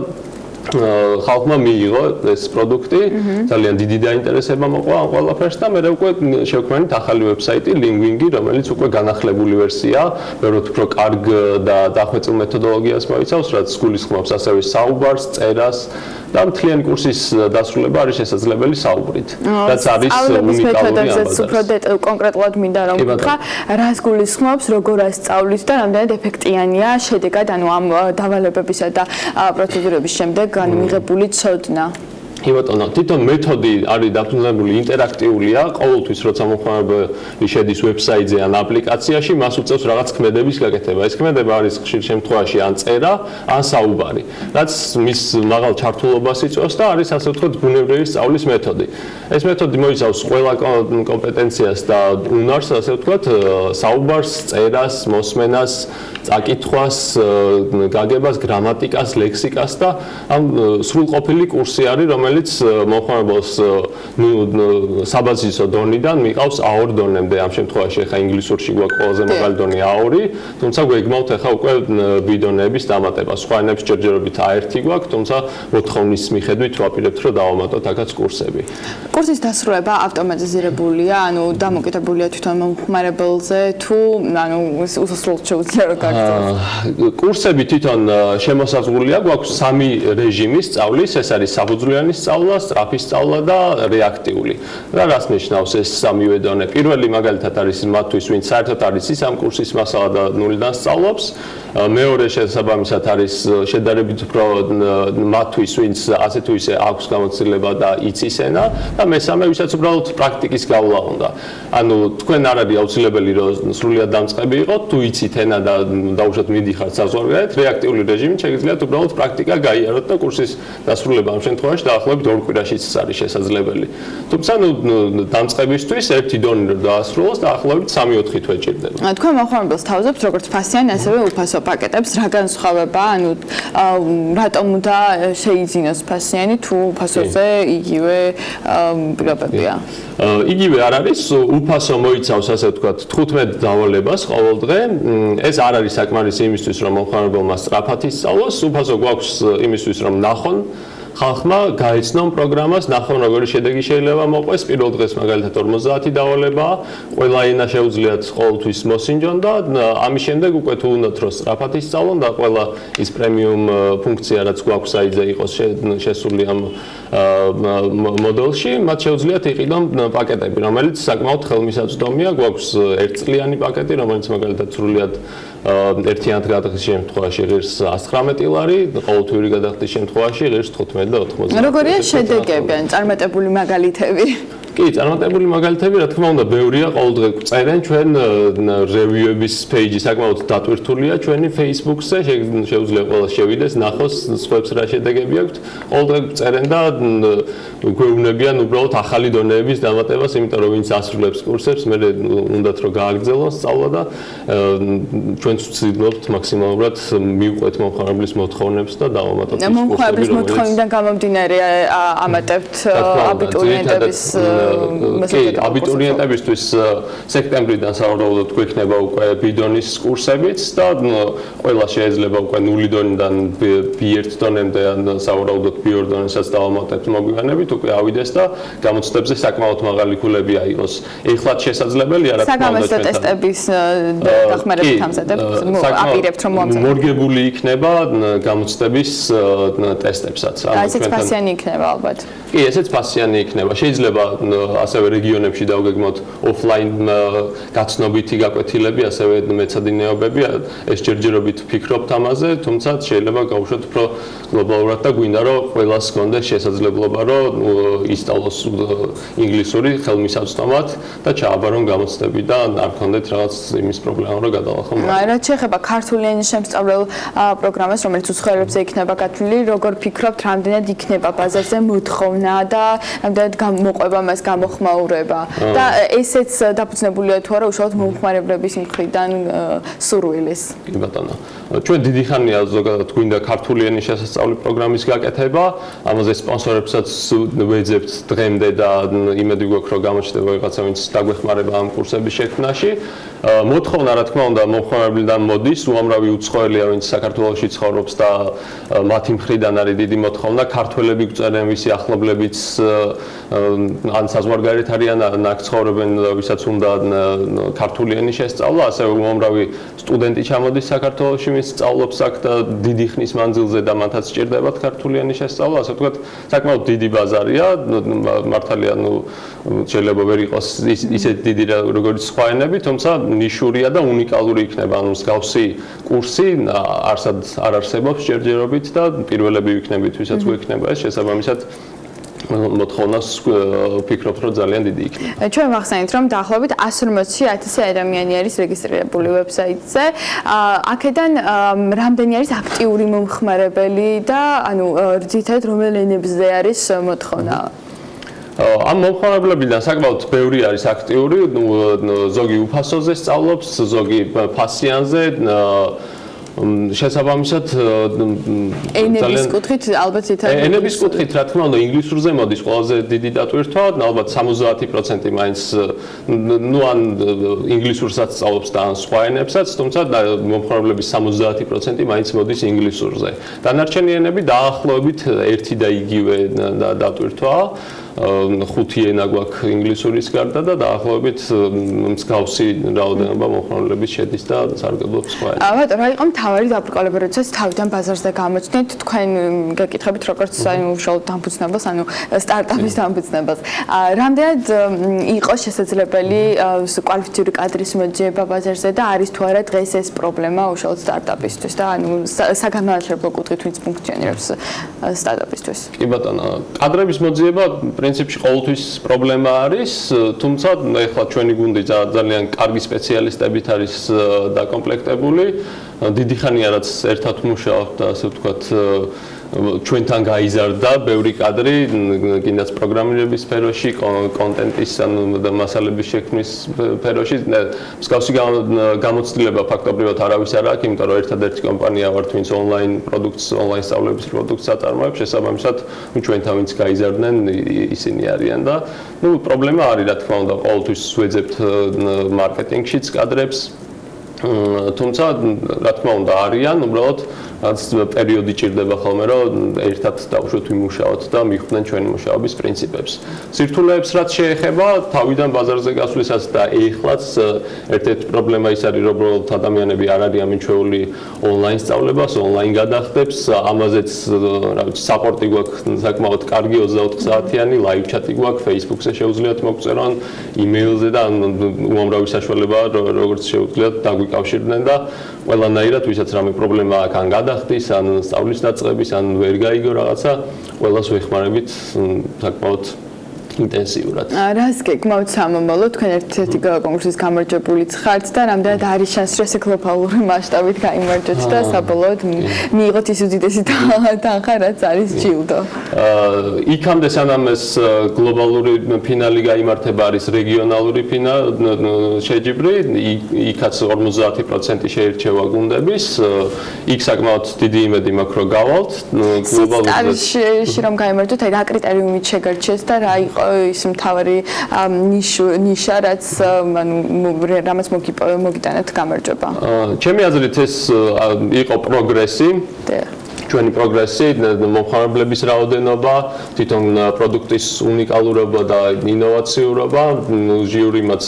ხალხმა მიიღო ეს პროდუქტი, ძალიან დიდი დაინტერესება მოყვა ამ ყველაფერს და მე უკვე შევქმნით ახალი ვებსაიტი Lingwing-ი, რომელიც უკვე განახლებული ვერსია, ბევრად უფრო კარგ და დახვეწილ მეთოდოლოგიას მოიცავს, რაც გულისხმობს ასევე საუბარს, წერას და მთლიანი კურსის დასრულება არის შესაძლებელი საუბრით. რაც არის უნიკალური ამბავი. უფრო კონკრეტულად მინდა რომ ვთქვა, რას გულისხმობს, როგორ ასწავლით და რამდენად ეფექტიანია შედეგად, ანუ ამ დავალებებისა და პროცედურების შემდეგ განმიღებული ცოდნა. კი ბატონო, თვითონ მეთოდი არის დაფუძნებული ინტერაქტიულია, ყოველთვის როცა მომხმარებელი შედის ვებსაიტზე ან აპლიკაციაში, მას უწევს რაღაც ქმედების გაკეთება. ეს ქმედება არის ხშირ შემთხვევაში ან წერა, ან საუბარი, რაც მის მაღალ ჩართულობას იწვევს და არის ასე ვთქვათ ბუნებრივი სწავლის მეთოდი. ეს მეთოდი მოიცავს ყველა კომპეტენციას და უნარს, ასე ვთქვათ, საუბარს, წერას, მოსმენას, წაკითხვას, გაგებას, გრამატიკას, ლექსიკას და ამ სრულყოფილი კურსი არის, რომელიც მომხმარებელს საბაზისო დონიდან მიყავს A2 დონემდე. ამ შემთხვევაში ხა ინგლისურში გვაქვს ყველაზე მაღალი დონე A2, თუმცა გვეგმავთ ხა უკვე B დონეების დამატება. სხვა ენებს ჯერჯერობით A1 გვაქვს, თუმცა მოთხოვნის მიხედვით ვაპირებთ, რომ დავამატოთ აქაც კურსები. კურსის დასრულება ავტომატიზირებულია, ანუ დამოკიდებულია თვითონ მომხმარებელზე თუ ანუ უსასრულოდ შეუძლია რომ გაგრძელოს. კურსები თვითონ შემოსაზღვრულია, გვაქვს 3 რეჟიმის სწავლის, ეს არის საფუძვლიანი სწავლა, სწრაფი სწავლა და რეაქტიული. და რას ნიშნავს ეს 3 დონე? პირველი მაგალითად არის მათთვის, ვინც საერთოდ არის ის ამ კურსის მასალა და ნულიდან სწავლობს. მეორე შესაბამისად არის შედარებით უფრო მათთვის, ვინც ასე თუ ისე აქვს გამოცდილება და იცის ენა და მესამე, ვისაც უბრალოდ პრაქტიკის გავლა უნდა. ანუ თქვენ არ არის აუცილებელი რომ სრულიად დამწყები იყოთ, თუ იცით ენა და დაუშვათ მიდიხართ საზღვარგარეთ, რეაქტიული რეჟიმით შეგიძლიათ უბრალოდ პრაქტიკა გაიაროთ და კურსის დასრულება ამ შემთხვევაში დაახლოებით 2 კვირაშიც არის შესაძლებელი. თუმცა დამწყებისთვის ერთი დონე რომ დაასრულოს, დაახლოებით 3-4 თვე ჭირდება. თქვენ მომხმარებელს თავაზობთ როგორც ფასიანი, ასევე უფასო პაკეტებს, რა განსხვავება, ანუ რატომ უნდა შეიძინოს ფასიანი თუ უფასოზე იგივე პირობებია? იგივე არ არის, უფასო მოიცავს ასე ვთქვათ 15 დავალებას ყოველ დღე. ეს არ არის საკმარისი იმისთვის, რომ მომხმარებელმა სწრაფად ისწავლოს, უფასო გვაქვს იმისთვის, რომ ნახონ ხალხმა გაეცნონ პროგრამას, ნახონ როგორი შედეგი შეიძლება მოყვეს. პირველ დღეს მაგალითად 50 დავალებაა, ყველა ენა შეუძლიათ ყოველთვის მოსინჯონ და ამის შემდეგ უკვე თუ უნდათ რომ სწრაფად ისწავლონ და ყველა ის პრემიუმ ფუნქცია რაც გვაქვს საიტზე იყოს შესული ამ მოდელში, მათ შეუძლიათ იყიდონ პაკეტები, რომელიც საკმაოდ ხელმისაწვდომია. გვაქვს ერთწლიანი პაკეტი, რომელიც მაგალითად სრულიად ერთიანად გადახდის შემთხვევაში ღირს 119 ლარი, ყოველთვიური გადახდის შემთხვევაში ღირს 15 და 80. როგორია შედეგები, ან წარმატებული მაგალითები? კი, წარმატებული მაგალითები, რა თქმა უნდა, ბევრია, ყოველდღე წერენ ჩვენ რევიუების პეიჯი საკმაოდ დატვირთულია ჩვენი Facebook-ზე, შეუძლია ყველა შევიდეს, ნახოს სხვებს რა შედეგები აქვთ. ყოველდღე წერენ და გვეუბნებიან უბრალოდ ახალი დონეების დამატებას, იმიტომ რომ ვინც ასრულებს კურსებს, მე უნდათ რომ გააგრძელონ სწავლა და ჩვენც ვცდილობთ მაქსიმალურად მივყვეთ მომხმარებლის მოთხოვნებს და დავამატოთ ის კურსები, მომხმარებლის მოთხოვნიდან გამომდინარე ამატებთ აბიტურიენტების კი, აბიტურიენტებისთვის სექტემბრიდან სავარაუდოდ გვექნება უკვე B-დონის კურსებიც და ყველა შეიძლება უკვე 0 დონიდან B1 დონემდე ან სავარაუდოდ B2 დონესაც დავამატებთ მოგვიანებით, უკვე ავიდეს და გამოცდებზე საკმაოდ მაღალი ქულები აიღოს. ეხლაც შესაძლებელია რა თქმა უნდა საგამოცდო ტესტების დახმარებით ამზადებთ, აპირებთ რომ მოამზადოთ. მორგებული იქნება გამოცდების ტესტებსაც. ესეც ფასიანი იქნება ალბათ. კი, ესეც ფასიანი იქნება. შეიძლება ასევე რეგიონებში დავგეგმოთ ოფლაინ გაცნობითი გაკვეთილები, ასევე მეცადინეობები, ეს ჯერჯერობით ვფიქრობთ ამაზე, თუმცა შეიძლება გავუშვათ უფრო გლობალურად და გვინდა რომ ყველას გქონდეს შესაძლებლობა რომ ისწავლოს ინგლისური ხელმისაწვდომად და ჩააბარონ გამოცდები და არ გქონდეთ რაღაც იმის პრობლემა რომ გადალახონ. რაც შეეხება ქართული ენის შემსწავლელ პროგრამას, რომელიც უცხოელებზე იქნება გათვლილი, როგორ ფიქრობთ, რამდენად იქნება ბაზარზე მოთხოვნა და რამდენად მოყვება მას გამოხმაურება და ესეც დაფუძნებულია თუ არა უშუალოდ მომხმარებლების მხრიდან სურვილის. კი ბატონო. ჩვენ დიდი ხანია ზოგადად გვინდა ქართული ენის შესასწავლი პროგრამის გაკეთება, ამაზე სპონსორებსაც ვეძებთ დღემდე და იმედი გვაქვს რომ გამოჩნდება ვიღაცა ვინც დაგვეხმარება ამ კურსების შექმნაში. მოთხოვნა რა თქმა უნდა მომხმარებლიდან მოდის, უამრავი უცხოელია ვინც საქართველოში ცხოვრობს და მათი მხრიდან არის დიდი მოთხოვნა, ქართველები გვწერენ ვისი ახლობლებიც ან საზღვარგარეთ არიან ან აქ ცხოვრობენ ვისაც უნდა ქართული ენის შესწავლა, ასევე უამრავი სტუდენტი ჩამოდის საქართველოში ვინც სწავლობს აქ და დიდი ხნის მანძილზე და მათაც სჭირდებათ ქართული ენის შესწავლა, ასე ვთქვათ, საკმაოდ დიდი ბაზარია, მართალია შეიძლება ვერ იყოს ისეთ დიდი როგორც სხვა ენები, თუმცა ნიშურია და უნიკალური იქნება, ანუ მსგავსი კურსი არსად არ არსებობს ჯერჯერობით და პირველები ვიქნებით, ვისაც გვექნება ეს შესაბამისად მოთხოვნას ვფიქრობთ რომ ძალიან დიდი იქნება. ჩვენ ვახსენეთ რომ დაახლოებით 180,000 ადამიანი არის რეგისტრირებული ვებსაიტზე. აქედან რამდენი არის აქტიური მომხმარებელი და ანუ ძირითადად რომელ ენებზე არის მოთხოვნა? ამ მომხმარებლებიდან საკმაოდ ბევრი არის აქტიური, ზოგი უფასოზე სწავლობს, ზოგი ფასიანზე, შესაბამისად ენების კუთხით ალბათ ითარგმნეს. ენების კუთხით რა თქმა უნდა ინგლისურზე მოდის ყველაზე დიდი დატვირთვა, ალბათ 70% მაინც ან ინგლისურსაც სწავლობს და ან სხვა ენებსაც, თუმცა მომხმარებლების 70% მაინც მოდის ინგლისურზე. დანარჩენი ენები დაახლოებით ერთი და იგივე დატვირთვაა. 5 ენა გვაქვს ინგლისურის გარდა და დაახლოებით მსგავსი რაოდენობა მომხმარებლების შედის და სარგებლობს სხვა ენებზე. ბატონო, რა იყო მთავარი დაბრკოლება, როდესაც თავიდან ბაზარზე გამოჩნდით, თქვენ გეკითხებით როგორც უშუალოდ დამფუძნებას, ანუ სტარტაპის დამფუძნებას. რამდენად იყო შესაძლებელი კვალიფიციური კადრის მოძიება ბაზარზე და არის თუ არა დღეს ეს პრობლემა უშუალოდ სტარტაპისთვის და ანუ საგანმანათლებლო კუთხით ვინც ფუნქციონირებს სტარტაპისთვის? კი ბატონო, კადრების მოძიება პრინციპში ყოველთვის პრობლემა არის, თუმცა ეხლა ჩვენი გუნდი ძალიან კარგი სპეციალისტებით არის დაკომპლექტებული. დიდი ხანია რაც ერთად მუშაობთ და ასე ვთქვათ ჩვენთან გაიზარდა ბევრი კადრი, კიდაც პროგრამირების სფეროში, კონტენტის და მასალების შექმნის სფეროში. მსგავსი გამოცდილება ფაქტობრივად არავის არ აქვს, იმიტომ რომ ერთადერთი კომპანია ვართ, ვინც ონლაინ პროდუქტს, ონლაინ სწავლების პროდუქტს აწარმოებს, შესაბამისად ჩვენთან ვინც გაიზარდნენ, ისინი არიან და პრობლემა არის რა თქმა უნდა, ყოველთვის ვეძებთ მარკეტინგშიც კადრებს. თუმცა რა თქმა უნდა არიან, უბრალოდ რაც პერიოდი ჭირდება ხოლმე რომ ერთად დავუშვათ ვიმუშაოთ და მიხვდნენ ჩვენი მუშაობის პრინციპებს. სირთულეებს რაც შეეხება თავიდან ბაზარზე გასვლისას და ეხლაც ერთ-ერთი პრობლემა ის არის რომ უბრალოდ ადამიანები არ არიან მიჩვეული ონლაინ სწავლებას, ონლაინ გადახდებს, ამაზეც რა ვიცი საპორტი გვაქვს საკმაოდ კარგი 24 საათიანი, ლაივ ჩატი გვაქვს, Facebook-ზე შეუძლიათ მოგწერონ, იმეილზე და უამრავი საშუალებაა როგორც შეუძლიათ დაგვიკავშირდნენ და ყველანაირად ვისაც რამე პრობლემა აქვს ან გადახდის, ან სწავლის დაწყების, ან ვერ გაიგო რაღაცა, ყველას ვეხმარებით საკმაოდ ინტენსიურად. რას გეკმავთ სამომავლო, თქვენ ერთ-ერთი კონკურსის გამარჯვებულიც ხართ და რამდენად არის შანსი რომ ესე გლობალური მასშტაბით გაიმარჯვოთ და საბოლოოდ მიიღოთ ის უდიდესი თანხა, რაც არის ჯილდო. იქამდე სანამ ეს გლობალური ფინალი გაიმართება არის რეგიონალური შეჯიბრი, იქაც 50% შეირჩევა გუნდების, იქ საკმაოდ დიდი იმედი მაქვს რომ გავალთ გლობალურში რომ გაიმარჯვოთ, აი რა კრიტერიუმით შეგარჩიეს და რა იყო ის მთავარი ნიშა, რაც ანუ რამაც მოგიტანეთ გამარჯვება? ჩემი აზრით ეს იყო პროგრესი. ჩვენი პროგრესი, მომხმარებლების რაოდენობა, თვითონ პროდუქტის უნიკალურობა და ინოვაციურობა, ჟიური მას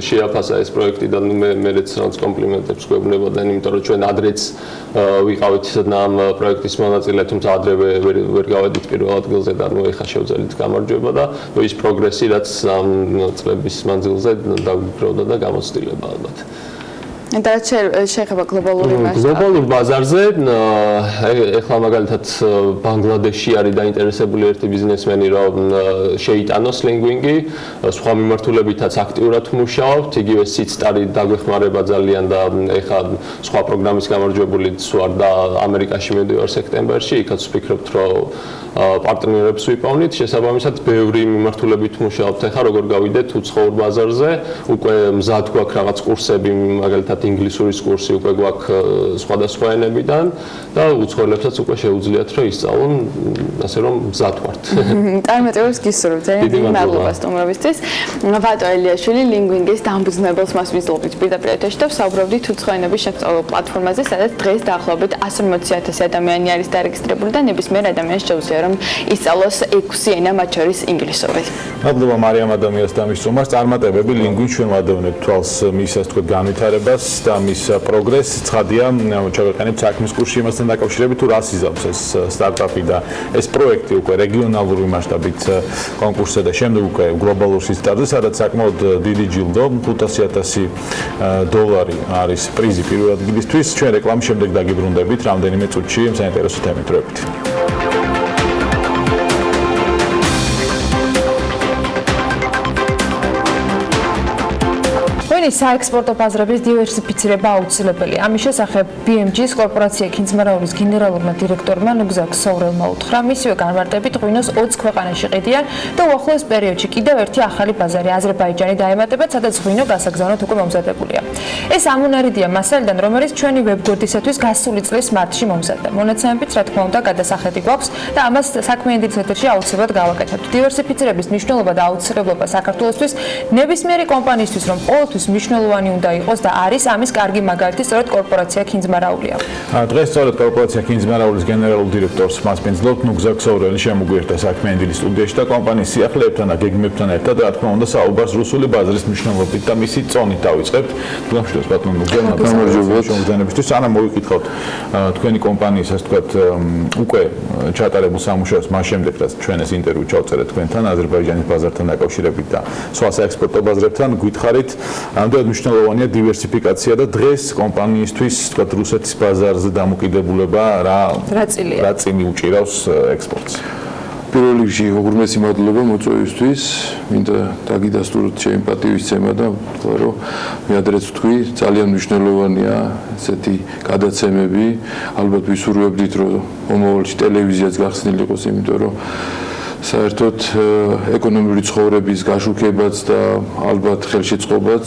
შეაფასა ეს პროექტი და მეც რაღაც კომპლიმენტებს გვეუბნებოდნენ, იმიტომ რომ ჩვენ ადრეც ვიყავით ამ პროექტის მონაწილე, თუმცა ადრე ვერ გავედით პირველ ადგილზე და ეხლა შევძელით გამარჯვება და ის პროგრესი, რაც ამ წლების მანძილზე დაგვიგროვდა და გამოცდილება ალბათ. და შეიძლება გლობალური მასშტაბი. გლობალურ ბაზარზე ეხლა მაგალითად ბანგლადეში არის დაინტერესებული ერთი ბიზნესმენი, რომ შეიტანოს ლინგვინგი, სხვა მიმართულებითაც აქტიურად მუშაობთ, იგივე სიცტარი დაგვეხმარება ძალიან და ეხლა სხვა პროგრამის გამარჯვებულიც ვარ და ამერიკაში მივდივარ სექტემბერში, იქაც ვფიქრობთ, რომ პარტნიორებს ვიპოვნით, შესაბამისად ბევრი მიმართულებით მუშაობთ. ეხლა როგორ გავიდეთ უცხოურ ბაზარზე, უკვე მზად გვაქვს რაღაც კურსები, მაგალითად ინგლისურის კურსი უკვე გვაქვს სხვადასხვა ენებიდან და უცხოელებსაც უკვე შეუძლიათ რომ ისწავლონ, ასე რომ მზად ვართ. წარმატებებს გისურვებთ, ძალიან დიდი მადლობა სტუმრობისთვის. ვატო ელიაშვილი ლინგვინგის დამფუძნებელს მას ვიზლობთ პირდაპირ ეთერში და ვსაუბრობდით უცხოენების შესწავლულ პლატფორმაზე, სადაც დღეს დაახლოებით 180,000 ადამიანი არის დარეგისტრირებული და ნებისმიერ ადამიანს შეუძლია რომ ისწავლოს 6 ენა, მათ შორის ინგლისური. მადლობა მარიამ ადამიანს და მის სტუმარს. წარმატებები ლინგვინგ ჩვენ ვადევნებთ თვალს მის ასე თქვა განვითარებას და მის პროგრესს. ცხადია, ჩავეყენებთ საქმის კურსში იმასთან დაკავშირებით თუ რას იზამს ეს სტარტაპი და ეს პროექტი უკვე რეგიონალური მასშტაბით კონკურსზე და შემდეგ უკვე გლობალურ სისტემაზე, სადაც საკმაოდ დიდი ჯილდო, $500,000 არის პრიზი პირველ ადგილისთვის. ჩვენ რეკლამის შემდეგ დაგიბრუნდებით რამდენიმე წუთში საინტერესო თემით დროებით. საექსპორტო ბაზრების დივერსიფიცირება აუცილებელია. ამის შესახებ BMG-ის კორპორაცია ქინძმარაულის გენერალურმა დირექტორმა ნუგზაკ სოვრელმა უთხრა, მისივე განმარტებით ღვინოს 20 ქვეყანაში ყიდიან და უახლოეს პერიოდში კიდევ ერთი ახალი ბაზარი აზერბაიჯანი დაემატებათ, სადაც ღვინო გასაგზავნოდ უკვე მომზადებულია. ეს ამონარიდია მასალიდან, რომელიც ჩვენი ვებგვერდისათვის გასული წლის მარტში მომზადდა. მონაცემებით, რა თქმა უნდა, გადასახედი გვაქვს და ამას საქმიანი ეთერში აუცილებლად გავაკეთებთ. დივერსიფიცირების მნიშვნელობა და აუცილებლობა საქართველოსთვის ნებისმიერი კომპანიისთვის, რომ ყოველთვის მნიშვნელოვანი უნდა იყოს და არის ამის კარგი მაგალითი სწორედ კორპორაცია ქინძმარაულია. დღეს სწორედ კორპორაცია ქინძმარაულის გენერალურ დირექტორს მასპინძლობთ ნუგზაკ სოვრელი შემოგვიერთდა საქმიანი დილის სტუდიაში და კომპანიის სიახლეებთან და გეგმებთან ერთად რა თქმა უნდა საუბარს რუსული ბაზრის მნიშვნელობით და მისი წონით დავიწყებთ. გულამშროს ბატონ ნუგზაკ, გამარჯობა შემოგზაინებისთვის. სანამ მოვიკითხავთ თქვენი კომპანიის ასე ვთქვათ უკვე ჩატარებულ სამუშაოს მას შემდეგ რაც ჩვენ ეს ინტერვიუ ჩავწერეთ თქვენთან აზერბაიჯანის ბაზართან დაკავშირებით და სხვა საექსპორტო ბაზრებთან გითხარით ამდენად მნიშვნელოვანია დივერსიფიკაცია და დღეს კომპანიისთვის თქვათ რუსეთის ბაზარზე დამოკიდებულება რა წილი უჭირავს ექსპორტს. პირველ რიგში უღრმესი მადლობა მოწვევისთვის, მინდა დაგიდასტუროთ ჩემი პატივისცემა და ვთქვა რომ მე ადრეც ვთქვი, ძალიან მნიშვნელოვანია ესეთი გადაცემები, ალბათ ვისურვებდით რომ მომავალში ტელევიზიაც გახსნილი იყოს, იმიტომ რომ საერთოდ ეკონომიკური ცხოვრების გაშუქებაც და ალბათ ხელშეწყობაც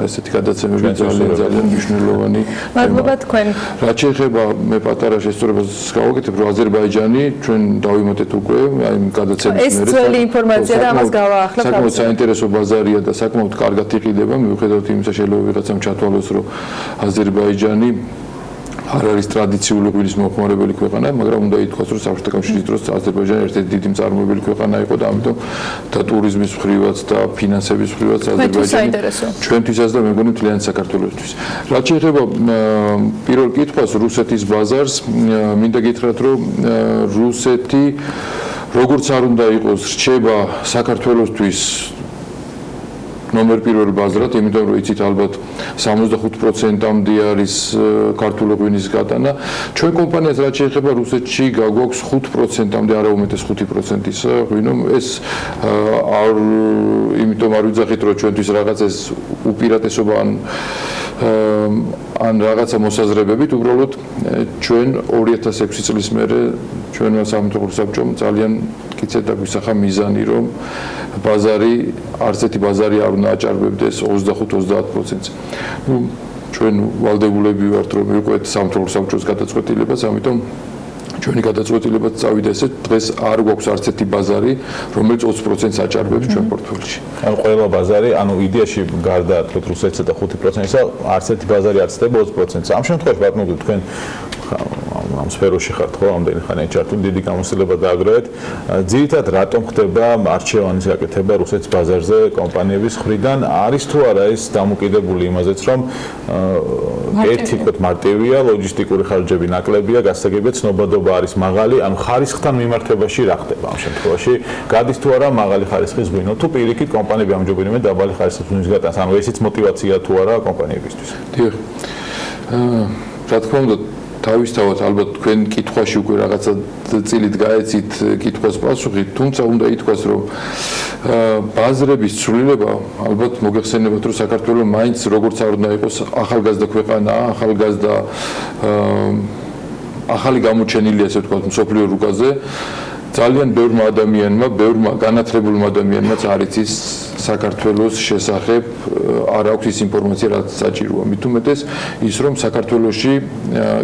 ესეთი გადაცემები ძალიან მნიშვნელოვანი. მადლობა თქვენ. რაც შეეხება მე პატარა შესწორებას გავაკეთებ, რომ აზერბაიჯანი ჩვენ დავიმატეთ უკვე აი გადაცემის მერე. ეს ძველი ინფორმაცია და ამას გავაახლებ. საკმაოდ საინტერესო ბაზარია და საკმაოდ კარგად იყიდება, მიუხედავად იმისა შეიძლება ვიღაცამ ჩათვალოს, რომ აზერბაიჯანი არ არის ტრადიციული ღვინის მომხმარებელი ქვეყანა, მაგრამ უნდა ითქვას, რომ საბჭოთა კავშირის დროს აზერბაიჯანი ერთ-ერთი დიდი მწარმოებელი ქვეყანა იყო და ამიტომ და ტურიზმის მხრივაც და ფინანსების მხრივაც აზერბაიჯანი ჩვენთვისაც და მე მგონი მთლიანი საქართველოსთვის. რაც შეეხება პირველ კითხვას რუსეთის ბაზარს, მინდა გითხრათ, რომ რუსეთი როგორც არ უნდა იყოს, რჩება საქართველოსთვის ნომერ პირველ ბაზრად, იმიტომ რომ იცით ალბათ 65%-მდე არის ქართული ღვინის გატანა. ჩვენ კომპანიას რაც შეეხება რუსეთში გაგვაქვს 5%-მდე, არა უმეტეს 5%-ის ღვინო. ეს იმიტომ არ ვიძახით, რომ ჩვენთვის რაღაც ეს უპირატესობა ან რაღაცა მოსაზრებებით, უბრალოდ ჩვენ 2006 წლის მერე ჩვენმა სამთავრობო საბჭომ ძალიან კიცეთ დაგვისახა მიზანი, რომ ბაზარი არც ერთი ბაზარი არ უნდა აჭარბებდეს 25-30%-ს. ჩვენ ვალდებულები ვართ, რომ მივყვეთ სამთავრობო საბჭოს გადაწყვეტილებას, ამიტომ ჩვენი გადაწყვეტილებაც წავიდა ესე, დღეს არ გვაქვს არც ერთი ბაზარი, რომელიც 20%-ს აჭარბებს ჩვენ პორტფელიში. ანუ ყველა ბაზარი, ანუ იდეაში გარდა თქვით რუსეთსა და 5%-ისა, არც ერთი ბაზარი არ ცდება 20%-ს. ამ შემთხვევაში ბატონო თქვენ ამ სფეროში ხართ ხო ამდენი ხანი ჩართული დიდი გამოცდილება დააგროვეთ ძირითადად რატომ ხდება არჩევანის გაკეთება რუსეთის ბაზარზე კომპანიების მხრიდან არის თუ არა ეს დამოკიდებული იმაზეც რომ ერთი თქო მარტივია ლოჯისტიკური ხარჯები ნაკლებია გასაგებია ცნობადობა არის მაღალი ანუ ხარისხთან მიმართებაში რა ხდება ამ შემთხვევაში გადის თუ არა მაღალი ხარისხის ღვინო თუ პირიქით კომპანიები ამჯობინებენ დაბალი ხარისხის ღვინის გატანს ანუ ესეც мотиваცია თუ არა კომპანიებისთვის დიახ რა თქმა უნდა თავისთავად ალბათ თქვენ კითხვაში უკვე რაღაცა წილით გაეცით კითხვას პასუხი თუმცა უნდა ითქვას რომ ბაზრების ცვლილება ალბათ მოგეხსენებათ რომ საქართველოს მაინც როგორც არ უნდა იყოს ახალგაზრდა ქვეყანა ახალგაზრდა ახალი გამოჩენილი ასე ვთქვათ მსოფლიო რუკაზე ძალიან ბევრმა ადამიანმა ბევრმა განათლებულმა ადამიანმაც არ იცის საქართველოს შესახებ არ აქვს ის ინფორმაცია რაც საჭიროა მით უმეტეს ის რომ საქართველოში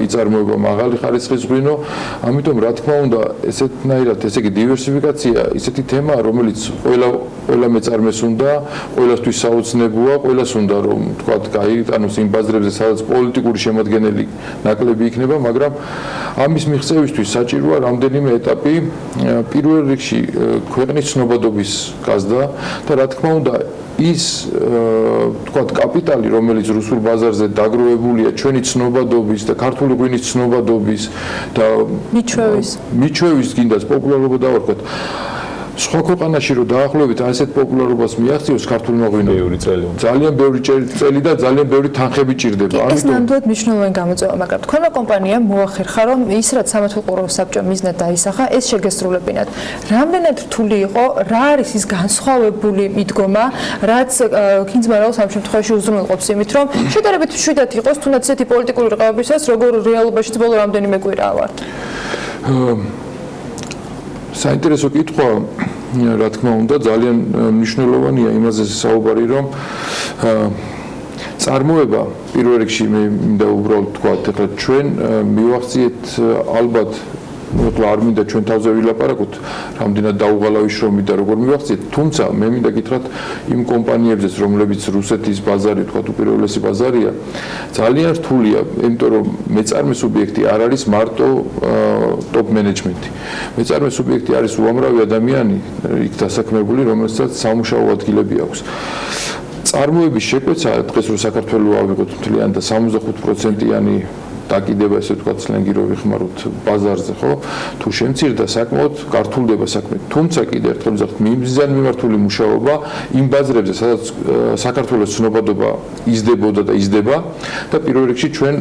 იწარმოება მაღალი ხარისხის ღვინო ამიტომ რა თქმა უნდა ესეთნაირად ესე იგი დივერსიფიკაცია ისეთი თემაა რომელიც ყველა მეწარმეს უნდა ყველასთვის საოცნებოა ყველას უნდა რომ თქვათ გაიტანოს იმ ბაზრებზე სადაც პოლიტიკური შემადგენელი ნაკლები იქნება მაგრამ ამის მიღწევისთვის საჭიროა რამდენიმე ეტაპი პირველ რიგში ქვეყნის ცნობადობის გაზრდა და რა თქმა უნდა ის თქვათ კაპიტალი რომელიც რუსულ ბაზარზე დაგროვებულია ჩვენი ცნობადობის და ქართული ღვინის ცნობადობის და მიჩვევის გინდას პოპულარობა დავარქვათ სხვა ქვეყანაში რომ დაახლოებით ასეთ პოპულარობას მიაღწიოს ქართულმა ღვინომ ძალიან ბევრი წელი და ძალიან ბევრი თანხები ჭირდება ეს ნამდვილად მნიშვნელოვანი გამოწვევა მაგრამ თქვენმა კომპანიამ მოახერხა რომ ის რაც სამართალყურეობის საბჭომ მიზნად დაისახა ეს შეგესრულებინათ რამდენად რთული იყო რა არის ის განსხვავებული მიდგომა რაც ქინძმარაოს ამ შემთხვევაში უზრუნველყოფს იმით რომ შედარებით მშვიდად იყოს თუნდაც ესეთი პოლიტიკური რყევებისას როგორ რეალობაშიც ბოლო რამდენიმე კვირაა ვართ საინტერესო კითხვა რა თქმა უნდა ძალიან მნიშვნელოვანია იმაზე საუბარი რომ წარმოება პირველ რიგში მე მინდა უბრალოდ თქვა ეხლა ჩვენ მივახციეთ ალბათ ეხლა არ მინდა ჩვენ თავზე ვილაპარაკოთ რამდენად დაუღალავი შრომით და როგორ მივახციეთ თუმცა მე მინდა გითხრათ იმ კომპანიებზეც რომლებიც რუსეთის ბაზარი თქვა უპირველესი ბაზარია ძალიან რთულია იმიტომ რომ მეწარმე სუბიექტი არ არის მარტო ტოპ მენეჯმენტი მეწარმე სუბიექტი არის უამრავი ადამიანი იქ დასაქმებული რომელსაც სამუშაო ადგილები აქვს წარმოების შეკვეცა დღეს რო საქართველოს ავიღოთ მთლიან და 65%-იანი დაკიდება ესე ვთქვათ სლენგი რო ვიხმაროთ ბაზარზე ხო თუ შემცირდა საკმაოდ გართულდება საქმე თუმცა კიდევ ერთხელ ვიზახთ მიზან მიმართული მუშაობა იმ ბაზრებზე სადაც საქართველოს ცნობადობა იზრდებოდა და იზრდება და პირველ რიგში ჩვენ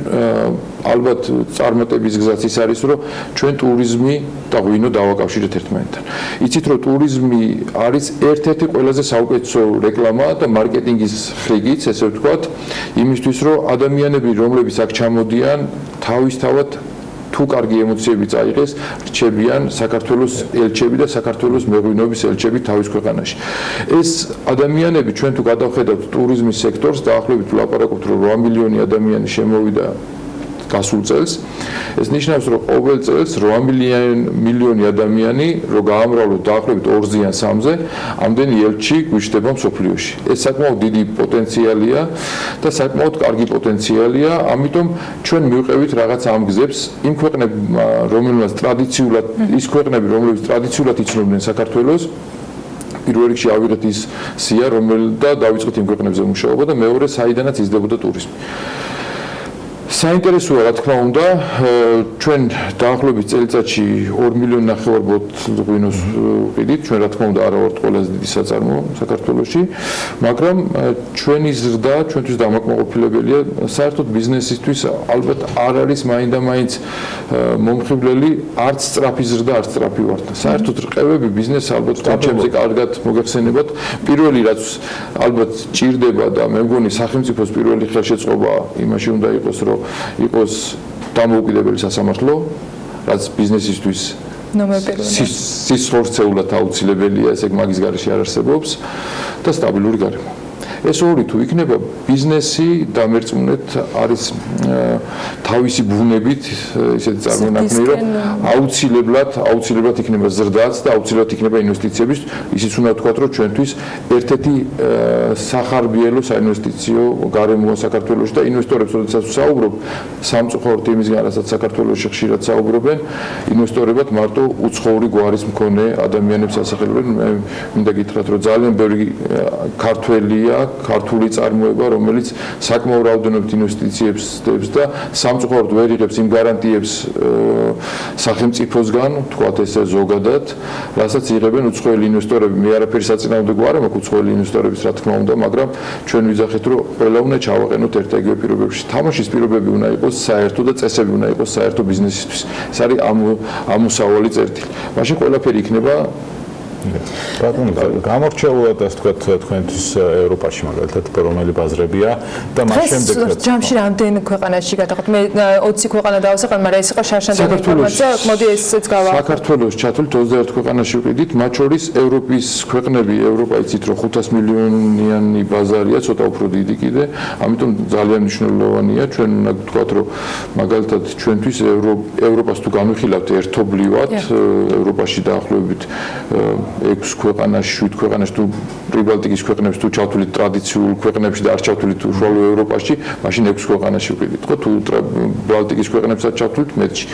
ალბათ წარმატების გზაც ის არის რომ ჩვენ ტურიზმი და ღვინო დავაკავშირეთ ერთმანეთთან იცით რომ ტურიზმი არის ერთ-ერთი ყველაზე საუკეთესო რეკლამა და მარკეტინგის ხრიგიც ესე ვთქვათ იმისთვის რომ ადამიანები რომლებიც აქ ჩამოდიან თავისთავად თუ კარგი ემოციები წაიღეს, რჩებიან საქართველოს ელჩები და საქართველოს მეღვინეობის ელჩები თავის ქვეყანაში. ეს ადამიანები ჩვენ თუ გადავხედავთ ტურიზმის სექტორს, დაახლოებით ვლაპარაკობთ რომ 8 მილიონი ადამიანი შემოვიდა გასულ წელს. ეს ნიშნავს რომ ყოველ წელს 8 მილიონი ადამიანი რო გაამრავლოთ დაახლოებით 2-ზიან 3-ზე, ამდენი ელჩი გვიჩნდება მსოფლიოში. ეს საკმაოდ დიდი პოტენციალია და საკმაოდ კარგი პოტენციალია, ამიტომ ჩვენ მივყევით რაღაც ამ გზებს იმ ქვეყნებმა, რომელმაც ტრადიციულად ის ქვეყნები, რომლებიც ტრადიციულად იცნობდნენ საქართველოს პირველ რიგში ავიღეთ ის სია, რომელდა დავიწყეთ იმ ქვეყნებზე მუშაობა და მეორე საიდანაც იზრდებოდა ტურიზმი. საინტერესოა რა თქმა უნდა ჩვენ დაახლოებით წელიწადში 2 მილიონი ნახევარ ბოთლ ღვინოს ვყიდით ჩვენ რა თქმა უნდა არა ვართ ყველაზე დიდი საწარმო საქართველოში მაგრამ ჩვენი ზრდა ჩვენთვის დამაკმაყოფილებელია საერთოდ ბიზნესისთვის ალბათ არ არის მაინდამაინც მომხიბვლელი არც სწრაფი ზრდა არც სწრაფი ვარდნა საერთოდ რყევები ბიზნესს ალბათ ჩემზე კარგად მოგეხსენებათ პირველი რაც ალბათ ჭირდება და მე მგონი სახელმწიფოს პირველი ხელშეწყობა იმაში უნდა იყოს რომ იყოს დამოუკიდებელი სასამართლო, რაც ბიზნესისთვის სისხლორცეულად აუცილებელია, ესე იგი მაგის გარეშე არ არსებობს და სტაბილური გარემო. ეს ორი თუ იქნება ბიზნესი დამერწმუნეთ არის თავისი ბუნებით ისეთი წარმონაქმნი რომ აუცილებლად იქნება ზრდაც და აუცილებლად იქნება ინვესტიციების ისიც უნდა ვთქვათ რომ ჩვენთვის ერთ-ერთი სახარბიელო საინვესტიციო გარემოა საქართველოში და ინვესტორებს როდესაც ვსაუბრობ სამწუხაროდ იმისგან რასაც საქართველოში ხშირად საუბრობენ ინვესტორებად მარტო უცხოური გვარის მქონე ადამიანებს ასახელებენ მე მინდა გითხრათ რომ ძალიან ბევრი ქართველია ქართული წარმოება რომელიც საკმაო რაოდენობით ინვესტიციებს დებს და სამწუხაროდ ვერ იღებს იმ გარანტიებს სახელმწიფოსგან თქვათ ესე ზოგადად რასაც იღებენ უცხოელი ინვესტორები მე არაფერი საწინააღმდეგო არ მაქვს უცხოელი ინვესტორების რა თქმა უნდა მაგრამ ჩვენ ვიძახით რომ ყველა უნდა ჩავაყენოთ ერთ-ეგივე პირობებში თამაშის პირობები უნდა იყოს საერთო და წესები უნდა იყოს საერთო ბიზნესისთვის ეს არის ამოსავალი წერტილი მაშინ ყველაფერი იქნება ბატონო გამორჩეულად ასე ვთქვათ თქვენთვის ევროპაში მაგალითად რომელი ბაზრებია და მას შემდეგ ჯამში რამდენი ქვეყანაში გადახვდით მე 20 ქვეყანა დავასაყარ მაგრამ ეს იყო შარშანდელი ინფორმაცია მოდი ესეც გავახსენოთ საქართველოს ჩათვლით 21 ქვეყანაში ვყიდით მათ შორის ევროპის ქვეყნები ევროპა იცით რომ 500 მილიონიანი ბაზარია ცოტა უფრო დიდი კიდე ამიტომ ძალიან მნიშვნელოვანია ჩვენ უნდა ვთქვათ რომ მაგალითად ჩვენთვის ევროპას თუ განვიხილავთ ერთობლივად ევროპაში დაახლოებით 6 ქვეყანაში, 7 ქვეყანაში თუ პრიბალტიკის ქვეყნებს თუ ჩავთვლით ტრადიციულ ქვეყნებში და არ ჩავთვლით უშუალო ევროპაში, მაშინ 6 ქვეყანაში ვყიდით, ხო? თუ პრიბალტიკის ქვეყნებსაც ჩავთვლით მეტში.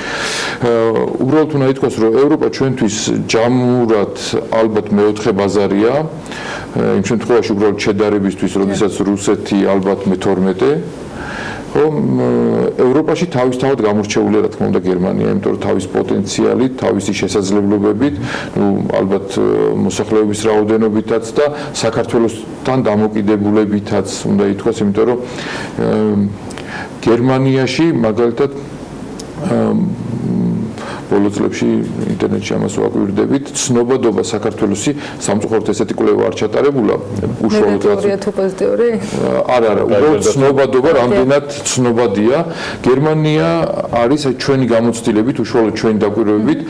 უბრალოდ უნდა ითქვას, რომ ევროპა ჩვენთვის ჯამურად ალბათ მეოთხე ბაზარია. იმ შემთხვევაში უბრალოდ შედარებისთვის, როდესაც რუსეთი ალბათ მე-12 რომ ევროპაში თავისთავად გამორჩეულია რა თქმა უნდა გერმანია, იმიტომ რომ თავის პოტენციალით, თავისი შესაძლებლობებით, ну ალბათ მოსახლეობის რაოდენობითაც და საქართველოსთან დამოკიდებულებითაც უნდა ითქვას, იმიტომ რომ გერმანიაში მაგალითად ბოლო წლებში ინტერნეტში ამას ვაკვირდებით, ცნობადობა საქართველოსი სამწუხაროდ ესეთი კვლევა არ ჩატარებულა, უშუალოდ პოზიტიური? არა, უბრალოდ ცნობადობა რამდენად ცნობადია. გერმანია არის ჩვენი გამოცდილებით, უშუალოდ ჩვენი დაკვირვებით,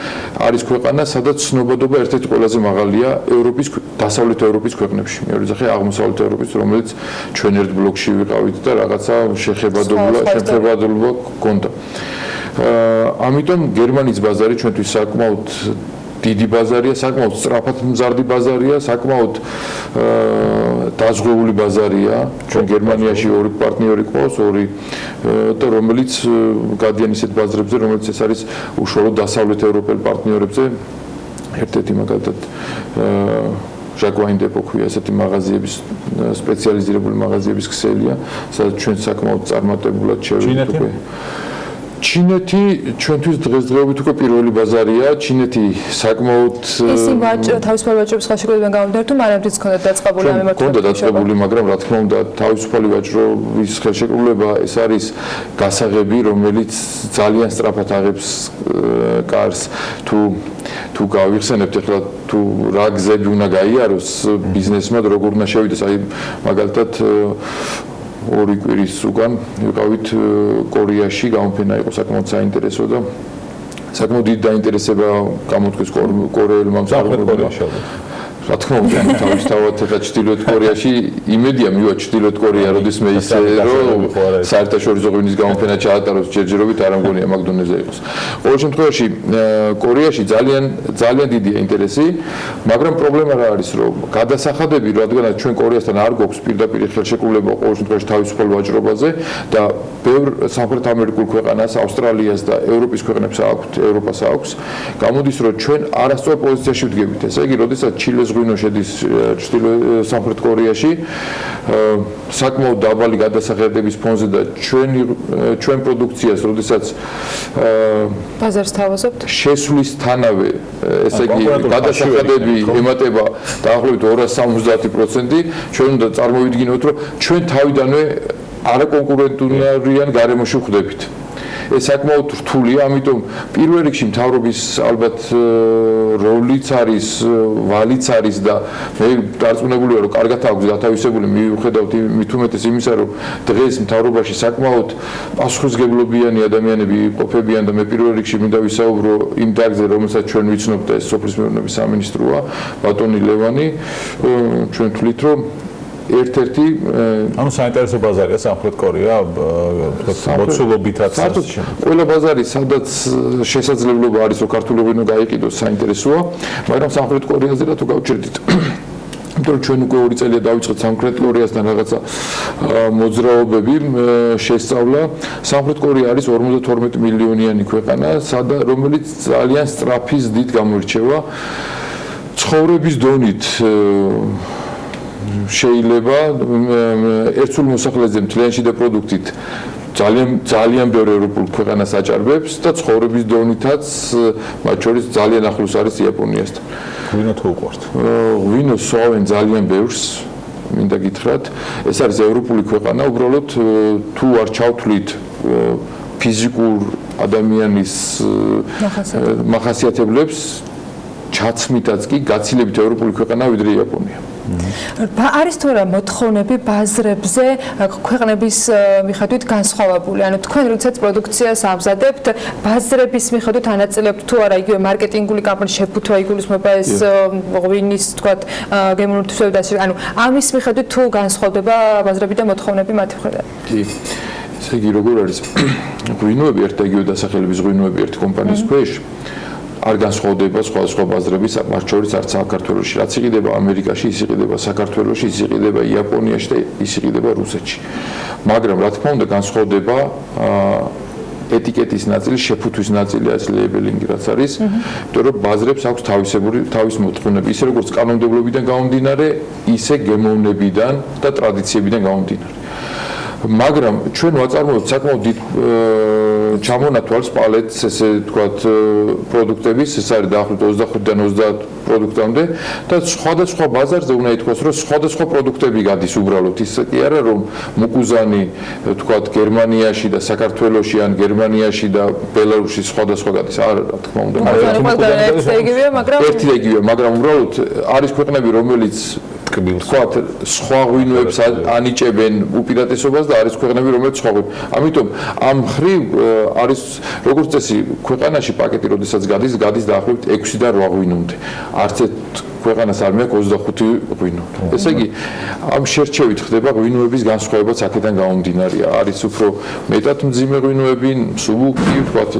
არის ქვეყანა, სადაც ცნობადობა ერთ-ერთი ყველაზე მაღალია ევროპის დასავლეთ ევროპის ქვეყნებში. მეორე სახე აღმოსავლეთ ევროპის, რომელიც ჩვენ ერთ ბლოკში ვიყავით და რაღაცა შეხებადობა ჰქონდა. ამიტომ გერმანიის ბაზარი ჩვენთვის საკმაოდ დიდი ბაზარია, საკმაოდ სწრაფად მზარდი ბაზარია, საკმაოდ დაზღვეული ბაზარია. ჩვენ გერმანიაში ორი პარტნიორი ყავს, ორი და რომელიც გადიან ისეთ ბაზრებზე, რომელიც ეს არის უშუალოდ დასავლეთ ევროპელ პარტნიორებზე. ერთ-ერთი მაგალითად ჟაკვაინ დეპო ქვია ესეთი მაღაზიების სპეციალიზირებული მაღაზიების ქსელია, სადაც ჩვენ საკმაოდ წარმატებულად შევიდით უკვე. ჩინეთი ჩვენთვის დღესდღეობით უკვე პირველი ბაზარია. ჩინეთი საკმაოდ ისინი თავისუფალი ვაჭრობის ხელშეკრულებიდან გამომდინარე თუ მანამდეც ჰქონდათ დაწყებული ამ მიმართულებით? ჰქონდა დაწყებული, მაგრამ რა თქმა უნდა თავისუფალი ვაჭრობის ხელშეკრულება ეს არის გასაღები, რომელიც ძალიან სწრაფად აღებს კარს თუ გავიხსენებთ ახლა თუ რა გზები უნდა გაიაროს ბიზნესმა როგორ უნდა შევიდეს აი მაგალითად ორი კვირის უკან ვიყავით კორეაში, გამოფენა იყო საკმაოდ საინტერესო და საკმაოდ დიდი დაინტერესება გამოთქვეს კორეელმა მსახურებმა. რა თქმა უნდა, თავისთავად ახლა ჩრდილოეთ კორეაში იმედია მივა ჩრდილოეთ კორეა, როდის მე ისე რომ საერთაშორისო ღვინის გამოფენა ჩაატაროს ჯერჯერობით არ ამგონია მაგდონეზე იყოს. ყოველ შემთხვევაში კორეაში ძალიან დიდია ინტერესი, მაგრამ პრობლემა რა არის, რომ გადასახადები, რადგანაც ჩვენ კორეასთან არ გვაქვს პირდაპირ ხელშეკრულება ყოველ შემთხვევაში თავისუფალ ვაჭრობაზე და ბევრ სამხრეთ ამერიკულ ქვეყანას, ავსტრალიას და ევროპის ქვეყნებს აქვთ, ევროპას აქვს, გამოდის რომ ჩვენ არასწორ პოზიციაში ვდგებით. ესე იგი, როდესაც ჩილეს ღვინო შედის სამხრეთ კორეაში, საკმაოდ დაბალი გადასახადების ფონზე და ჩვენ პროდუქციას, როდესაც ბაზარს თავაზობთ, შესვლისთანავე, ესე იგი, გადასახადები ემატება დაახლოებით 270%, ჩვენ უნდა წარმოვიდგინოთ, რომ ჩვენ თავიდანვე არაკონკურენტულიან გარემოში ვხვდებით. ეს საკმაოდ რთულია, ამიტომ პირველ რიგში მთავრობის ალბათ როლიც არის, ვალიც არის და მე დარწმუნებულია, რომ კარგად აქვს გათავისებული, მიუხედავად მით უმეტეს იმისა, რომ დღეს მთავრობაში საკმაოდ პასუხისმგებლობიანი ადამიანები ყოფებიან და მე პირველ რიგში მინდა ვისაუბრო იმ დარგზე, რომელსაც ჩვენ ვიცნობთ და ეს სოფლის მეურნეობის სამინისტროა, ბატონი ლევანი, ჩვენ თვლით, რომ ერთ-ერთი ანუ საინტერესო ბაზარია სამხრეთ კორეა, მოცულობითაც. ყველა ბაზარი, სადაც შესაძლებლობა არის, რომ ქართული ღვინო გაიყიდოს, საინტერესოა, მაგრამ სამხრეთ კორეაზე რა თუ გავჩერდით. იმიტომ რომ ჩვენ უკვე 2 წელია დავიწყეთ სამხრეთ კორეასთან რაღაცა მოძრაობები შესწავლა. სამხრეთ კორეა არის 52 მილიონიანი ქვეყანა, რომელიც ძალიან სწრაფი ზრდით გამოირჩევა. ცხოვრების დონით შეიძლება ერთსულ მოსახლეზე მთლიანში და პროდუქტით ძალიან ბევრი ევროპულ ქვეყანას აჭარბებს და ცხოვრების დონითაც მათ შორის ძალიან ახლოს არის იაპონიასთან. ღვინო თუ უყვართ? ღვინო სვავენ ძალიან ბევრს, მინდა გითხრათ. ეს არის ევროპული ქვეყანა, უბრალოდ თუ არ ჩავთვლით ფიზიკურ ადამიანის მახასიათებლებს, ჩაცმითაც კი გაცილებით ევროპული ქვეყანა ვიდრე იაპონია. არის თუ არა მოთხოვნები ბაზრებზე ქვეყნების მიხედვით განსხვავებული? ანუ თქვენ როდესაც პროდუქციას ამზადებთ, ბაზრების მიხედვით ანაწილებთ თუ არა იგივე მარკეტინგული კამპანიის შეფუთვა იგულისხმება ეს ღვინის თქვათ გემოვნებისები და ასე. ანუ ამის მიხედვით თუ განსხვავდება ბაზრები და მოთხოვნები მათი მხრიდან? კი. ესე იგი როგორ არის ღვინოები ერთ და იგივე დასახელების ღვინოები ერთი კომპანიის ქვეშ არ განსხვავდება სხვადასხვა ბაზრების, მათ შორის არც საქართველოში. რაც იყიდება ამერიკაში, ის იყიდება საქართველოში, ის იყიდება იაპონიაში და ის იყიდება რუსეთში. მაგრამ რა თქმა უნდა განსხვავდება ეტიკეტის ნაწილი, შეფუთვის ნაწილი, ეს ლეიბელინგი რაც არის, იმიტომ რომ ბაზრებს აქვს თავის მოთხოვნები, ისე როგორც კანონმდებლობიდან გამომდინარე, ისე გემოვნებიდან და ტრადიციებიდან გამომდინარე. მაგრამ ჩვენ ვაწარმოებთ საკმაოდ დიდ ჩამონათვალს პალეტს, ესე ვთქვათ, პროდუქტების, ეს არის დაახლოებით 25-დან 30 პროდუქტამდე და სხვადასხვა ბაზარზე უნდა ითქვას, რომ სხვადასხვა პროდუქტები გადის უბრალოდ. ის კი არა, რომ მუკუზანი, ვთქვათ, გერმანიაში და საქართველოში ან გერმანიაში და ბელარუსში სხვადასხვა გადის. არა, რა თქმა უნდა. ერთი და იგივეა, მაგრამ უბრალოდ არის ქვეყნები, რომელიც ვთქვათ, სხვა ღვინოებს ანიჭებენ უპირატესობას და არის ქვეყნები, რომელიც სხვა ღვინოებს. ამიტომ ამ მხრივ არის როგორც წესი ქვეყანაში პაკეტი, როდესაც გადის დაახლოებით 6 და 8 ღვინომდე. არც ერთ ქვეყანას არ მეაქვს 25 ღვინო. ესე იგი, ამ შერჩევით ხდება ღვინოების განსხვავებაც აქედან გამომდინარეა. არის უფრო მეტად მძიმე ღვინოები, მსუბუქი, ვთქვათ,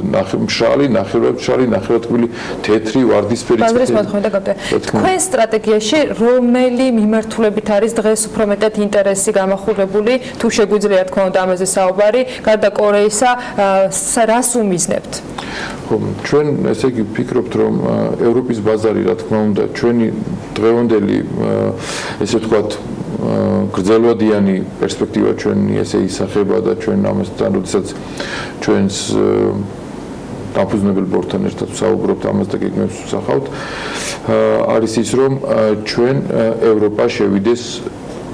მშრალი, ნახევრადმშრალი, ნახევრადთბილი, თეთრი, ვარდისფერი. ბაზრის მოთხოვნა და თქვენ სტრატეგიაში რომელი მიმართულებით არის დღეს უფრო მეტად ინტერესი გამახვილებული, თუ შეგვიძლია თქო უნდა ამაზე საუბარი, გარდა კორეისა, რას უმიზნებთ? ხო, ჩვენ ესე იგი ვფიქრობთ, რომ ევროპის ბაზარი, რა თქმა უნდა, ჩვენი დღევანდელი ესე ვთქვათ გრძელვადიანი პერსპექტივა ჩვენი ესე ისახება და ჩვენ ამასთან როდესაც ჩვენს დაფუძნებელ ბორტთან ერთად ვსაუბრობთ ამას და გეგმებს ვსახავთ, არის ის, რომ ჩვენ ევროპა შევიდეს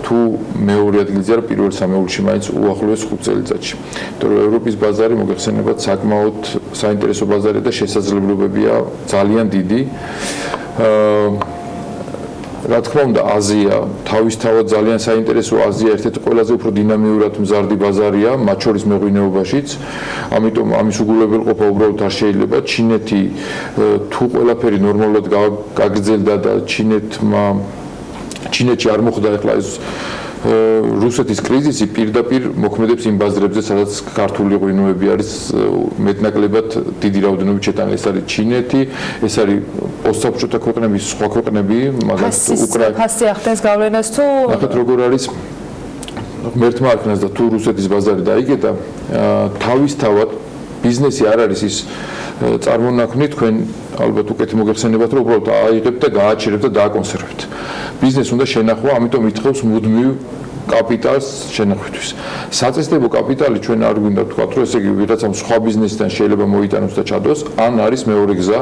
თუ მეორე ადგილზე არა პირველ სამეულში მაინც უახლოეს 5 წელიწადში. იმიტომ რომ ევროპის ბაზარი მოგეხსენებათ საკმაოდ საინტერესო ბაზარია და შესაძლებლობებია ძალიან დიდი. რა თქმა უნდა, აზია თავისთავად ძალიან საინტერესო, აზია ერთ-ერთი ყველაზე უფრო დინამიურად მზარდი ბაზარია, მათ შორის მეღვინეობაშიც. ამიტომ ამის უგულებელყოფა უბრალოდ არ შეიძლება. ჩინეთი თუ ყველაფერი ნორმალურად გაგრძელდა და ჩინეთში არ მოხდა ახლა ეს რუსეთის კრიზისი პირდაპირ მოქმედებს იმ ბაზრებზე, სადაც ქართული ღვინოები არის მეტნაკლებად დიდი რაოდენობით შეტანილი. ეს არის ჩინეთი, ეს არის პოსტსაბჭოთა ქვეყნების სხვა ქვეყნები, მაგალითად უკრაინა. ფასი ახდენს გავლენას თუ ნახეთ როგორ არის ღმერთმა არქნას და თუ რუსეთის ბაზარი დაიგედა, თავისთავად ბიზნესი არ არის ის წარმონაქმნი, თქვენ ალბათ უკეთ მოგეხსენებათ, რომ უბრალოდ აიღებთ და გააჩერებთ და დააკონსერვებთ. ბიზნესს უნდა შენახვა, ამიტომ ითხოვს მუდმივ კაპიტალს შენახვისთვის. საწესდებო კაპიტალი ჩვენ არ გვინდა ვთქვათ, რომ ესე იგი ვიღაცამ სხვა ბიზნესიდან შეიძლება მოიტანოს და ჩადოს, ან არის მეორე გზა,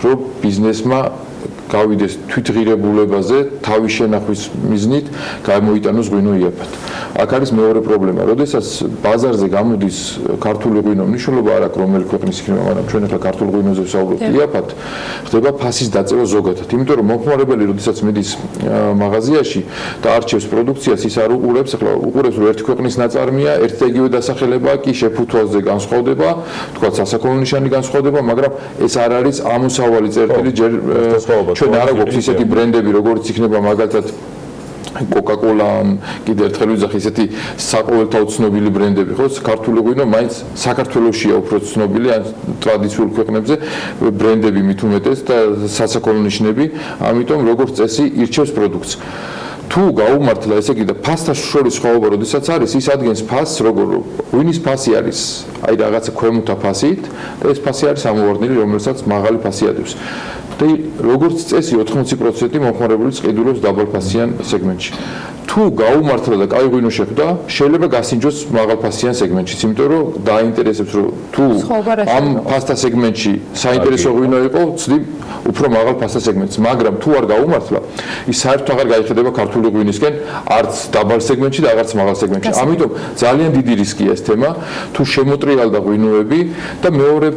რომ ბიზნესმა გავიდეს თვითღირებულებაზე, თავის შენახვის მიზნით გამოიტანოს ღვინო იაფად. აქ არის მეორე პრობლემა. როდესაც ბაზარზე გამოდის ქართული ღვინო, მნიშვნელობა არ აქვს რომელი ქვეყნის იქნება, მაგრამ ჩვენ ახლა ქართულ ღვინოზე ვსაუბრობთ იაფად, ხდება ფასის დაწევა ზოგადად. იმიტომ რომ მომხმარებელი როდესაც მიდის მაღაზიაში და არჩევს პროდუქციას, ის არ უყურებს, ახლა უყურებს რომ ერთი ქვეყნის ნაწარმია, ერთი და იგივე დასახელება კი შეფუთვაზე განსხვავდება, თქვათ სასაქონლო ნიშანი განსხვავდება, მაგრამ ეს არ არის ამოსავალი წერტილი ჯერ ჩვენ არ გვაქვს ისეთი ბრენდები, როგორც იქნება მაგალითად Coca-Cola, კიდე ერთხელ ვიძახი ესეთი საყოველთაოდ ცნობილი ბრენდები, ხო? ქართული ღვინო მაინც საქართველოშია უფრო ცნობილი, ან ტრადიციულ ქვეყნებზე ბრენდები მით უმეტეს და სასაქონლო ნიშნები, ამიტომ როგორც წესი ირჩევს პროდუქტს. თუ გაუმართლა ესე იგი და ფასთან შორის სხვაობა როდესაც არის, ის ადგენს ფასს, როგორ ღვინის ფასი არის, აი რაღაცა ქვემოთა ფასით და ეს ფასი არის ამოვარდნილი, რომელსაც მაღალი ფასი ადევს. და როგორც წესი 80% მომხმარებლის ყიდულობს დაბალფასიან სეგმენტში. თუ გაუმართლა და კაი ღვინო შეხვდა, შეიძლება გასინჯოს მაღალფასიან სეგმენტშიც, იმიტომ რომ დაინტერესებს რომ თუ ამ ფასთა სეგმენტში საინტერესო ღვინო იყო, ვცდი უფრო მაღალ ფასთა სეგმენტს, მაგრამ თუ არ გაუმართლა, ის საერთოდ აღარ გაიხედება ქართული ღვინისკენ, არც დაბალ სეგმენტში და არც მაღალ სეგმენტში. ამიტომ ძალიან დიდი რისკია ეს თემა, თუ შემოტრიალდა ღვინოები და მეორე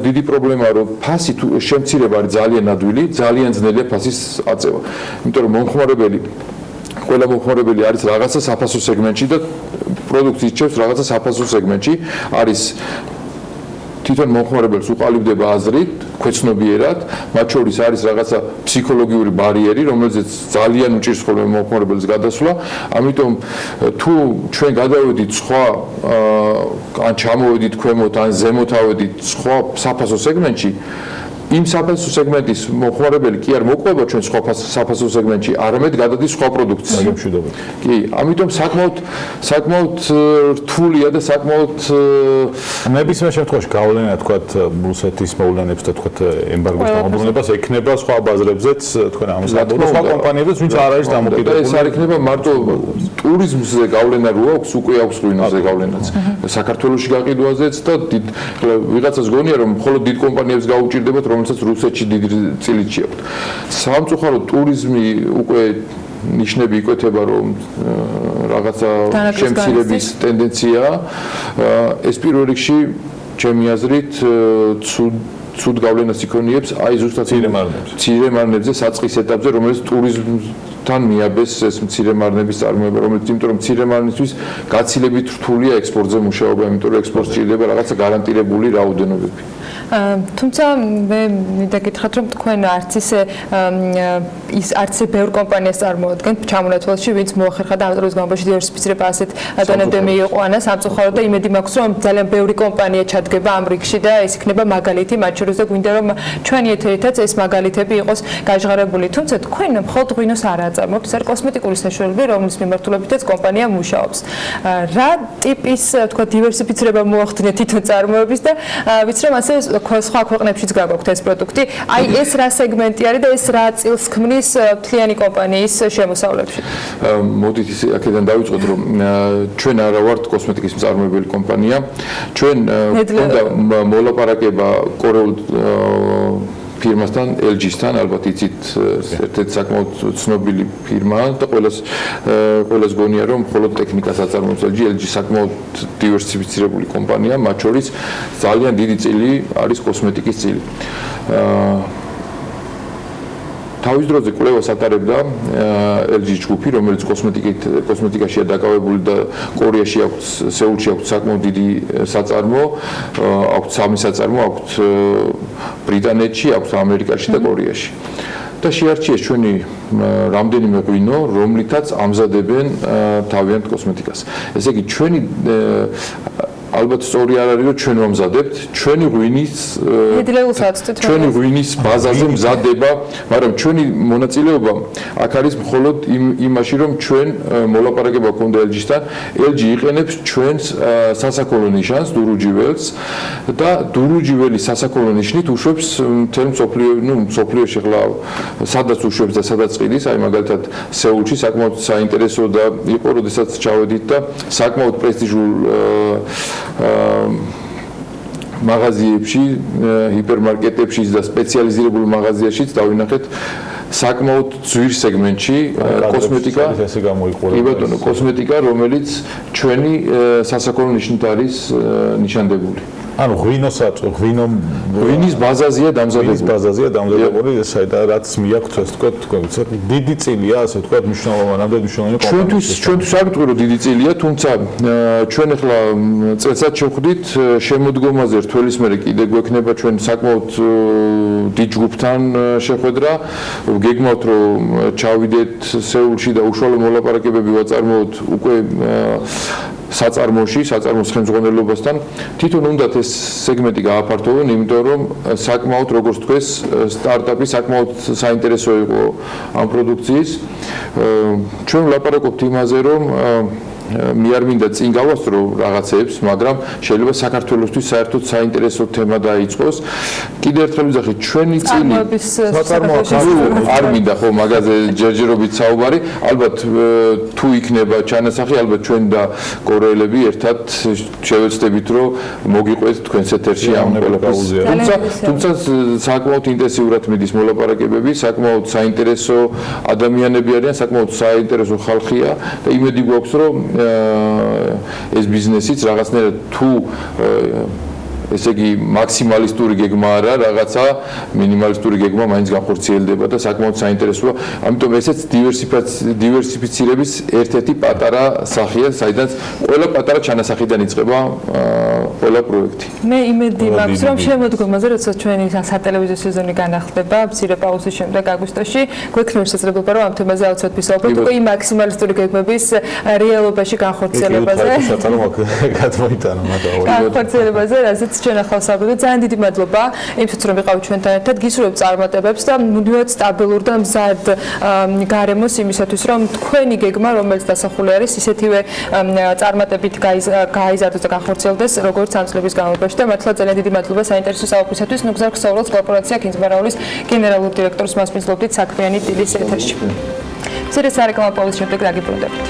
დიდი პრობლემაა რომ ფასი თუ შემცირება არის ძალიან ადვილი, ძალიან ძნელია ფასის აწევა. იმიტომ რომ ყველა მომხმარებელი არის რაღაცა საფასო სეგმენტში და პროდუქტი ირჩევს რაღაცა საფასო სეგმენტში, არის თვითონ მომხმარებელს უყალიბდება აზრით, ქვეცნობიერად, მათ შორის არის რაღაცა ფსიქოლოგიური ბარიერი, რომელზეც ძალიან უჭირს ხოლმე მომხმარებელს გადასვლა, ამიტომ თუ ჩვენ გადავედით სხვა ან ჩამოვედით ქვემოთ, ან ზემოთ ავედით სხვა საფასო სეგმენტში, იმ საფასო სეგმენტის მომხმარებელი კი არ მოყვება ჩვენ სხვა საფასო სეგმენტში, არამედ გადადის სხვა პროდუქციას. კი, ამიტომ საკმაოდ რთულია და საკმაოდ ნებისმიერ შემთხვევაში გავლენა თქვათ რუსეთის მოვლენებს და თქვათ ემბარგოს გამოვლენებას ექნება სხვა ბაზრებზეც თქვენ ამოსაბოლოო სხვა კომპანიებზეც ვინც არ არის დამოკიდებული. ეს არ იქნება მარტო ტურიზმზე გავლენა რო აქვს, უკვე აქვს ღვინოზე გავლენაც. საქართველოში გაყიდვაზეც და ვიღაცას გონია რომ მხოლოდ დიდ კომპანიებს გაუჭირდებათ რომელსაც რუსეთში დიდი წილითში აქვს. სამწუხაროდ ტურიზმი უკვე ნიშნები იკვეთება რომ რაღაცა შემცირების ტენდენციაა. ეს პირველ რიგში ჩემი აზრით ცუდ გავლენას იქონიებს აი ზუსტად მცირე მარნებზე საწყის ეტაპზე, რომელიც ტურიზმთან მიაბეს ეს მცირე მარნების წარმოება, რომელიც იმიტომ რომ მცირე მარნისთვის გაცილებით რთულია ექსპორტზე მუშაობა, იმიტომ რომ ექსპორტს ჭირდება რაღაცა გარანტირებული რაოდენობები. თუმცა მე მინდა გითხრათ რომ თქვენ არც ისე ბევრ კომპანიას წარმოადგენთ ჩამონათვალში, ვინც მოახერხა და ამ დროს განმავლობაში დივერსიფიცირება ასეთ დონემდე მიიყვანა სამწუხაროდ და იმედი მაქვს რომ ძალიან ბევრი კომპანია ჩადგება ამ რიგში და ეს იქნება მაგალითი მათ შორის და გვინდა რომ ჩვენი ეთერითაც ეს მაგალითები იყოს გაჟღერებული. თუმცა თქვენ მხოლოდ ღვინოს არ აწარმოებთ, ეს არის კოსმეტიკური საშუალებები, რომლის მიმართულებითაც კომპანია მუშაობს. რა ტიპის თქვა დივერსიფიცირება მოახდინეთ თვითონ წარმოების და ვიცი რომ ასე სხვა ქვეყნებშიც გაგვაქვთ ეს პროდუქტი. აი ეს რა სეგმენტი არის და ეს რა წილს ქმნის მთლიანი კომპანიის შემოსავლებში? მოდით აქედან დავიწყოთ რომ ჩვენ არა ვართ კოსმეტიკის მწარმოებელი კომპანია. ჩვენ გვქონდა მოლაპარაკება კორეულ ფირმასთან, LG-სთან, ალბათ იცით, ერთ-ერთი საკმაოდ ცნობილი ფირმაა და ყველას გონია რომ მხოლოდ ტექნიკას აწარმოებს LG საკმაოდ დივერსიფიცირებული კომპანია, მათ შორის ძალიან დიდი წილი არის კოსმეტიკის წილი. თავის დროზე კვლევას ატარებდა LG ჯგუფი, რომელიც კოსმეტიკაშია დაკავებული და კორეაში აქვს, სეულში აქვს საკმაოდ დიდი საწარმო, აქვს სამი საწარმო, აქვს ბრიტანეთში, აქვს ამერიკაში და კორეაში. და შეარჩიეს ჩვენი რამდენიმე ღვინო, რომლითაც ამზადებენ თავიანთ კოსმეტიკას. ესე იგი ჩვენი ალბათ სწორი არ არის რომ ჩვენ ვამზადებთ, ჩვენი ღვინის ბაზაზე მზადება, მაგრამ ჩვენი მონაწილეობა აქ არის მხოლოდ იმაში რომ ჩვენ მოლაპარაკება გქონდა LG-სთან, LG იყენებს ჩვენს სასაქონლო ნიშანს, დურუჯიველს და დურუჯიველის სასაქონლო ნიშნით უშვებს მთელ მსოფლიოში ახლა სადაც უშვებს და სადაც ყიდის, აი მაგალითად სეულში საკმაოდ საინტერესო და იყო, როდესაც ჩავედით და საკმაოდ პრესტიჟულ მაღაზიებში, ჰიპერმარკეტებში და სპეციალიზირებულ მაღაზიაშიც დავინახეთ საკმაოდ ძვირ სეგმენტში კოსმეტიკა, კოსმეტიკა, რომელიც ჩვენი სასაქონლო ნიშნით არის ნიშანდებული. ანუ ღვინის ბაზაზია დამზადებული, რაც მიაქვს ასე თქვა, დიდი წილია, ასე თქვა, მნიშვნელოვანი კომპანია. ჩვენთვის არ ვიტყვი რომ დიდი წილია, თუმცა ჩვენ ახლა წელსაც შევხვდით შემოდგომაზე რთველის მერე კიდე გვექნება ჩვენ საკმაოდ დიდ ჯგუფთან შეხვედრა, გეგმავთ რომ ჩავიდეთ სეულში და უშუალო მოლაპარაკებები ვაწარმოოთ უკვე საწარმოში, საწარმოს ხელმძღვანელობასთან თვითონ უნდათ ეს სეგმენტი გააფართოვონ, იმიტომ რომ საკმაოდ როგორც თქვეს, სტარტაპი საკმაოდ საინტერესო იყო ამ პროდუქციის. ჩვენ ვლაპარაკობთ იმაზე, რომ მე არ მინდა წინ გავასწრო რაღაცებს, მაგრამ შეიძლება საქართველოსთვის საერთოდ საინტერესო თემა დაიწყოს. კიდევ ერთხელ ვიძახი, ჩვენი წილი არ მინდა ხო მაგაზე ჯერჯერობით საუბარი, ალბათ თუ იქნება ჩანასახი, ალბათ ჩვენ და კორეელები ერთად შევეცდებით, რომ მოგიყვეთ თქვენს ეთერში ამ ყველაფერს. თუმცა საკმაოდ ინტენსიურად მიდის მოლაპარაკებები, საკმაოდ საინტერესო ადამიანები არიან, საკმაოდ საინტერესო ხალხია და იმედი გვაქვს, რომ ეს ბიზნესიც რაღაცნაირად თუ ესე იგი მაქსიმალისტური გეგმა არა, რაღაცა მინიმალისტური გეგმა მაინც განხორციელდება და საკმაოდ საინტერესოა. ამიტომ ესეც დივერსიფიცირების ერთ-ერთი პატარა სახეა, საიდანაც ყველა პატარა ჩანასახიდან იწყება ყველა პროექტი. მე იმედი მაქვს, რომ შემოდგომაზე, როცა ჩვენი სატელევიზიო სეზონი განახლდება, მცირე პაუზის შემდეგ აგვისტოში, გვექნება შესაძლებლობა, რომ ამ თემაზე აუცილებლად ვისაუბროთ, უკვე იმ მაქსიმალისტური გეგმების რეალობაში განხორციელებაზე. განხორციელებაზე, რასაც ჩვენ ახალ საუბრობთ. ძალიან დიდი მადლობა იმისთვის, რომ ვიყავით ჩვენთან ერთად. გისურვებთ წარმატებებს და მუდმივად სტაბილურ და მზარდ გარემოს იმისათვის, რომ თქვენი გეგმა, რომელიც დასახული არის, ისეთივე წარმატებით გაიზარდოს და განხორციელდეს, როგორც ამ წლების განმავლობაში. და მართლა ძალიან დიდი მადლობა საინტერესო საუბრისათვის. ნუგზარ ქსოვროს კორპორაცია კინზბარაულის გენერალურ დირექტორს მას მისლობდით საქმიანი დილის ეთერში. მცირე სარეკლამო პაუზის შემდეგ დაგიბრუნდებით.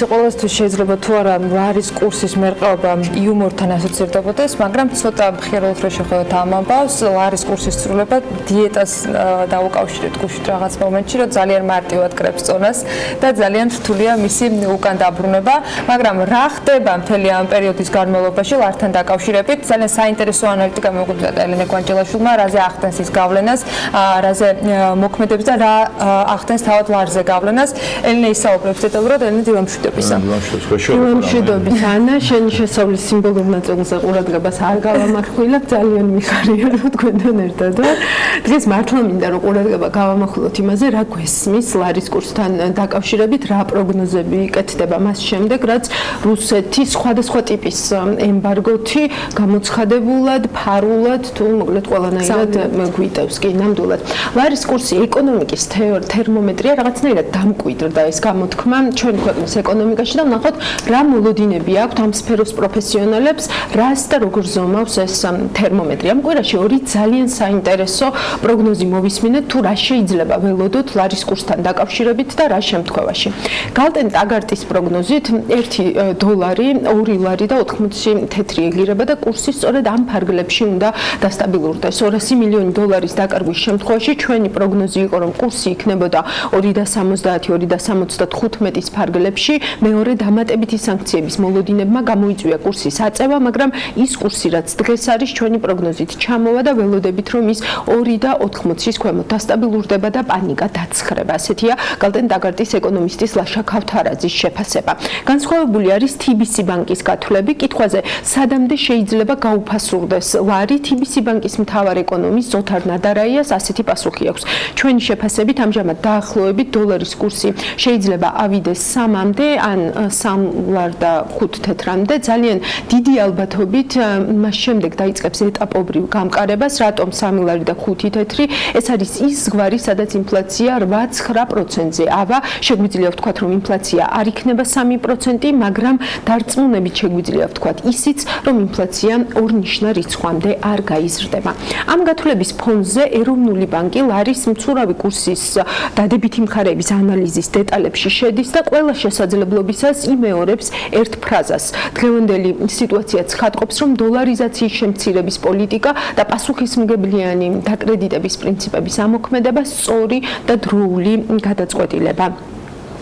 ყოველთვის შეიძლება თუ არა არის კურსის მერყეობა იუმორთან ასოცირდებოდეს, მაგრამ ცოტა მხიარულად რო შეხედოთ ამ ამბავს, არის კურსის ცვლილება დიეტას დაუკავშირეთ გუშინ რაღაც მომენტში, რომ ძალიან მარტივად კრებს წონას და ძალიან რთულია მისი უკან დაბრუნება, მაგრამ რა ხდება მთელი ამ პერიოდის განმავლობაში ლართან დაკავშირებით, ძალიან საინტერესო ანალიტიკა მოგვითხრა ელენე კვანჯელაშვილმა, რაზე ახდენს ის გავლენას, რაზე მოქმედებს და რა ახდენს თავად ლარზე გავლენას. ელენე ისაუბრებს დეტალურად, ელენე დილამშვიდობის. მშვიდობის ანა, შენი შესავლის სიმბოლურ ნაწილზე ყურადღებას არ გავამახვილებ, ძალიან მიხარია რომ თქვენთან ერთად ვარ. დღეს მართლა მინდა რომ ყურადღება გავამახვილოთ იმაზე, რა გვესმის ლარის კურსთან დაკავშირებით, რა პროგნოზები იკეთდება მას შემდეგ, რაც რუსეთი სხვადასხვა ტიპის ემბარგოთი გამოცხადებულად, ფარულად თუ მოკლედ ყველანაირად გვიტევს კი ნამდვილად. ლარის კურსი ეკონომიკის თერმომეტრია რაღაცნაირად დამკვიდრდა ეს გამოთქმა ჩვენ ქვეყნის ეკონომიკაში და ნახოთ რა მოლოდინები აქვთ ამ სფეროს პროფესიონალებს, რას და როგორ ზომავს ეს თერმომეტრი. ამ კვირაში ორი ძალიან საინტერესო პროგნოზი მოვისმინეთ თუ რა შეიძლება ველოდოთ ლარის კურსთან დაკავშირებით და რა შემთხვევაში. გალტენ ტაგარტის პროგნოზით $1 2 ლარი და 80 თეთრი ეგლირება და კურსი სწორედ ამ ფარგლებში უნდა დასტაბილურდეს. $200 მილიონი დაკარგვის შემთხვევაში ჩვენი პროგნოზი იყო რომ კურსი იქნებოდა 2.70-2.75 ფარგლებში მეორე დამატებითი სანქციების მოლოდინებმა გამოიწვია კურსის აწევა, მაგრამ ის კურსი, რაც დღეს არის ჩვენი პროგნოზით ჩამოვა და ველოდებით, რომ ის 2 და 80-ის ქვემოთ დასტაბილურდება და პანიკა დაცხრება. ასეთია გალტენ ტაგარტის ეკონომისტის ლაშა ქავთარაძის შეფასება. განსხვავებული არის TBC ბანკის გათვლები კითხვაზე, სადამდე შეიძლება გაუფასურდეს ლარი. TBC ბანკის მთავარ ეკონომისტ ზოთარ ნადარაიას ასეთი პასუხი აქვს. ჩვენი შეფასებით ამჟამად დაახლოებით დოლარის კურსი შეიძლება ავიდეს 3-მდე ან 3 და 5 თეთრამდე. ძალიან დიდი ალბათობით მას შემდეგ დაიწყებს ეტაპობრივ გამყარებას, რატომ 3 ლარი და 5 თეთრი. ეს არის ის ზღვარი, სადაც ინფლაცია 8-9%-ზე ავა. შეგვიძლია ვთქვათ, რომ ინფლაცია არ იქნება 3%, მაგრამ დარწმუნებით შეგვიძლია ვთქვათ ისიც, რომ ინფლაცია ორნიშნა რიცხვამდე არ გაიზრდება. ამ გათვლების ფონზე ეროვნული ბანკი ლარის მცურავი კურსის დადებითი მხარეების ანალიზის დეტალებში შედის და ყველა შესაძლებლობისას იმეორებს ერთ ფრაზას. დღევანდელი სიტუაცია ცხადყოფს, რომ დოლარიზაციის შემცირების პოლიტიკა და პასუხისმგებლიანი დაკრედიტების პრინციპების ამოქმედება სწორი და დროული გადაწყვეტილება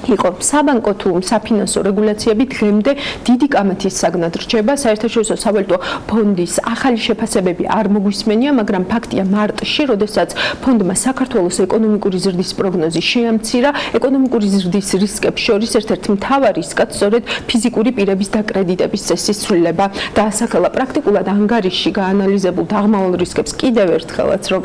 იყო. საბანკო თუ საფინანსო რეგულაციები დღემდე დიდი კამათის საგნად რჩება. საერთაშორისო სავალუტო ფონდის ახალი შეფასებები არ მოგვისმენია, მაგრამ ფაქტია მარტში, როდესაც ფონდმა საქართველოს ეკონომიკური ზრდის პროგნოზი შეამცირა, ეკონომიკური ზრდის რისკებს შორის ერთ-ერთი მთავარი რისკად სწორედ ფიზიკური პირების დაკრედიტების წესის ცვლილება დაასახელა. პრაქტიკულად ანგარიში გაანალიზებულ დაღმავალ რისკებს კიდევ ერთხელაც რომ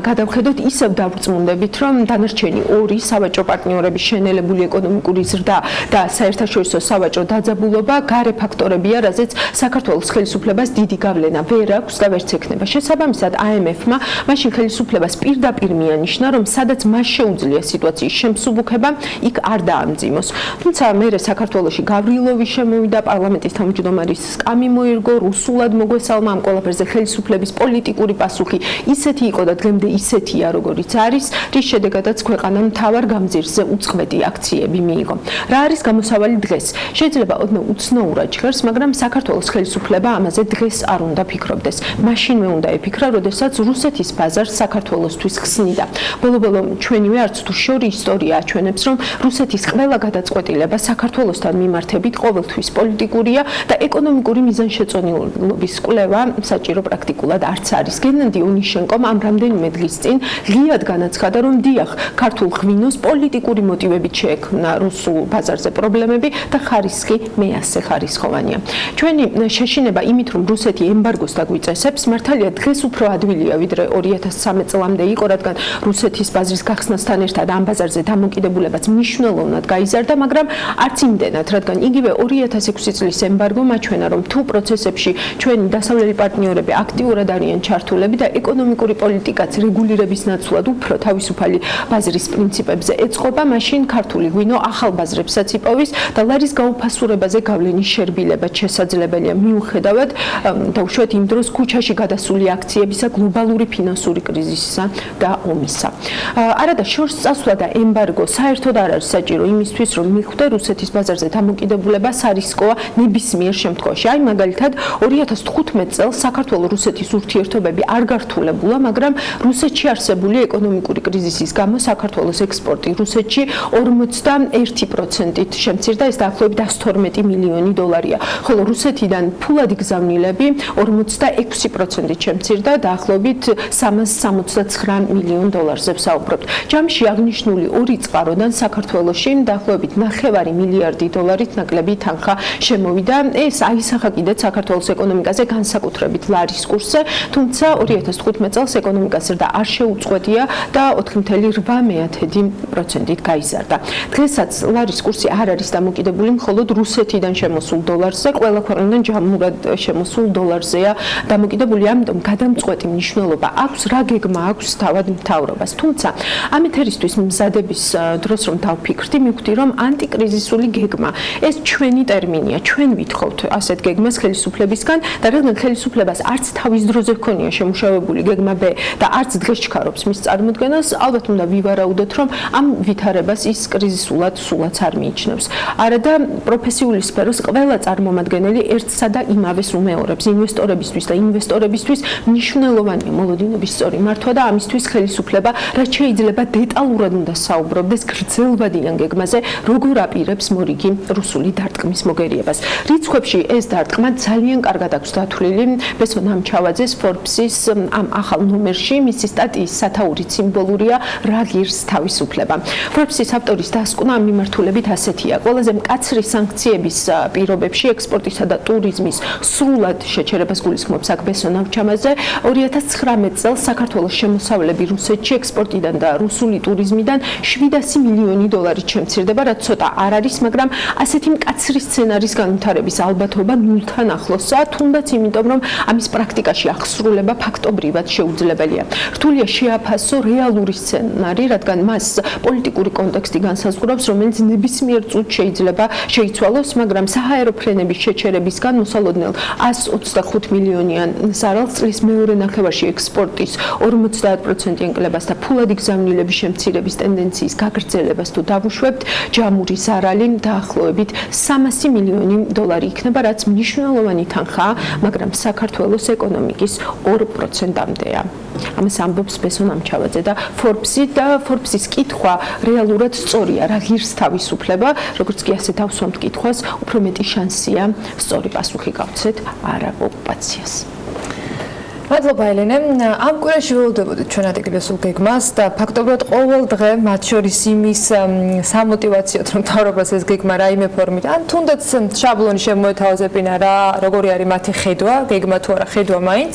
გადავხედოთ, ისევ დავრწმუნდებით, რომ დანარჩენი 2 სავაჭრო პარტნიორების შენელებული ეკონომიკური ზრდა და საერთაშორისო სავაჭრო დაძაბულობა გარე ფაქტორებია, რაზეც საქართველოს ხელისუფლებას დიდი გავლენა ვერ აქვს და ვერც ექნება. შესაბამისად, IMF-მა მაშინ ხელისუფლებას პირდაპირ მიანიშნა, რომ სადაც მას შეუძლია სიტუაციის შემსუბუქება, იქ არ დაამძიმოს. თუმცა მერე საქართველოში გავრილოვი შემოვიდა, პარლამენტის თავმჯდომარის სკამი მოირგო, რუსულად მოგვესალმა ამ ყველაფერზე ხელისუფლების პოლიტიკური პასუხი ისეთი იყო და დღემდე ისეთია, როგორიც არის, რის შედეგადაც ქვეყანამ მთავარ გამზირზე უწყვეტი აქციები მიიღო. რა არის გამოსავალი დღეს? შეიძლება ოდნავ უცნაურად ჟღერს, მაგრამ საქართველოს ხელისუფლება ამაზე დღეს არ უნდა ფიქრობდეს. მაშინვე უნდა ეფიქრა, როდესაც რუსეთის ბაზარს საქართველოსთვის ხსნიდა. ბოლო-ბოლო ჩვენივე არც თუ შორი ისტორია აჩვენებს, რომ რუსეთის ყველა გადაწყვეტილება საქართველოსთან მიმართებით ყოველთვის პოლიტიკურია და ეკონომიკური მიზანშეწონილობის კვლევა საჭირო პრაქტიკულად არც არის. გენადი ონიშენკომ ამ რამდენიმე დღის წინ ღიად განაცხადა, რომ დიახ, ქართულ ღვინოს პოლიტიკური მოტივებით შეექმნა რუსულ ბაზარზე პრობლემები და ხარისხი მეასე ხარისხოვანია. ჩვენი შეშინება იმით, რომ რუსეთი ემბარგოს დაგვიწესებს, მართალია დღეს უფრო ადვილია, ვიდრე 2013 წლამდე იყო, რადგან რუსეთის ბაზრის გახსნასთან ერთად ამ ბაზარზე დამოკიდებულებაც მნიშვნელოვნად გაიზარდა, მაგრამ არც იმდენად, რადგან იგივე 2006 წლის ემბარგომ აჩვენა, რომ თუ პროცესებში ჩვენი დასავლელი პარტნიორები აქტიურად არიან ჩართულები და ეკონომიკური პოლიტიკაც რეგულირების ნაცვლად უფრო თავისუფალი ბაზრის პრინციპებზე ეწყობა, მაშინ ქართული ღვინო ახალ ბაზრებსაც იპოვის და ლარის გაუფასურებაზე გავლენის შერბილება შესაძლებელია მიუხედავად დაუშვათ იმ დროს ქუჩაში გადასული აქციებისა, გლობალური ფინანსური კრიზისისა და ომისა. არადა შორს წასვლა და ემბარგო საერთოდ არ არის საჭირო იმისთვის, რომ მიხვდე რუსეთის ბაზარზე დამოკიდებულება სარისკოა ნებისმიერ შემთხვევაში. აი მაგალითად 2015 წელს საქართველოს-რუსეთის ურთიერთობები არ გართულებულა, მაგრამ რუსეთში არსებული ეკონომიკური კრიზისის გამო საქართველოს ექსპორტი რუსეთში 41%-ით შემცირდა, ეს დაახლოებით 112 მილიონი დოლარია, ხოლო რუსეთიდან ფულადი გზავნილები 46%-ით შემცირდა, დაახლოებით 369 მილიონ დოლარზე ვსაუბრობთ. ჯამში აღნიშნული 2 წყაროდან საქართველოში დაახლოებით 9 მილიარდი დოლარით ნაკლები თანხა შემოვიდა. ეს აისახა კიდეც საქართველოს ეკონომიკაზე, განსაკუთრებით ლარის კურსზე, თუმცა 2015 წელს ეკონომიკის ზრდა არ შეუწყვეტია და 4.8%-ით გაიზარდა. დღესაც ლარის კურსი არ არის დამოკიდებული მხოლოდ რუსეთიდან შემოსულ დოლარზე, ყველა ქვეყნიდან ჯამურად შემოსულ დოლარზეა დამოკიდებული, ამიტომ გადამწყვეტი მნიშვნელობა აქვს, რა გეგმა აქვს თავად მთავრობას. თუმცა ამ ეთერისთვის მზადების დროს რომ დავფიქრდი, მივხვდი, რომ ანტიკრიზისული გეგმა ეს ჩვენი ტერმინია, ჩვენ ვითხოვთ ასეთ გეგმას ხელისუფლებისგან და რადგან ხელისუფლებას არც თავის დროზე ჰქონია შემუშავებული გეგმა B და არც დღეს ჩქარობს მის წარმოქმნას, ალბათ უნდა ვივარაუდოთ, რომ ამ ვითარებას ის კრიზისულად მნიშვნელოვნად სულაც არ მიიჩნევს. არადა პროფესიული სფეროს ყველა წარმომადგენელი ერთსა და იმავეს უმეორებს ინვესტორებისთვის და ინვესტორებისთვის მნიშვნელოვანია მოლოდინების სწორი მართვა და ამისთვის ხელისუფლება რაც შეიძლება დეტალურად უნდა საუბრობდეს გრძელვადიან გეგმაზე როგორ აპირებს მორიგი რუსული დარტყმის მოგერიებას. რიცხვებში ეს დარტყმა ძალიან კარგად აქვს დათვლილი ბესო ნამჩავაძეს Forbes-ის ამ ახალ ნომერში მისი სტატიის სათაურით სიმბოლურია რა ღირს თავისუფლება. Forbes-ის ავტორის დასკვნა ამ მიმართულებით ასეთია. ყველაზე მკაცრი სანქციების პირობებში ექსპორტისა და ტურიზმის სრულად შეჩერებას გულისხმობს აქ ბესო ნამჩავაძე 2019 წელს საქართველოს შემოსავლები რუსეთში ექსპორტიდან და რუსული ტურიზმიდან 700 მილიონი დოლარით შემცირდება, რაც ცოტა არ არის, მაგრამ ასეთი მკაცრი სცენარის განვითარების ალბათობა ნულთან ახლოსაა, თუნდაც იმიტომ, რომ ამის პრაქტიკაში აღსრულება ფაქტობრივად შეუძლებელია. რთულია შეაფასო რეალური სცენარი, რადგან მას პოლიტიკური კონტექსტი განსაზღვრავს, რომელიც ნებისმიერ წუთს შეიძლება შეიცვალოს, მაგრამ საჰაერო ფრენების შეჩერებისგან მოსალოდნელ 125 მილიონიან ზარალს წლის მეორე ნახევარში ექსპორტის 50% ენკლებას და ფულადი გზავნილების შემცირების ტენდენციის გაგრძელებას თუ დავუშვებთ, ჯამური ზარალი დაახლოებით 300 მილიონი დოლარი იქნება, რაც მნიშვნელოვანი თანხაა, მაგრამ საქართველოს ეკონომიკის 2%-მდეა. ამას ამბობს ბესო ნამჩავაძე და Forbes-ის კითხვა რეალურად სწორია, რა ღირს თავისუფლება, როგორც კი ასე დავსვამთ კითხვას, უფრო მეტი შანსია სწორი პასუხი გავცეთ არა ოკუპაციას. მადლობა ელენე. ამ კვირაში ველოდებოდით ჩვენ ადგილესულ გეგმას და ფაქტობრივად ყოველ დღე მათ შორის იმის სამოტივაციოდ რომ თავრობას ეს გეგმა რაიმე ფორმით ან თუნდაც შაბლონი შემოეთავაზებინა რა როგორი არის მათი ხედვა, გეგმა თუ არა ხედვა მაინც.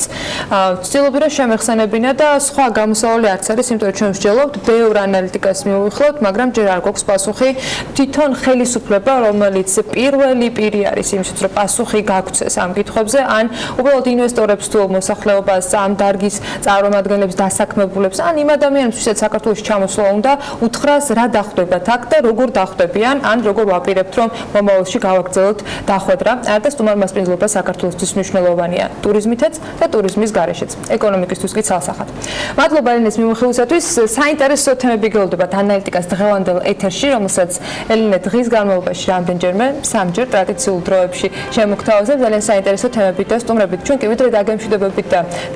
ვცდილობდი რომ შემეხსენებინა და სხვა გამოსავალი არც არის, იმიტომ რომ ჩვენ ვსჯელობთ ბევრ ანალიტიკას მივუხილოთ, მაგრამ ჯერ არ გვაქვს პასუხი თვითონ ხელისუფლება, რომელიც პირველი პირი არის იმისთვის, რომ პასუხი გაგვცეს ამ კითხვებზე, ან უბრალოდ ინვესტორებს თუ მოსახლეობას ამ დარგის წარმომადგენლებს დასაქმებულებს ან იმ ადამიანებს, ვისაც საქართველოში ჩამოსვლა უნდა უთხრას რა დახვდებათ აქ და როგორ დახვდებიან, ან როგორ ვაპირებთ, რომ მომავალში გავაგრძელოთ დახვედრა. და სტუმარ მასპინძლობა საქართველოსთვის მნიშვნელოვანია ტურიზმითაც და ტურიზმის გარეშეც, ეკონომიკისთვის კი ცალსახად. მადლობა ელენეს მიმოხილვისათვის. საინტერესო თემები გელოდებათ ანალიტიკას დღევანდელ ეთერში, რომელსაც ელენე დღის განმავლობაში რამდენჯერმე, 3ჯერ ტრადიციულ დროებში შემოგთავაზებს. ძალიან საინტერესო თემებით და სტუმრებით. ჩვენ კი ვიდრე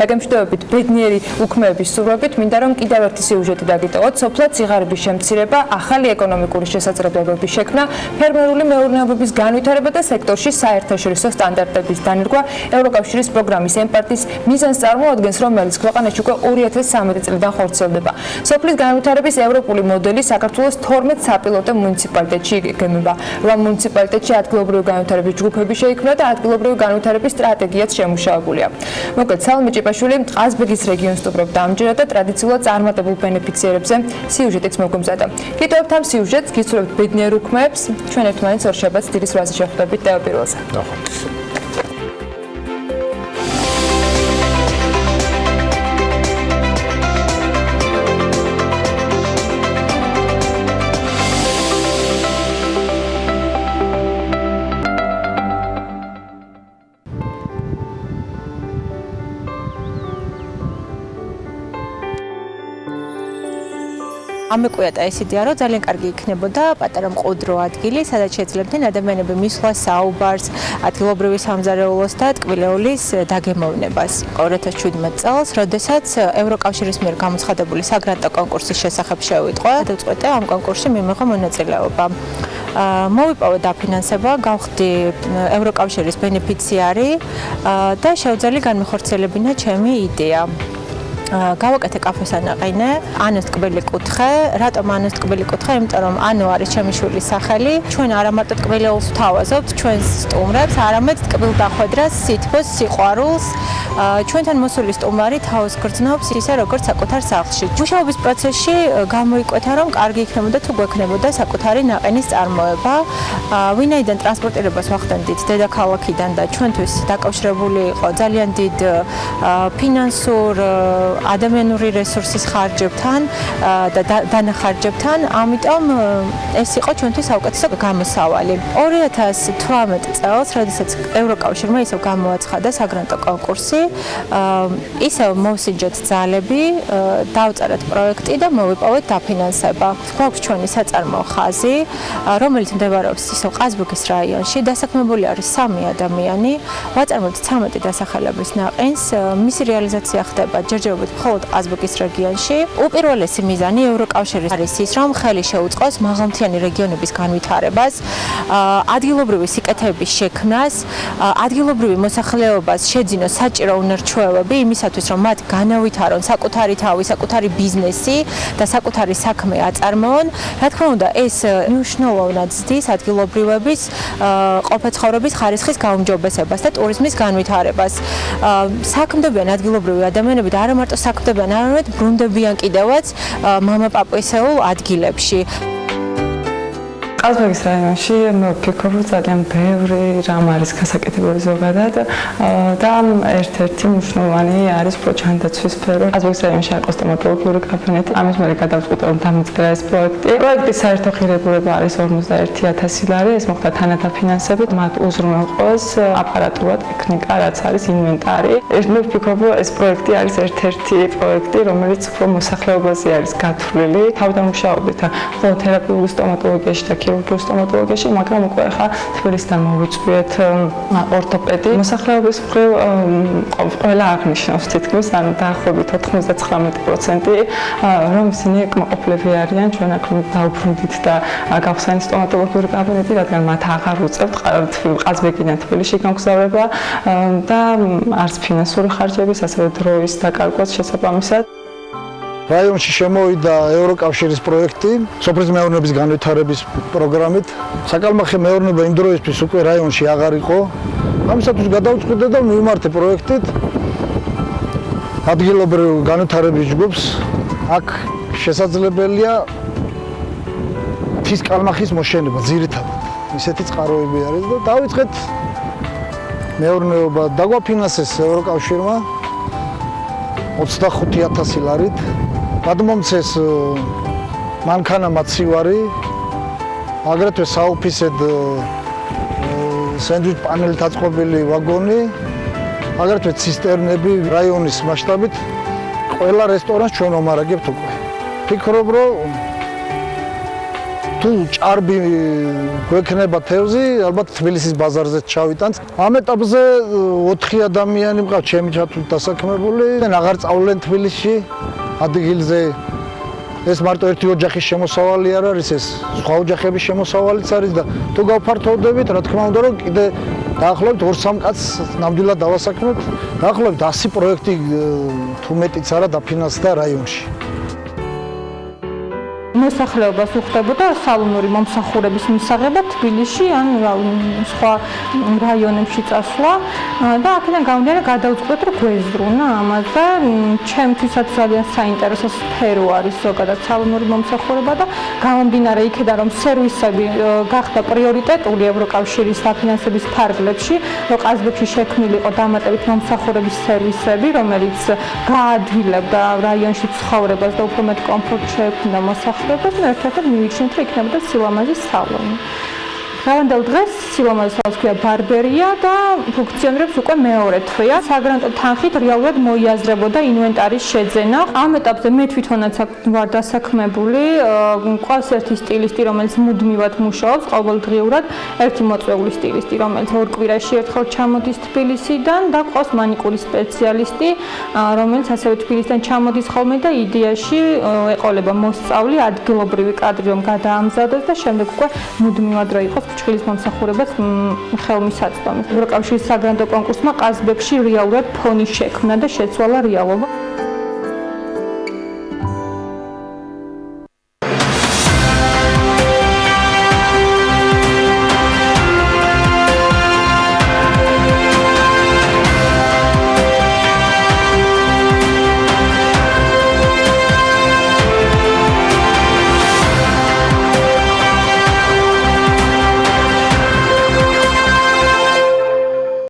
დაგემშვიდობებით ბედნიერი უქმეების სურვებით, მინდა რომ კიდევ ერთი სიუჟეტი დაგიტოვოთ. სოფლად სიღარიბის შემცირება, ახალი ეკონომიკური შესაძლებლობების შექმნა, ფერმერული მეურნეობების განვითარება და სექტორში საერთაშორისო სტანდარტების დანერგვა ევროკავშირის პროგრამის ემპარტის მიზანს წარმოადგენს, რომელიც ქვეყანაში უკვე 2013 წლიდან ხორციელდება. სოფლის განვითარების ევროპული მოდელი საქართველოს 12 საპილოტო მუნიციპალიტეტში იგეგმება. 8 მუნიციპალიტეტში ადგილობრივი განვითარების ჯგუფები შეიქმნა და ადგილობრივი განვითარების სტრატეგიაც შემუშავებულია. მოკლედ სალომე ჭიპაშვილი ყაზბეგის რეგიონს სტუმრობდა ამჯერად და ტრადიციულად წარმატებულ ბენეფიციერებზე სიუჟეტიც მოგვიმზადა. გიტოვებთ ამ სიუჟეტს, გისურვებთ ბედნიერ უქმეებს. ჩვენ ერთმანეთს ორ შაბათს დილის 8-ზე შევხვდებით ტელეპირველზე. ამეკვიატა ეს იდეა, რომ ძალიან კარგი იქნებოდა პატარა მყუდრო ადგილი, სადაც შეძლებდნენ ადამიანები მისვლა საუბარს, ადგილობრივი სამზარეულოს და ტკბილეულის დაგემოვნებას. 2017 წელს, როდესაც ევროკავშირის მიერ გამოცხადებული საგრანტო კონკურსის შესახებ შევიტყო, დავწყვეტე ამ კონკურსში მიმიღო მონაწილეობა. მოვიპოვე დაფინანსება, გავხდი ევროკავშირის ბენეფიციარი და შევძალი განმეხორციელებინა ჩემი იდეა. გავაკეთე კაფეს ანაყინე, ანას ტკბილი კუთხე. რატომ ანას ტკბილი კუთხე? იმიტომ რომ ანო არის ჩემი შვილის სახელი. ჩვენ არა მარტო ტკბილეულს ვთავაზობთ, ჩვენს სტუმრებს, არამედ ტკბილ დახვედრას, სითბოს, სიყვარულს. ჩვენთან მოსული სტუმარი თავს გრძნობს ისე როგორც საკუთარ სახლში. მუშაობის პროცესში გამოიკვეთა, რომ კარგი იქნებოდა თუ გვექნებოდა საკუთარი ნაყინის წარმოება. ვინაიდან ტრანსპორტირებას ვახდენდით დედაქალაქიდან და ჩვენთვის დაკავშირებული იყო ძალიან დიდ ფინანსურ ადამიანური რესურსის ხარჯებთან და დანახარჯებთან, ამიტომ ეს იყო ჩვენთვის საუკეთესო გამოსავალი. 2018 წელს, როდესაც ევროკავშირმა ისევ გამოაცხადა საგრანტო კონკურსი, ხაზი. ისევ მოვსინჯოთ ძალები, დავწერეთ პროექტი და მოვიპოვეთ დაფინანსება. გვაქვს ჩვენი საწარმოო ხაზი, რომელიც მდებარეობს ისევ ყაზბურგის რაიონში. დასაქმებული არის 3 ადამიანი. ვაწარმოებთ 13 დასახელების ნაყენს. მისი რეალიზაცია ხდება ჯერჯერობით მხოლოდ ყაზბურგის რეგიონში. უპირველესი მიზანი ევროკავშირის არის ის, რომ ხელი შეუწყოს მაღალმთიანი რეგიონების განვითარებას, ადგილობრივი სიკეთეების შექმნას, ადგილობრივი მოსახლეობას შეძინოს საჭირო უნარჩვევები იმისათვის, რომ მათ განავითარონ საკუთარი თავი, საკუთარი ბიზნესი და საკუთარი საქმე აწარმოონ. რა თქმა უნდა, ეს მნიშვნელოვნად ზრდის ადგილობრივების ყოფაცხოვრების ხარისხის გაუმჯობესებას და ტურიზმის განვითარებას. საქმდებიან ადგილობრივი ადამიანები და არა მარტო საქმდებიან, არამედ ბრუნდებიან კიდევაც მამაპაპისეულ ადგილებში. ყაზბურგის რაიონში მე ვფიქრობ, რომ ძალიან ბევრი რამ არის გასაკეთებელი ზოგადად და ერთ-ერთი მნიშვნელოვანი არის უფრო ჩანდაცვის სფერო. ყაზბურგის რაიონში არის სტომატოლოგიური კაბინეტი. ამის მერე გადავწყვიტე, რომ დამიწყდა ეს პროექტი. პროექტის საერთო ღირებულება არის 51,000 ლარი. ეს მოხდა თანადაფინანსებით. მათ უზრუნველყოს აპარატურა, ტექნიკა, რაც არის ინვენტარი. მე ვფიქრობ, რომ ეს პროექტი არის ერთ-ერთი პროექტი, რომელიც უფრო მოსახლეობაზე არის გათვლილი. თავიდან მუშაობდით თერაპიული სტომატოლოგიაში და ქირურგიულ სტომატოლოგიაში, მაგრამ უკვე ახლა თბილისიდან მოვიწვიეთ ორთოპედი. მოსახლეობის მხრივ ყველა აღნიშნავს თითქმის, ანუ დაახლოებით 99%, რომ ისინი კმაყოფილები არიან, ჩვენ აქ დაუბრუნდით და გავხსენით სტომატოლოგიური კაბინეტი, რადგან მათ აღარ უწევთ ყაზბეგიდან თბილისში გამგზავრება და არც ფინანსური ხარჯების, ასევე დროის დაკარგვაც შესაბამისად. რაიონში შემოვიდა ევროკავშირის პროექტი სოფლის მეურნეობის განვითარების პროგრამით. საკალმახე მეურნეობა იმ დროისთვის უკვე რაიონში აღარ იყო. ამისათვის გადავწყვიტე და მივმართე პროექტით ადგილობრივ განვითარების ჯგუფს. აქ შესაძლებელია მთის კალმახის მოშენება ძირითადად. ისეთი წყაროები არის და დავიწყეთ მეურნეობა. დაგვაფინანსეს ევროკავშირმა 25,000 ლარით. გადმომცეს მანქანა მაცივარი, აგრეთვე საოფისედ სენდვიჩ პანელით აწყობილი ვაგონი, აგრეთვე ცისტერნები რაიონის მასშტაბით ყველა რესტორანს ჩვენ ვამარაგებთ უკვე. ვფიქრობ, რომ თუ ჭარბი გვექნება თევზი, ალბათ თბილისის ბაზარზეც ჩავიტანთ. ამ ეტაპზე 4 ადამიანი მყავთ ჩემი ჩათვლით დასაქმებული, აღარ წავლენ თბილისში. ადგილზე ეს მარტო ერთი ოჯახის შემოსავალი არ არის, ეს სხვა ოჯახების შემოსავალიც არის და თუ გავფართოვდებით, რა თქმა უნდა, რომ კიდე დაახლოებით 2-3 კაცს ნამდვილად დავასაქმებთ. დაახლოებით 100 პროექტი თუ მეტიც არა დაფინანსდა რაიონში. მოსახლეობას უხდებოდა სალონური მომსახურების მისაღებად თბილისში ან სხვა რაიონებში წასვლა და აქედან გამომდინარე გადავწყვეტ, რომ გვეზრუნა ამას და ჩემთვისაც ძალიან საინტერესო სფერო არის ზოგადად სალონური მომსახურება და გამომდინარე იქედან, რომ სერვისები გახდა პრიორიტეტული ევროკავშირის დაფინანსების ფარგლებში, რომ ყაზბურგში შექმნილი იყო დამატებით მომსახურების სერვისები, რომელიც გაადვილებდა რაიონში ცხოვრებას და უფრო მეტ კომფორტს შეექმნა მოსახლეობას. ერთ-ერთად მივიჩნეთ, რომ იქნებოდა სილამაზის სალონი. დღევანდელ დღეს სილამაზის სალონს ქვია ბარბერია და ფუნქციონირებს უკვე მეორე თვეა. საგრანტო თანხით რეალურად მოიაზრებოდა ინვენტარის შეძენა. ამ ეტაპზე მე თვითონაც ვარ დასაქმებული. ყავს ერთი სტილისტი, რომელიც მუდმივად მუშაობს ყოველდღიურად, ერთი მოწვეული სტილისტი, რომელიც ორ კვირაში ერთხელ ჩამოდის თბილისიდან და ყავს მანიკურის სპეციალისტი, რომელიც ასევე თბილისიდან ჩამოდის ხოლმე და იდეაში ეყოლება მოსწავლი ადგილობრივი კადრი რომ გადაამზადოს და შემდეგ უკვე მუდმივად რა იყოს ჭრილის მომსახურებას ხელმისაწვდომი. ევროკავშირის საგრანტო კონკურსმა ყაზბეგში რეალურად ფონი შექმნა და შეცვალა რეალობა.